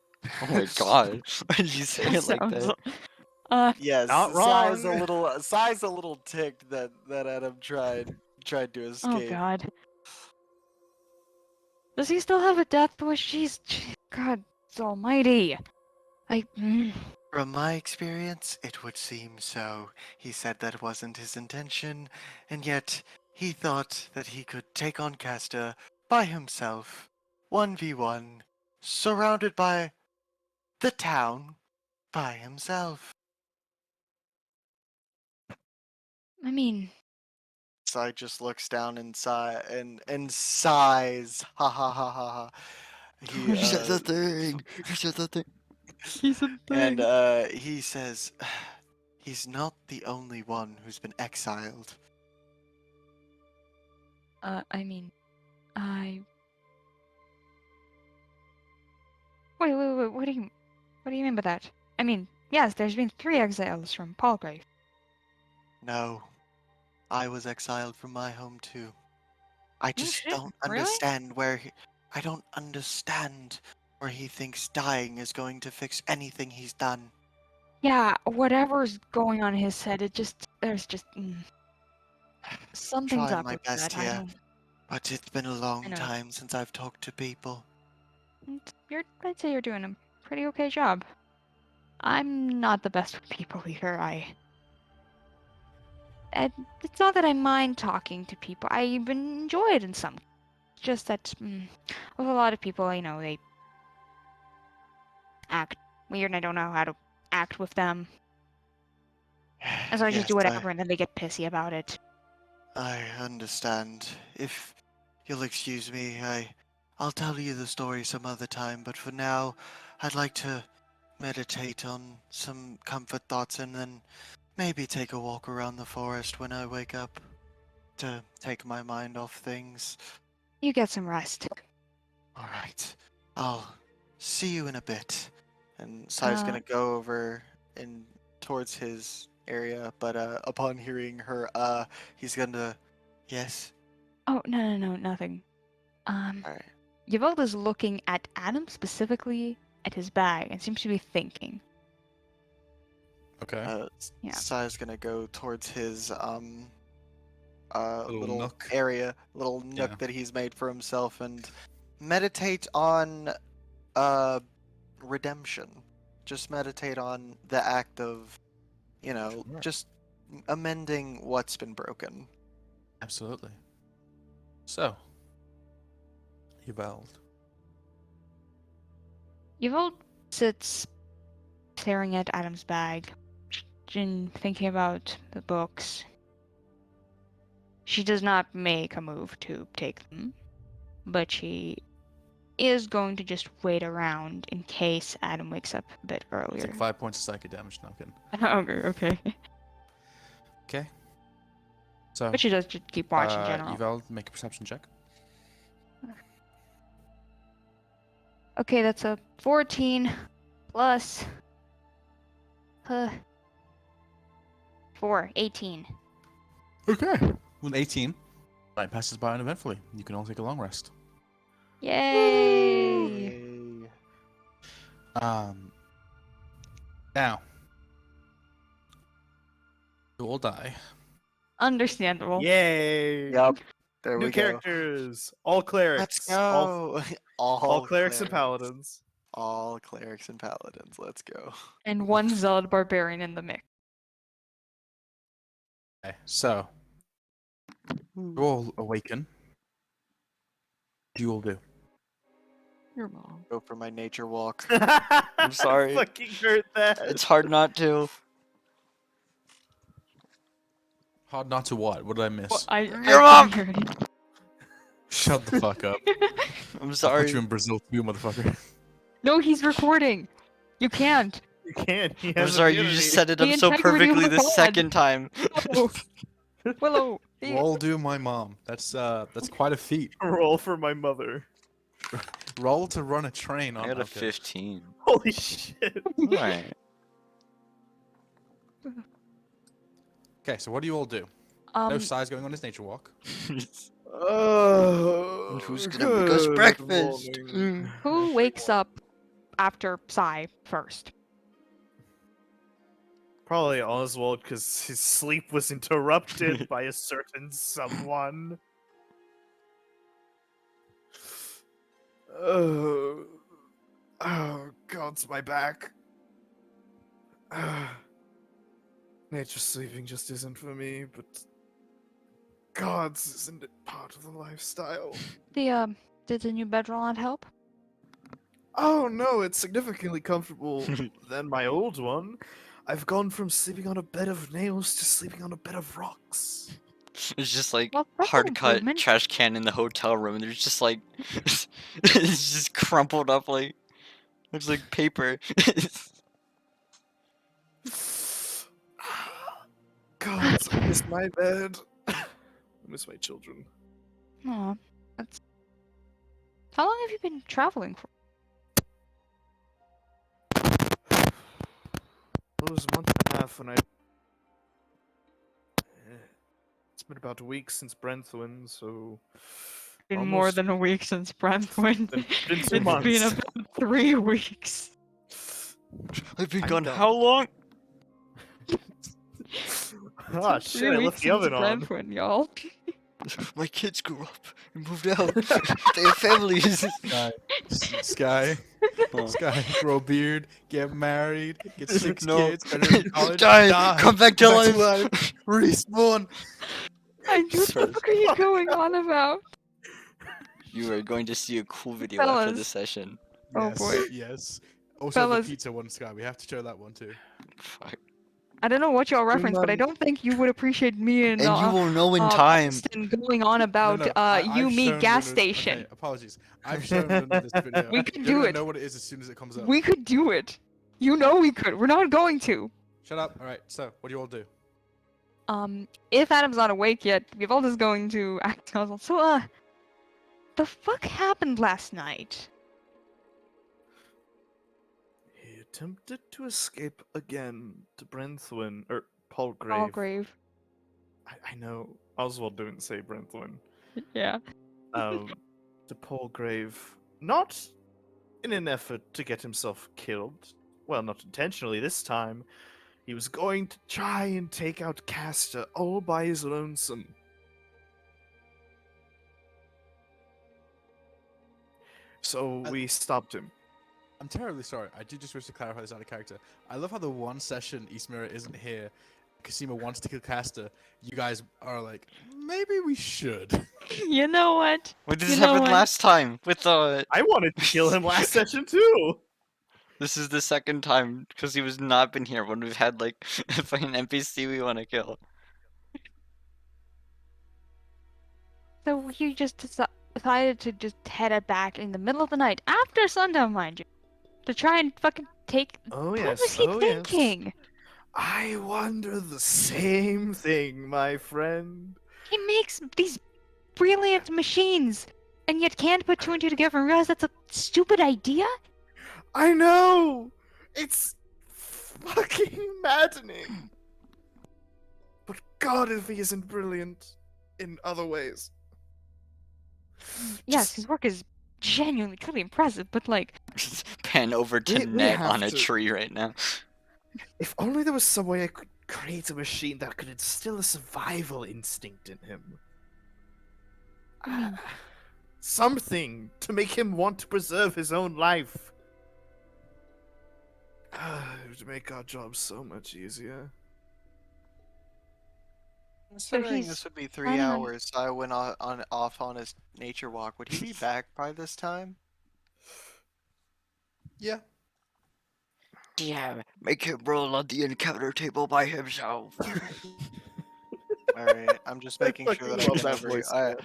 Oh my god. Why did you say it like Sounds- that? Yes, Not Sai's a little ticked that Adam tried to Oh escape. God. Does he still have a death wish? God almighty. From my experience, it would seem so. He said that wasn't his intention, and yet he thought that he could take on Castor by himself, 1v1, surrounded by the town by himself. I mean, Sai just looks down and sighs. Ha ha ha ha ha. You said the thing. You said the thing. he's a And thing. he says, he's not the only one who's been exiled. I mean, I. Wait, what do you mean by that? I mean, yes, there's been 3 exiles from Palgrave. No, I was exiled from my home too. I just shit, don't really? understand I don't understand where he thinks dying is going to fix anything he's done. Yeah, whatever's going on in his head, there's just something's Trying up my with best that. I here. don't. But it's been a long know. time since I've talked to people. I'd say you're doing a pretty okay job. I'm not the best with people either. It's not that I mind talking to people. I even enjoy it in some. It's just that with a lot of people, they act weird, and I don't know how to act with them. And so I just do Yes, whatever, and then they get pissy about it. I understand. If you'll excuse me, I'll tell you the story some other time, but for now, I'd like to meditate on some comfort thoughts and then maybe take a walk around the forest when I wake up to take my mind off things. You get some rest. Alright, I'll see you in a bit. And Sai's gonna go over and towards his area, but upon hearing her, he's gonna. Yes? Oh, no, nothing. Alright. Yvelda's looking at Adam, specifically at his bag, and seems to be thinking. Okay. Yeah. Sai's gonna go towards his little nook. area, little nook Yeah. that he's made for himself, and meditate on redemption. Just meditate on the act of, Sure. just amending what's been broken. Absolutely. So, Yvelde. Yvelde sits staring at Adam's bag and thinking about the books. She does not make a move to take them, but she is going to just wait around in case Adam wakes up a bit I'll earlier. take 5 points of psychic damage. No, I'm kidding. Okay. Okay. So, But she does just keep watching in general. Yvelde, make a perception check. Okay, that's a 14 plus 4, 18. Okay. With 18, night passes by uneventfully. You can all take a long rest. Yay! Now, you all die. Understandable. Yay! Yep. There New we go. characters. All clerics. Let's go. All clerics and paladins. All clerics and paladins. Let's go. And 1 zealot barbarian in the mix. Okay, so you all awaken. What do you all do? Your mom. Go for my nature walk. I'm sorry. I fucking heard that. It's hard not to. Hard not to what? What did I miss? Well, I Your mom! couldn't hear it. Shut the fuck up. I'm I'll sorry. put you in Brazil too, motherfucker. No, he's recording. You can't. You can't. He I'm has sorry, you immunity. just set it The up so integrity of perfectly the the pod. second time. No. Willow. the- Roll do my mom. That's quite a feat. Roll for my mother. Roll to run a train on. I got a Okay. 15. Holy shit. Alright. Okay, so what do you all do? No Sai's going on his nature walk. Oh, Who's gonna make us good breakfast? morning. Who wakes up after Psy first? Probably Oswald, because his sleep was interrupted by a certain someone. Oh, God's my back. Nature sleeping just isn't for me, but God's isn't it part of the lifestyle? Did the new bedroll not help? Oh no, it's significantly comfortable than my old one. I've gone from sleeping on a bed of nails to sleeping on a bed of rocks. It's just like Well, that's an hard cut improvement. trash can in the hotel room. There's just like it's just crumpled up like looks like paper. God, I miss my bed. I miss my children. Aw, that's. How long have you been traveling for? Well, it was a month and a half, and it's been about a week since Brentwin, so Been more almost than a week since Brentwood. been 2 It's been months. about 3 weeks. I've been I'm gone done. how long? Ah, It's been shit! I 3 left weeks the oven since on. Brentwood, y'all. My kids grew up and moved out. They have families. Sky, Oh. Sky, grow a beard, get married, get 6 No. kids, graduate college, Die, come back to come life. respawn. What the Sorry. fuck are you going on about? You are going to see a cool video after the Fellas. session. Oh, Yes, boy. Yes. Also Fellas. the pizza one, Sky. We have to show that one too. Fuck. I don't know what y'all reference, but I don't think you would appreciate me and And you will know in time. Preston going on about No, no, I've me shown gas Lunas- station. Okay, apologies. I've shown Luna this video. We can You're do gonna it. know what it is as soon as it comes up. We could do it. You know we could. We're not going to. Shut up. All right. So, what do you all do? If Adam's not awake yet, Vivalda's going to act. So, the fuck happened last night? He attempted to escape again to Brentwin, or Palgrave. Palgrave. I know Oswald didn't say Brentwin. Yeah. To Palgrave, not in an effort to get himself killed. Well, not intentionally this time. He was going to try and take out Castor all by his lonesome. So we stopped him. I'm terribly sorry. I do just wish to clarify this out of character. I love how the one session East Mirror isn't here. Kasima wants to kill Castor. You guys are like, maybe we should. You know what? What did You this know happen what? last time with I wanted to kill him last session too. This is the second time because he was not been here when we've had like a fucking NPC we want to kill. So he just decided to just head it back in the middle of the night after sundown, mind you, to try and fucking take. Oh What yes. was he Oh yes. thinking? I wonder the same thing, my friend. He makes these brilliant machines, and yet can't put 2 and 2 together and realize that's a stupid idea. I know! It's fucking maddening. But God, if he isn't brilliant in other ways. Yes, Just- his work is genuinely, truly impressive, but like, Pan over to We net have on a to- tree right now. If only there was some way I could create a machine that could instill a survival instinct in him. Something to make him want to preserve his own life. It would make our job so much easier. Considering he's this would be planning 3 on- hours, so I went off on his nature walk. Would he be back by this time? Yeah. Yeah, make him roll on the encounter table by himself. Alright, I'm just making sure fucking that I love can that over. voice, I man.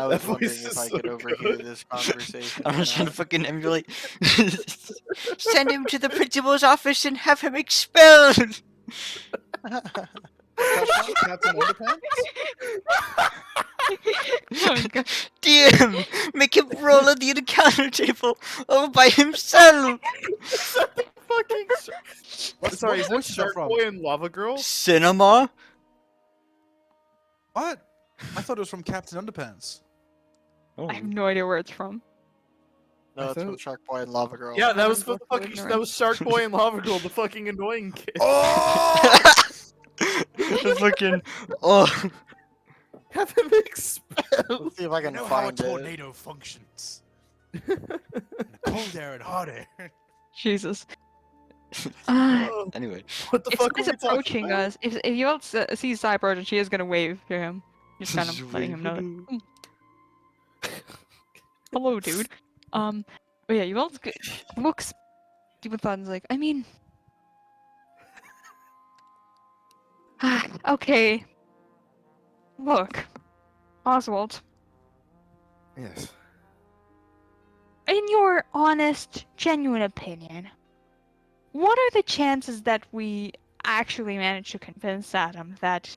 was That wondering voice if is I so could overhear good. this conversation. I'm or just trying to not. fucking emulate. Send him to the principal's office and have him expelled. Captain Underpants? Oh, God. DM, make him roll at the encounter table all by himself. Is that the fucking Sorry, is that voice is that Shark from? Boy and Lava Girl? Cinema. What? I thought it was from Captain Underpants. Oh, I have no idea where it's from. No, it's from thought- Shark Boy and Lava Girl. Yeah, that I'm was for the willfully fucking. That ignorant. was Shark Boy and Lava Girl, the fucking annoying kid. Oh! the fucking oh. Have him expelled. Let's see if I You can know how a find it. tornado functions. In the cold air and hot air. Jesus. Oh, Anyway, what the If fuck Sai's were we talking approaching about? us, if you all see Sai approaching, she is gonna wave to him. Just kind of Just letting him know that. wave. Hello, dude. But yeah, you all looks Demon Thun's like, I mean, okay. Look, Oswald, Yes. in your honest, genuine opinion, what are the chances that we actually manage to convince Adam that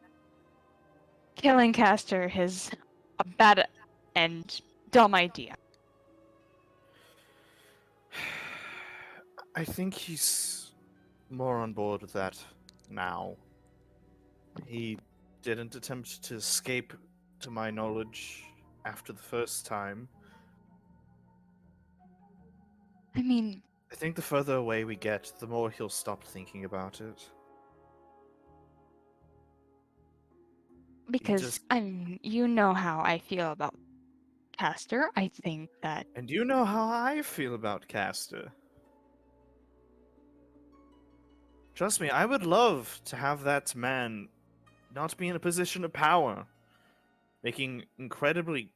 killing Castor is a bad and dumb idea? I think he's more on board with that now. He didn't attempt to escape, to my knowledge, after the first time. I mean, I think the further away we get, the more he'll stop thinking about it. because just- you know how I feel about Castor. I think that And you know how I feel about Castor. Trust me, I would love to have that man not be in a position of power, making incredibly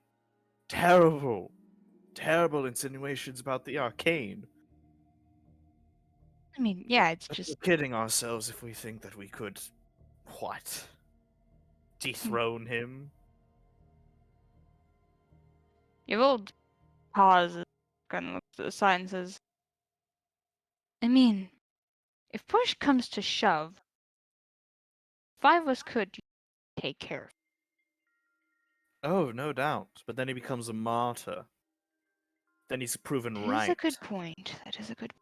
terrible, terrible insinuations about the arcane. I mean, yeah, it's But just we're kidding ourselves if we think that we could, what, dethrone him? your old pauses, kind of looks to the side and says, I mean, if push comes to shove, five of us could take care of it. Oh, no doubt. But then he becomes a martyr. Then he's proven That right. is a good point. That is a good.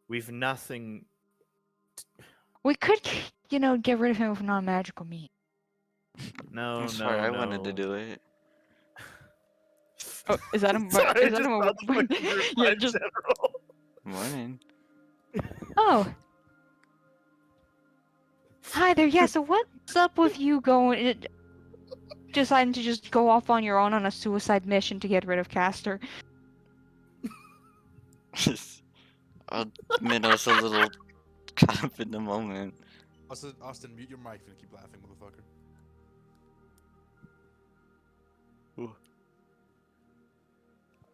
We've nothing. We could, get rid of him with non-magical means. No, I'm no, sorry, I no. wanted to do it. Oh, is that a Sorry, is I that just a thought the fucking group yeah, in just general. Morning. oh. Hi there. Yeah. So what's up with you deciding to just go off on your own on a suicide mission to get rid of Castor? I admit I was a little caught up in the moment. Austin, mute your mic if you keep laughing, motherfucker.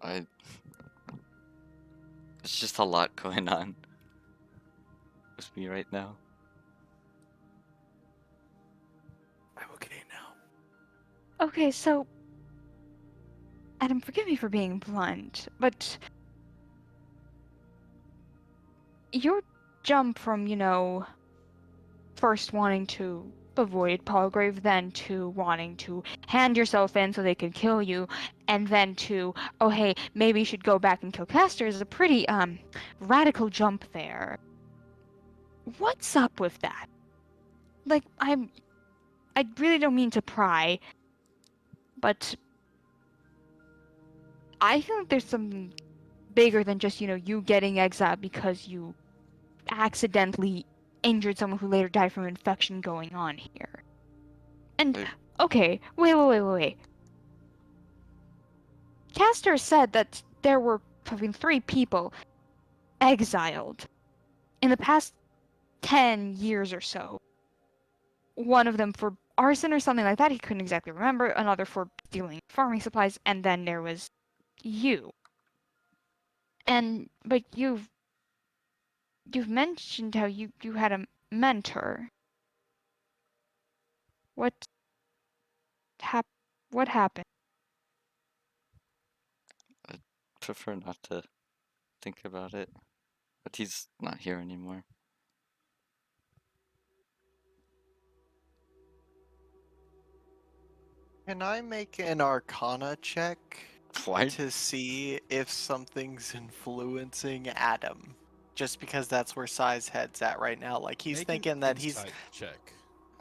I. It's just a lot going on with me right now. I'm okay now. Okay, so Adam, forgive me for being blunt, but your jump from, first wanting to avoid Palgrave, then to wanting to hand yourself in so they could kill you, and then to, oh hey, maybe you should go back and kill Castor is a pretty, radical jump there. What's up with that? Like, I really don't mean to pry, but I feel like there's something bigger than just, you getting exiled because you accidentally injured someone who later died from infection going on here. And, Wait. okay, wait. Castor said that there were fucking 3 people exiled in the past 10 years or so. One of them for arson or something like that, he couldn't exactly remember, another for stealing farming supplies, and then there was you. But you've mentioned how you had a mentor. What happened? Prefer not to think about it. But he's not here anymore. Can I make an Arcana check What? to see if something's influencing Adam? Just because that's where Sai's head's at right now. Like he's Make thinking an that he's insight check.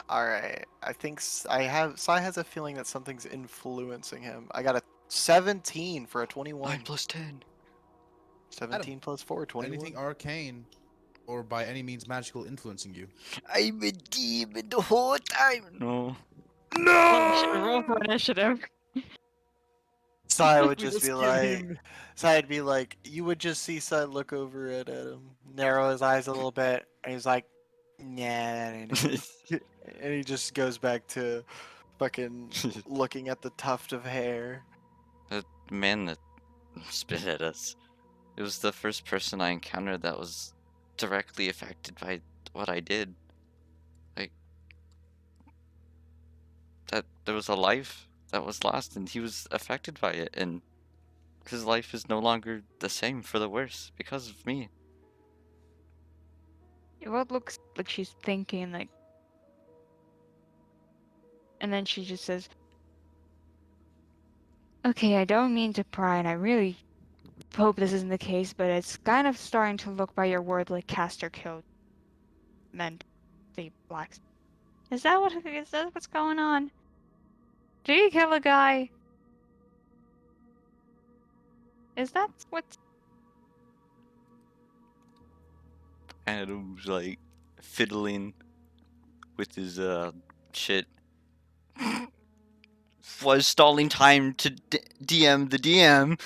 all right. I think Sai has a feeling that something's influencing him. I got a 17 for a 21. 9 plus 10. 17 plus 4, 21. Anything arcane or by any means magical influencing you? I'm a demon the whole time. No. Roll for initiative. Sai would We just be give like, him- Sai'd be like, you would just see Sai look over at Adam, narrow his eyes a little bit, and he's like, nah, that ain't it. And he just goes back to fucking looking at the tuft of hair. The man that spit at us. It was the first person I encountered that was directly affected by what I did. Like, that there was a life that was lost and he was affected by it, and his life is no longer the same for the worse because of me. What looks like she's thinking, like, and then she just says, "Okay, I don't mean to pry, and I really hope this isn't the case, but it's kind of starting to look by your word like Caster killed meant the blacks. Is that what's going on? Did he kill a guy? Is that what's Adam's like fiddling with his shit. Was stalling time to DM the DM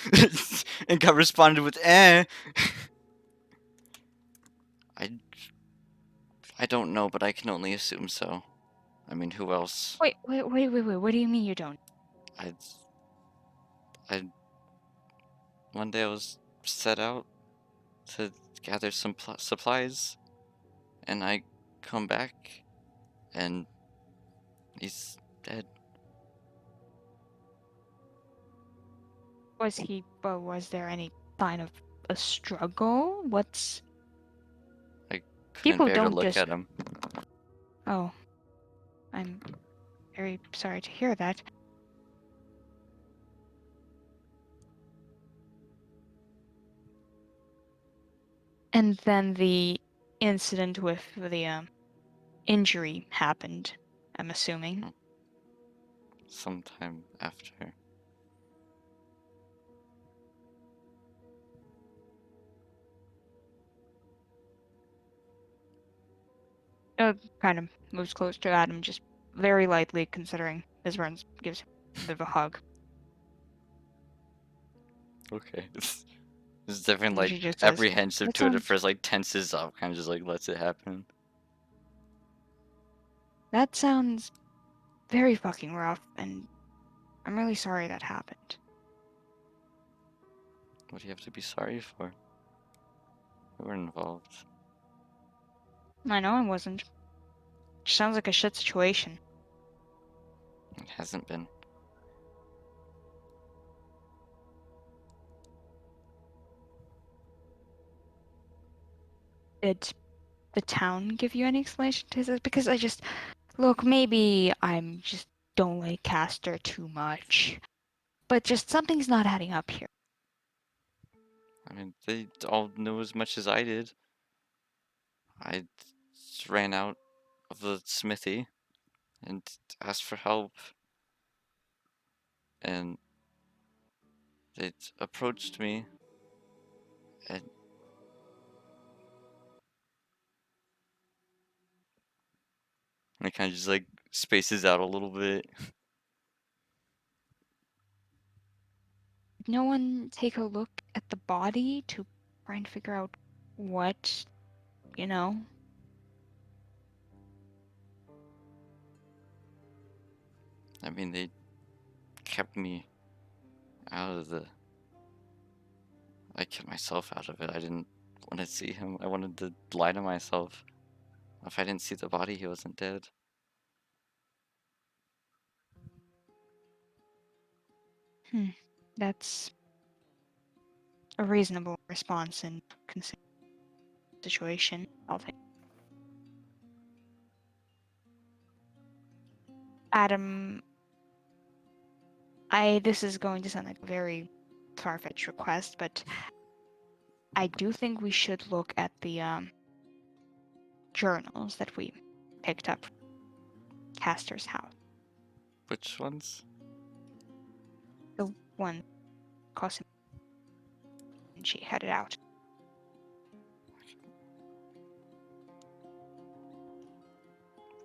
and got responded with eh. I I don't know, but I can only assume so. I mean, who else? wait, what do you mean you don't? I I one day I was set out to gather some supplies, and I come back, and he's dead. Was there any sign of a struggle? What's Couldn't People bear to don't look just- at him. Oh, I'm very sorry to hear that. And then the incident with the injury happened, I'm assuming. Sometime after. Kind of moves close to Adam, just very lightly, considering his runs, gives him a bit of a hug. Okay. It's different, And she like, just says, apprehensive "That to it at sounds- first, like, tenses up, kind of just, like, lets it happen. That sounds very fucking rough, and I'm really sorry that happened." What do you have to be sorry for? We were involved. I know I wasn't. Sounds like a shit situation. It hasn't been. Did the town give you any explanation to this? Because look, maybe I'm just don't like Castor too much, but just something's not adding up here. I mean, they all knew as much as I did. I just ran out of the smithy and asked for help. And they approached me. And it kind of just, like, spaces out a little bit. Did no one take a look at the body to try and figure out what, you know? I mean, they kept me out of the... I kept myself out of it. I didn't want to see him. I wanted to lie to myself. If I didn't see the body, he wasn't dead. That's a reasonable response in considering the situation. I'll think. Adam, This is going to sound like a very far-fetched request, but I do think we should look at the journals that we picked up from Castor's house. Which ones? The one Cosimo and she headed out.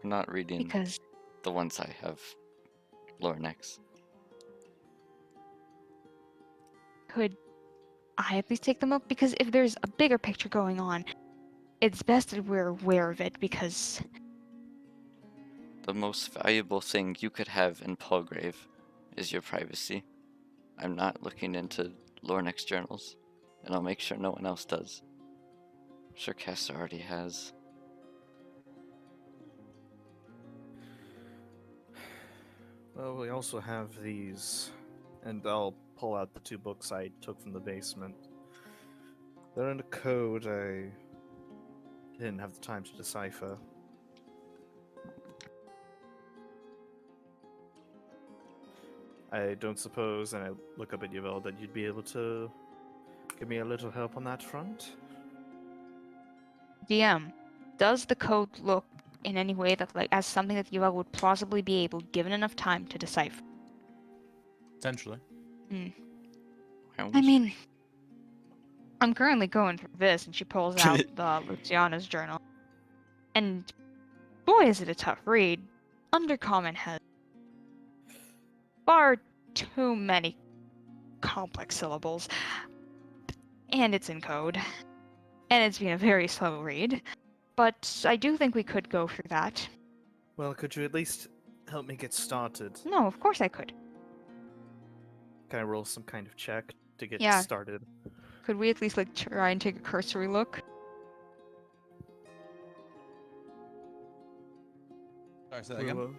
I'm not reading Because the ones I have lower next. could I at least take them up? Because if there's a bigger picture going on, it's best that we're aware of it because The most valuable thing you could have in Palgrave is your privacy. I'm not looking into Lornex journals, and I'll make sure no one else does. I'm sure Castor already has. Well, we also have these, and I'll pull out the 2 books I took from the basement. They're in a code I didn't have the time to decipher. I don't suppose, and I look up at Yvel, that you'd be able to give me a little help on that front? DM, does the code look in any way that like as something that Yuval would plausibly be able, given enough time, to decipher? Potentially. I mean, I'm currently going through this, and she pulls out the Luciana's journal. And boy, is it a tough read. Undercommon has far too many complex syllables. And it's in code. And it's been a very slow read. But I do think we could go through that. Well, could you at least help me get started? No, of course I could. Can I roll some kind of check to get Yeah. started? Could we at least like try and take a cursory look? Sorry, say that again.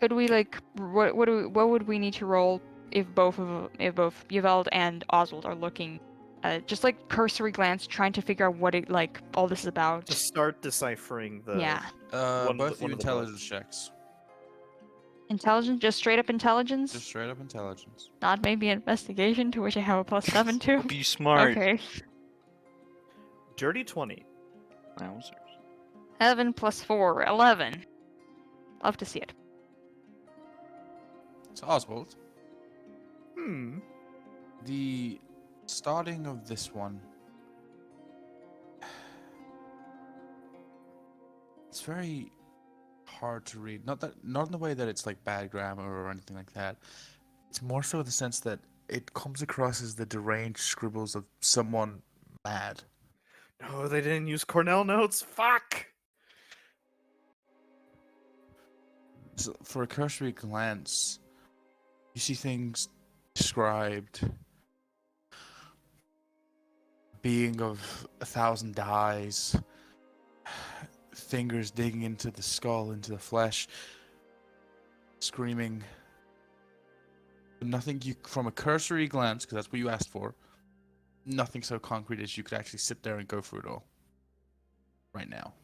Could we like what would we need to roll if both Yveld and Oswald are looking just like cursory glance trying to figure out what it like all this is about? To start deciphering the Yeah. Both one you of the intelligence books. checks. Intelligence, just straight up intelligence? Just straight up intelligence. Not maybe investigation, to which I have a +7 to. Be smart. Okay. Dirty 20. Wowzers. 7 + 4, 11. Love to see it. So Oswald, Hmm. the starting of this one, it's very hard to read. Not in the way that it's like bad grammar or anything like that. It's more so the sense that it comes across as the deranged scribbles of someone mad. No, they didn't use Cornell notes. Fuck. So for a cursory glance, you see things described. Being of 1,000 eyes, fingers digging into the skull, into the flesh, screaming. Nothing you, from a cursory glance, because that's what you asked for, nothing so concrete as you could actually sit there and go through it all. Right now.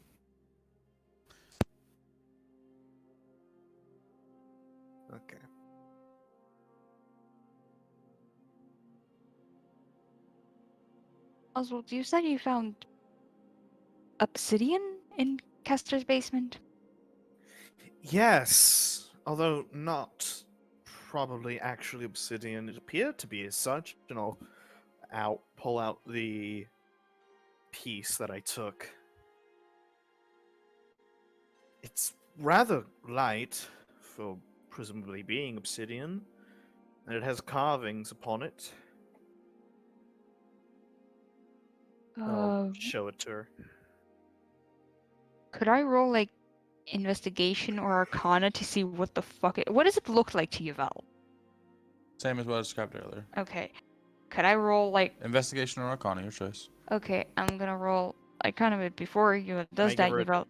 Okay. Oswald, you said you found obsidian in Kester's basement? Yes, although not probably actually obsidian. It appeared to be as such, and I'll pull out the piece that I took. It's rather light for presumably being obsidian, and it has carvings upon it. I'll show it to her. Could I roll like investigation or arcana to see what the fuck what does it look like to you, Val? Same as what I described earlier. Okay. Could I roll like Investigation or Arcana, your choice. okay, I'm gonna roll like kind of it before you does I give that her you roll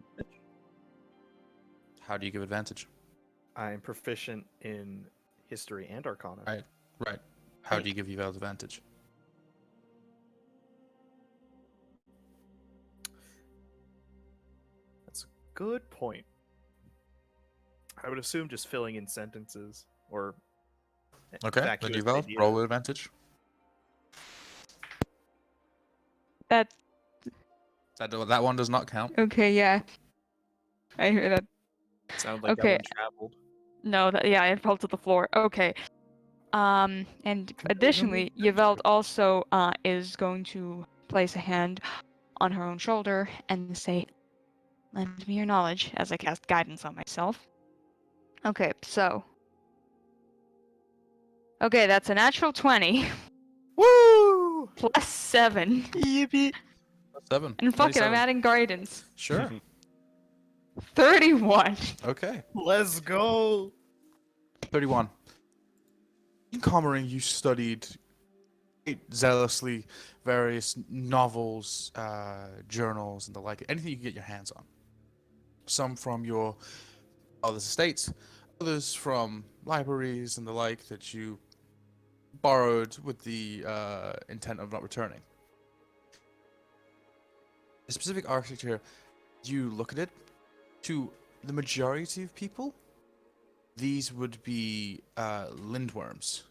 How do you give advantage? I'm proficient in history and arcana. Right. How do you give Yvel's advantage? That's a good point. I would assume just filling in sentences or Okay, then vacuous you will idea. roll with advantage. That That one does not count. okay, yeah. I hear that. Sound like Okay. Ellen traveled. No, that yeah, it fell to the floor. Okay. And additionally, Yveld also is going to place a hand on her own shoulder and say, "Lend me your knowledge," as I cast guidance on myself. Okay, so. Okay, that's a natural 20 Woo! plus 7. Yippee! 7. And fuck it, I'm 27. adding guidance. Sure. 31. Okay. Let's go. 31. In Commoring, you studied zealously various novels, journals, and the like. Anything you can get your hands on. Some from your father's estates, others from libraries and the like that you borrowed with the intent of not returning. The specific architecture, you look at it, to the majority of people, these would be lindworms.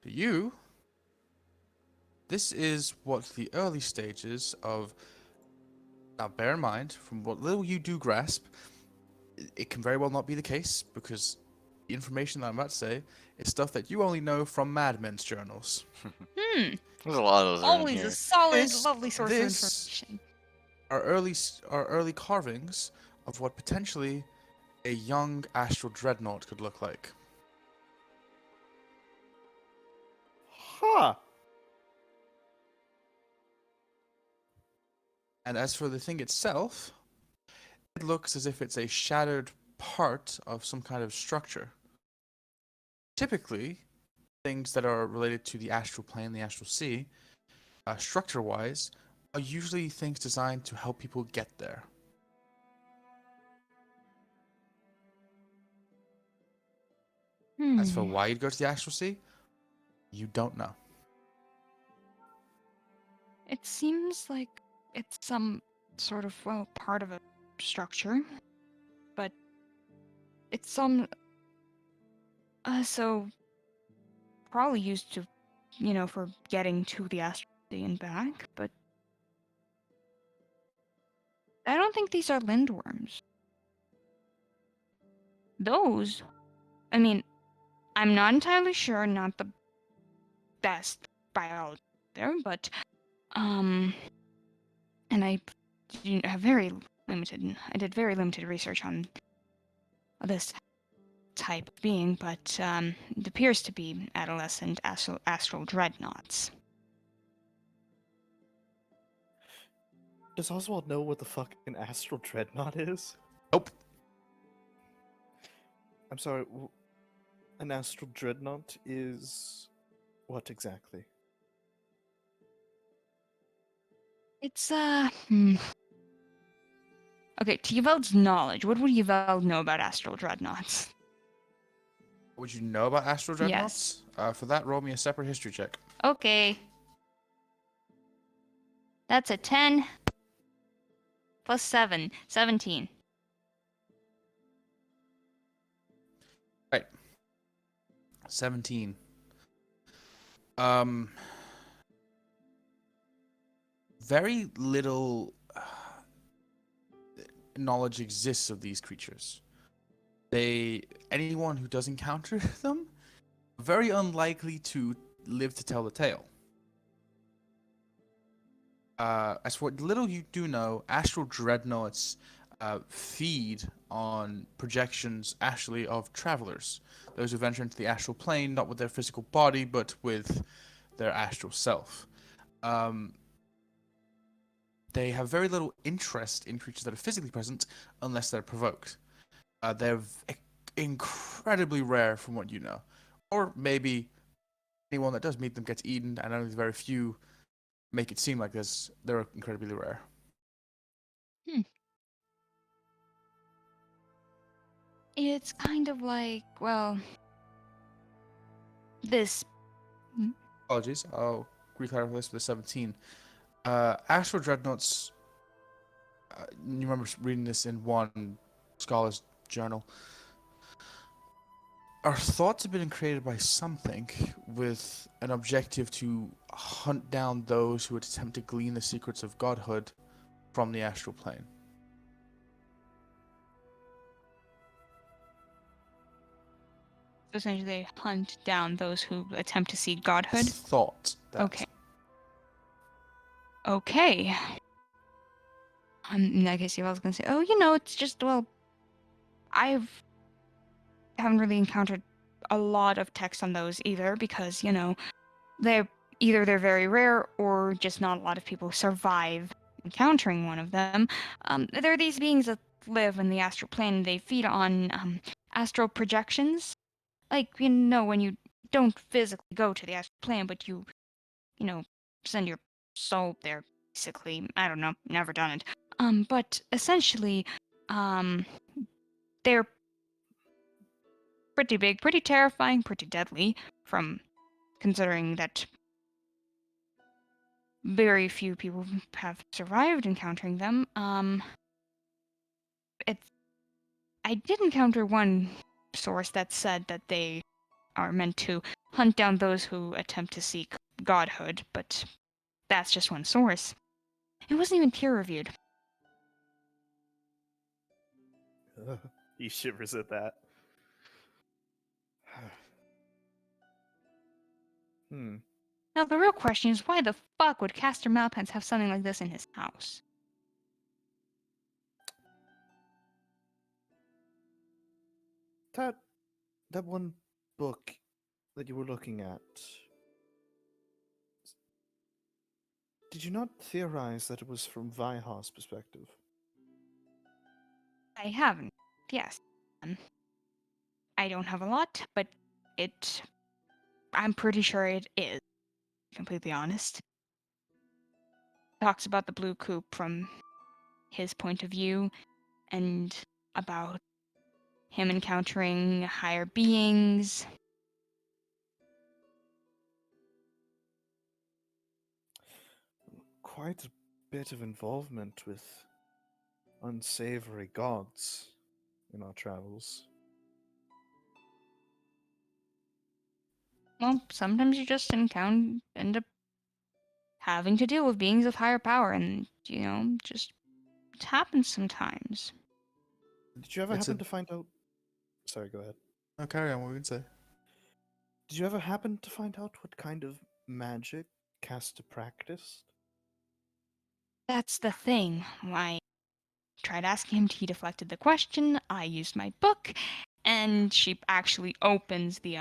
To you, this is what the early stages of. Now, bear in mind, from what little you do grasp, it can very well not be the case because the information that I'm about to say is stuff that you only know from madmen's journals. There's a lot of those around Always here. a solid, This- lovely source of this- information. Our early carvings of what potentially a young astral dreadnought could look like. Huh. And as for the thing itself, it looks as if it's a shattered part of some kind of structure. Typically, things that are related to the astral plane, the astral sea, structure-wise, are usually things designed to help people get there. As for why you'd go to the astral sea, you don't know. It seems like it's some sort of, well, part of a structure. But it's some. So. Probably used to, for getting to the astral sea and back, but. I don't think these are lindworms. Those. I mean, I'm not entirely sure, not the best biologist there, but. And I have very limited. I did very limited research on this type of being, but it appears to be adolescent astral dreadnoughts. Does Oswald know what the fuck an astral dreadnought is? Nope. I'm sorry. An astral dreadnought is what exactly? It's Okay, to Yveld's knowledge, what would Yveld know about astral dreadnoughts? What would you know about astral dreadnoughts? For that, roll me a separate history check. Okay. That's a 10 plus 7, 17. Right. 17. Very little knowledge exists of these creatures. Anyone who does encounter them, very unlikely to live to tell the tale. As for what little you do know, astral dreadnoughts feed on projections actually of travelers, those who venture into the astral plane, not with their physical body, but with their astral self. They have very little interest in creatures that are physically present unless they're provoked. They're incredibly rare from what you know. Or maybe anyone that does meet them gets eaten, and only very few make it seem like they're incredibly rare. It's kind of like, well, this. Apologies, I'll reclarify this with the 17. Astral dreadnoughts, you remember reading this in one scholar's journal, Our thoughts have been created by something with an objective to hunt down those who would attempt to glean the secrets of godhood from the astral plane. So essentially, they hunt down those who attempt to see godhood. Thought that. Okay. Okay. In that case, I was gonna say, oh, it's just, well, haven't really encountered a lot of text on those either because, they're they're very rare or just not a lot of people survive encountering one of them. There are these beings that live in the astral plane. They feed on astral projections. Like, when you don't physically go to the astral plane, but you send your soul there, basically. I don't know, never done it. But essentially, they're pretty big, pretty terrifying, pretty deadly, from considering that very few people have survived encountering them. I did encounter one source that said that they are meant to hunt down those who attempt to seek godhood, but that's just one source. It wasn't even peer-reviewed. He shivers at that. Now, the real question is, why the fuck would Caster Malpens have something like this in his house? That one book that you were looking at. Did you not theorize that it was from Vihar's perspective? I haven't. Yes. I don't have a lot, but I'm pretty sure it is, to be completely honest. Talks about the blue coop from his point of view, and about him encountering higher beings. Quite a bit of involvement with unsavory gods in our travels. Well, sometimes you just end up having to deal with beings of higher power, and, just it happens sometimes. Did you ever It's happen a- to find out? Sorry, go ahead. Oh, carry on, what were you going to say? Did you ever happen to find out what kind of magic Castor practiced? That's the thing. I tried asking him, he deflected the question. I used my book, and she actually opens the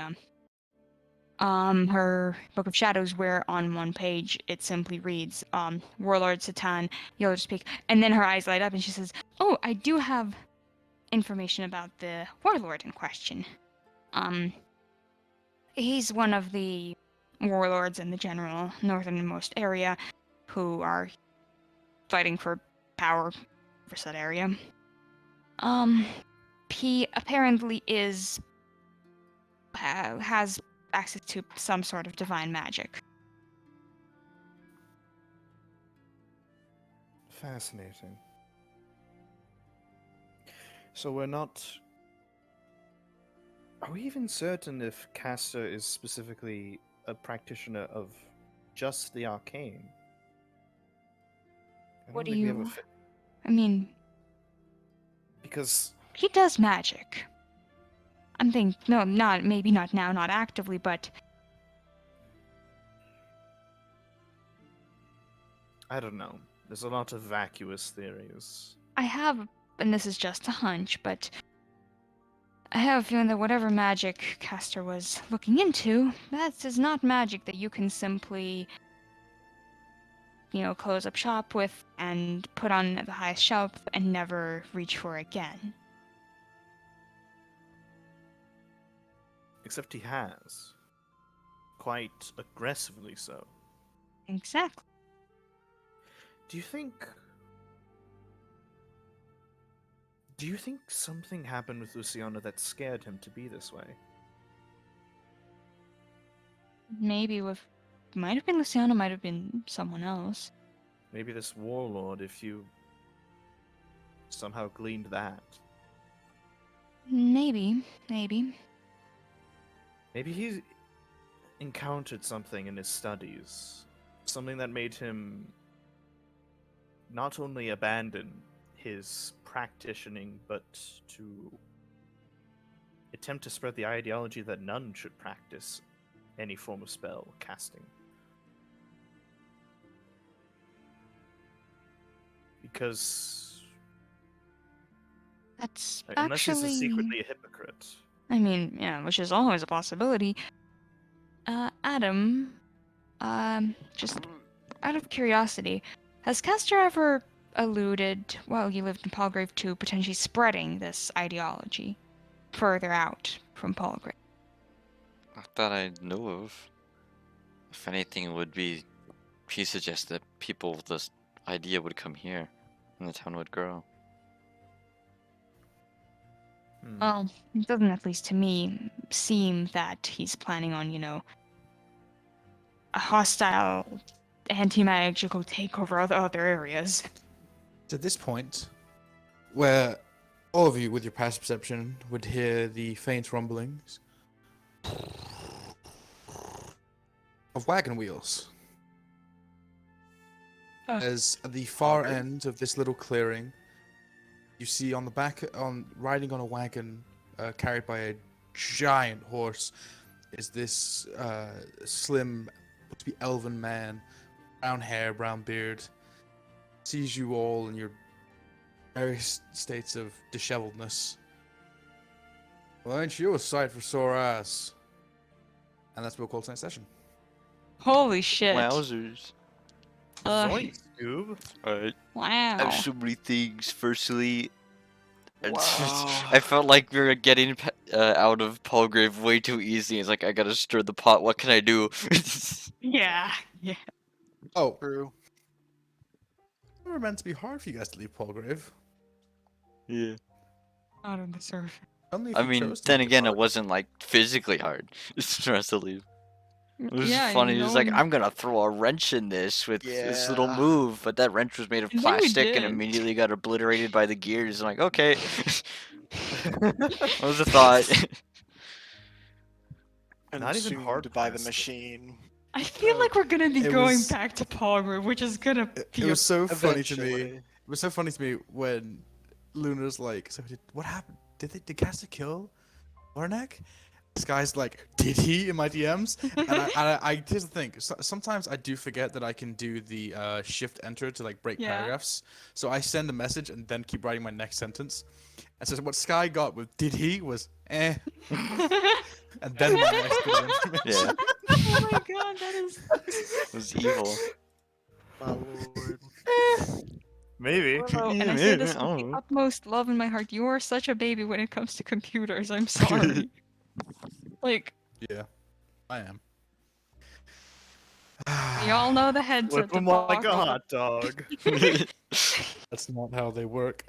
her Book of Shadows, where on one page it simply reads Warlord Satan, Yellow Speak, and then her eyes light up and she says, "Oh, I do have information about the warlord in question. He's one of the warlords in the general northernmost area who are fighting for power for said area. He apparently has access to some sort of divine magic." Fascinating. So we're not. Are we even certain if Castor is specifically a practitioner of just the arcane? I What don't do think we have you... a fi- I mean, Because he does magic. I'm thinking, no, maybe not now, not actively, but I don't know. There's a lot of vacuous theories. I have, and this is just a hunch, but I have a feeling that whatever magic Castor was looking into, that is not magic that you can simply, close up shop with and put on the highest shelf and never reach for again. Except he has. Quite aggressively so. Exactly. Do you think something happened with Luciana that scared him to be this way? Maybe might have been Luciana, might have been someone else. Maybe this warlord, if you somehow gleaned that. Maybe. Maybe he encountered something in his studies. Something that made him not only abandon his practicing, but to attempt to spread the ideology that none should practice any form of spell casting. Because That's unless he's actually. secretly a hypocrite. I mean, yeah, which is always a possibility. Adam, just out of curiosity, has Castor ever alluded, while you lived in Palgrave, to potentially spreading this ideology further out from Palgrave? Not that I know of. If anything, it would be he suggests that people with this idea would come here, and the town would grow. Well, it doesn't, at least to me, seem that he's planning on, a hostile anti-magical takeover of other areas. It's at this point where all of you with your passive perception would hear the faint rumblings of wagon wheels. As at the far end of this little clearing, you see on the back, riding on a wagon carried by a giant horse, is this slim, what to be elven man, brown hair, brown beard, sees you all in your various states of disheveledness. Well, ain't you a sight for sore eyes? And that's what we'll call tonight's session. Holy shit. Wowzers. Zoinks, Scoob. Alright. Wow. I have so many things. Firstly, Wow. I felt like we were getting out of Palgrave way too easy. It's like, I gotta stir the pot. What can I do? Yeah. Oh, True. it were meant to be hard for you guys to leave Palgrave. Yeah. Not on the surface. Only if I you mean, chose to then make it again, it hard. wasn't like physically hard. It's for us to leave. It was Yeah, funny. you It was like, know, I'm gonna throw a wrench in this with this little Yeah. move, but that wrench was made of And then we plastic and did. immediately got obliterated by the gears. I'm like, okay. What was the thought? Not even hard Consumed by the plastic. machine. I feel like we're gonna be It going was- back to Palgrave, which is gonna be It was so funny to me. Eventually. It was so funny to me when Luna's like, "So what happened? Did Castor kill Warneck?" This guy's like, "Did he?" in my DMs, and here's the thing. Sometimes I do forget that I can do the shift enter to like break Yeah. paragraphs. So I send a message and then keep writing my next sentence. And so what Sky got with "Did he?" was and then my next bit of information. Yeah, Oh my god, that is. it was evil. My lord. Maybe. Bro, and I say this with the utmost love in my heart. You are such a baby when it comes to computers. I'm sorry. Like, Yeah, I am. we all know the headset. Whip him like a hot dog. That's not how they work.